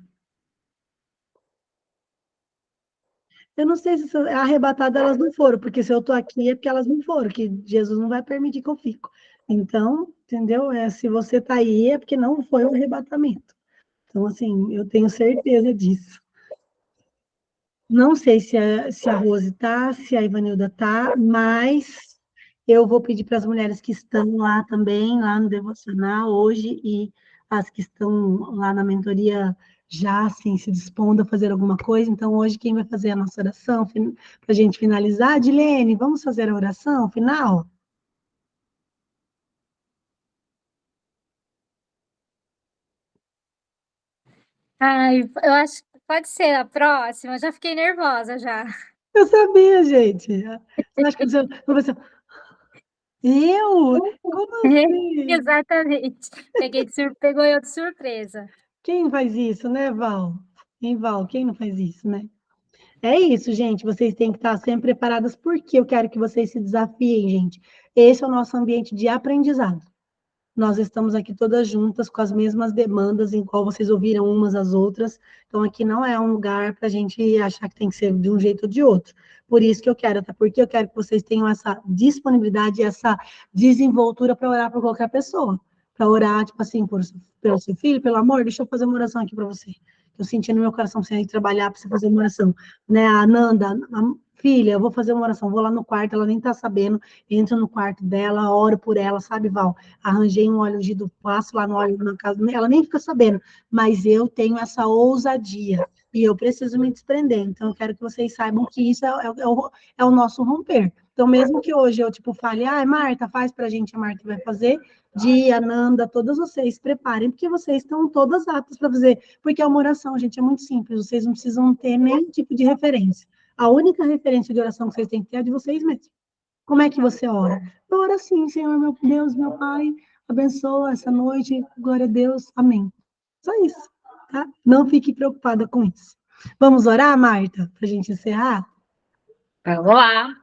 Eu não sei se arrebatadas elas não foram, porque se eu estou aqui é porque elas não foram, que Jesus não vai permitir que eu fico. Então, entendeu? Se você está aí é porque não foi um arrebatamento. Então, assim, eu tenho certeza disso. Não sei se a Rose está, se a Ivanilda está, mas eu vou pedir para as mulheres que estão lá também, lá no Devocional hoje, e as que estão lá na mentoria já assim, se dispondo a fazer alguma coisa. Então, hoje, quem vai fazer a nossa oração para a gente finalizar? Dilene, vamos fazer a oração final? Ai, eu acho que pode ser a próxima. Já fiquei nervosa já. Eu sabia, gente. Acho que você... Eu? Como assim? Exatamente. Pegou eu de surpresa. Quem faz isso, né, Val? Hein, Val? Quem não faz isso, né? É isso, gente. Vocês têm que estar sempre preparadas, porque eu quero que vocês se desafiem, gente. Esse é o nosso ambiente de aprendizado. Nós estamos aqui todas juntas com as mesmas demandas, em qual vocês ouviram umas às outras. Então, aqui não é um lugar para a gente achar que tem que ser de um jeito ou de outro. Por isso que eu quero, até porque eu quero que vocês tenham essa disponibilidade, essa desenvoltura para orar por qualquer pessoa. Para orar, tipo assim, pelo seu filho, pelo amor, deixa eu fazer uma oração aqui para você. Eu senti no meu coração você ir trabalhar para você fazer uma oração. Né? A Nanda, filha, eu vou fazer uma oração, vou lá no quarto, ela nem está sabendo, entro no quarto dela, oro por ela, sabe, Val? Arranjei um óleo ungido, passo lá no óleo na casa, ela nem fica sabendo, mas eu tenho essa ousadia e eu preciso me desprender. Então, eu quero que vocês saibam que isso é o nosso romper. Então, mesmo que hoje eu, tipo, fale, Marta, faz pra gente, a Marta vai fazer, Dia, Nanda, todas vocês, preparem, porque vocês estão todas aptas para fazer, porque é uma oração, gente, é muito simples, vocês não precisam ter nenhum tipo de referência. A única referência de oração que vocês têm que ter é de vocês mesmos. Como é que você ora? Eu oro assim, Senhor, meu Deus, meu Pai, abençoa essa noite, glória a Deus, amém. Só isso, tá? Não fique preocupada com isso. Vamos orar, Marta, para a gente encerrar? Vamos lá.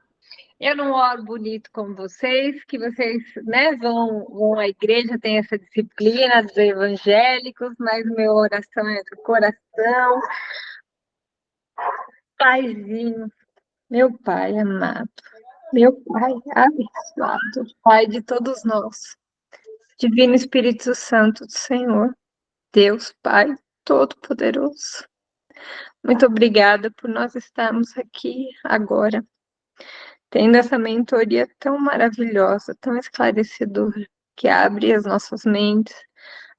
Eu não oro bonito como vocês, que vocês, né, vão à igreja, tem essa disciplina dos evangélicos, mas minha oração é do coração. Paizinho, meu Pai amado, meu Pai abençoado, Pai de todos nós, Divino Espírito Santo do Senhor, Deus Pai Todo-Poderoso. Muito obrigada por nós estarmos aqui agora, tendo essa mentoria tão maravilhosa, tão esclarecedora, que abre as nossas mentes,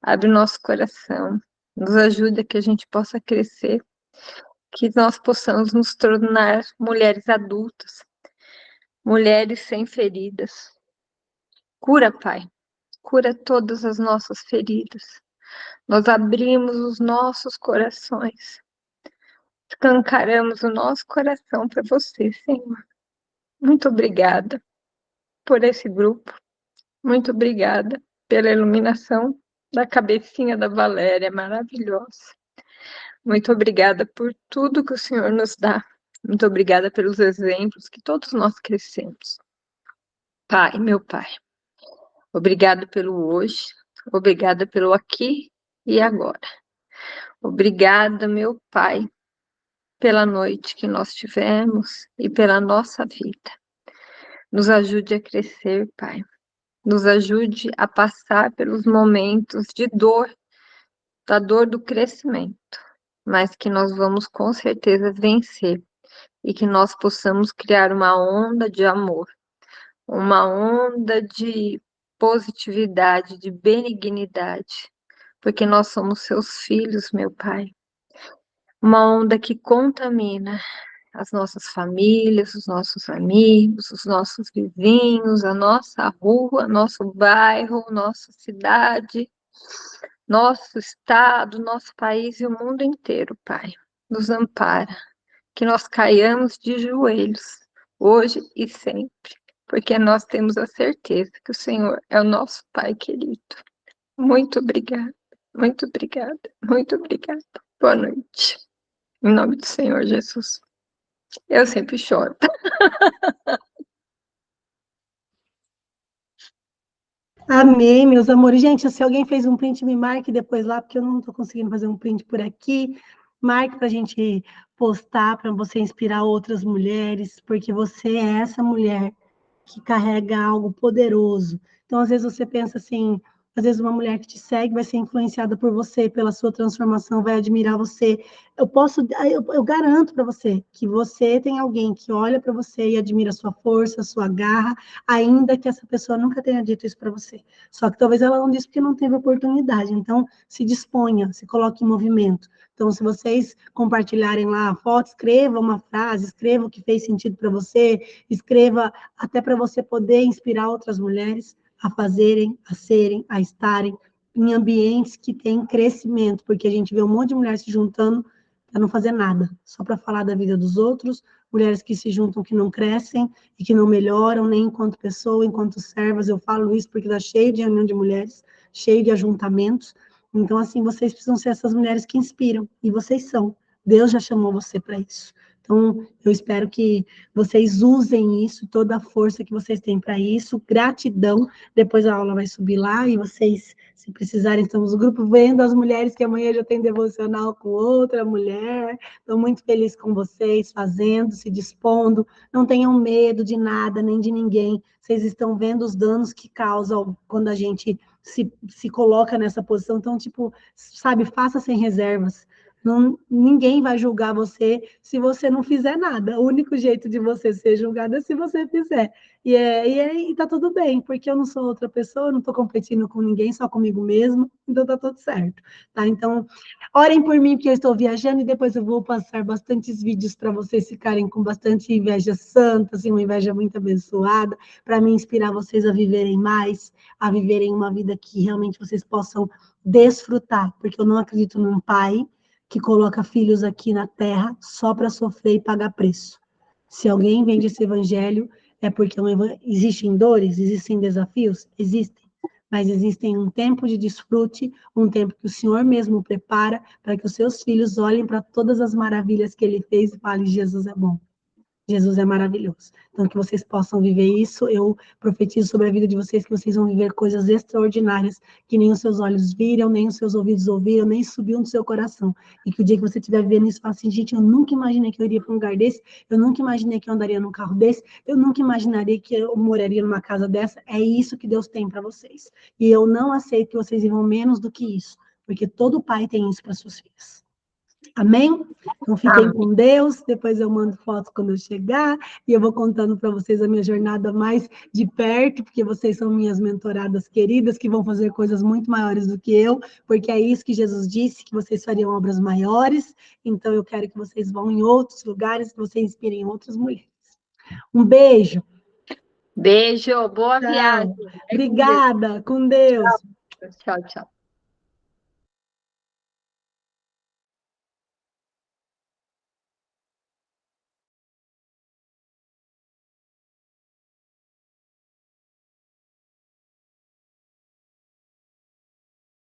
abre o nosso coração, nos ajuda que a gente possa crescer, que nós possamos nos tornar mulheres adultas, mulheres sem feridas. Cura, Pai, cura todas as nossas feridas. Nós abrimos os nossos corações, escancaramos o nosso coração para você, Senhor. Muito obrigada por esse grupo. Muito obrigada pela iluminação da cabecinha da Valéria, maravilhosa. Muito obrigada por tudo que o Senhor nos dá. Muito obrigada pelos exemplos que todos nós crescemos. Pai, meu Pai, obrigado pelo hoje, obrigada pelo aqui e agora. Obrigada, meu Pai, pela noite que nós tivemos e pela nossa vida. Nos ajude a crescer, Pai. Nos ajude a passar pelos momentos de dor, da dor do crescimento, mas que nós vamos com certeza vencer e que nós possamos criar uma onda de amor, uma onda de positividade, de benignidade, porque nós somos seus filhos, meu Pai. Uma onda que contamina as nossas famílias, os nossos amigos, os nossos vizinhos, a nossa rua, nosso bairro, nossa cidade, nosso estado, nosso país e o mundo inteiro, Pai. Nos ampara, que nós caiamos de joelhos, hoje e sempre, porque nós temos a certeza que o Senhor é o nosso Pai querido. Muito obrigada, muito obrigada, muito obrigada. Boa noite. Em nome do Senhor Jesus. Eu sempre choro. Amém, meus amores. Gente, se alguém fez um print, me marque depois lá, porque eu não estou conseguindo fazer um print por aqui. Marque para a gente postar, para você inspirar outras mulheres, porque você é essa mulher que carrega algo poderoso. Então, às vezes você pensa assim, às vezes uma mulher que te segue vai ser influenciada por você, pela sua transformação, vai admirar você. Eu garanto para você que você tem alguém que olha para você e admira a sua força, a sua garra, ainda que essa pessoa nunca tenha dito isso para você. Só que talvez ela não disse porque não teve oportunidade. Então, se disponha, se coloque em movimento. Então, se vocês compartilharem lá a foto, escreva uma frase, escreva o que fez sentido para você, escreva até para você poder inspirar outras mulheres a fazerem, a serem, a estarem em ambientes que têm crescimento, porque a gente vê um monte de mulheres se juntando para não fazer nada, só para falar da vida dos outros, mulheres que se juntam que não crescem e que não melhoram nem enquanto pessoa, enquanto servas. Eu falo isso porque está cheio de reunião de mulheres, cheio de ajuntamentos. Então, assim, vocês precisam ser essas mulheres que inspiram, e vocês são. Deus já chamou você para isso. Então, eu espero que vocês usem isso, toda a força que vocês têm para isso. Gratidão. Depois a aula vai subir lá e vocês, se precisarem, estamos no grupo vendo as mulheres que amanhã já tem devocional com outra mulher. Estou muito feliz com vocês, fazendo, se dispondo. Não tenham medo de nada, nem de ninguém. Vocês estão vendo os danos que causam quando a gente se coloca nessa posição. Então, tipo, sabe, faça sem reservas. Não, ninguém vai julgar você se você não fizer nada. O único jeito de você ser julgado é se você fizer. E tá tudo bem, porque eu não sou outra pessoa, eu não estou competindo com ninguém, só comigo mesmo, então tá tudo certo. Tá? Então, orem por mim, porque eu estou viajando, e depois eu vou passar bastantes vídeos para vocês ficarem com bastante inveja santa, assim, uma inveja muito abençoada, para me inspirar vocês a viverem mais, a viverem uma vida que realmente vocês possam desfrutar, porque eu não acredito num pai que coloca filhos aqui na terra só para sofrer e pagar preço. Se alguém vende esse evangelho, é porque existem dores, existem desafios? Existem. Mas existem um tempo de desfrute, um tempo que o Senhor mesmo prepara para que os seus filhos olhem para todas as maravilhas que ele fez e falem, Jesus é bom. Jesus é maravilhoso. Então, que vocês possam viver isso. Eu profetizo sobre a vida de vocês, que vocês vão viver coisas extraordinárias, que nem os seus olhos viram, nem os seus ouvidos ouviram, nem subiu no seu coração. E que o dia que você estiver vivendo isso, fala assim, gente, eu nunca imaginei que eu iria para um lugar desse, eu nunca imaginei que eu andaria num carro desse, eu nunca imaginaria que eu moraria numa casa dessa. É isso que Deus tem para vocês. E eu não aceito que vocês vivam menos do que isso, porque todo pai tem isso para suas filhas. Amém? Então fiquem com Deus, depois eu mando fotos quando eu chegar, e eu vou contando para vocês a minha jornada mais de perto, porque vocês são minhas mentoradas queridas, que vão fazer coisas muito maiores do que eu, porque é isso que Jesus disse, que vocês fariam obras maiores, então eu quero que vocês vão em outros lugares, que vocês inspirem outras mulheres. Um beijo. Beijo, boa viagem. Obrigada, com Deus. Tchau, tchau.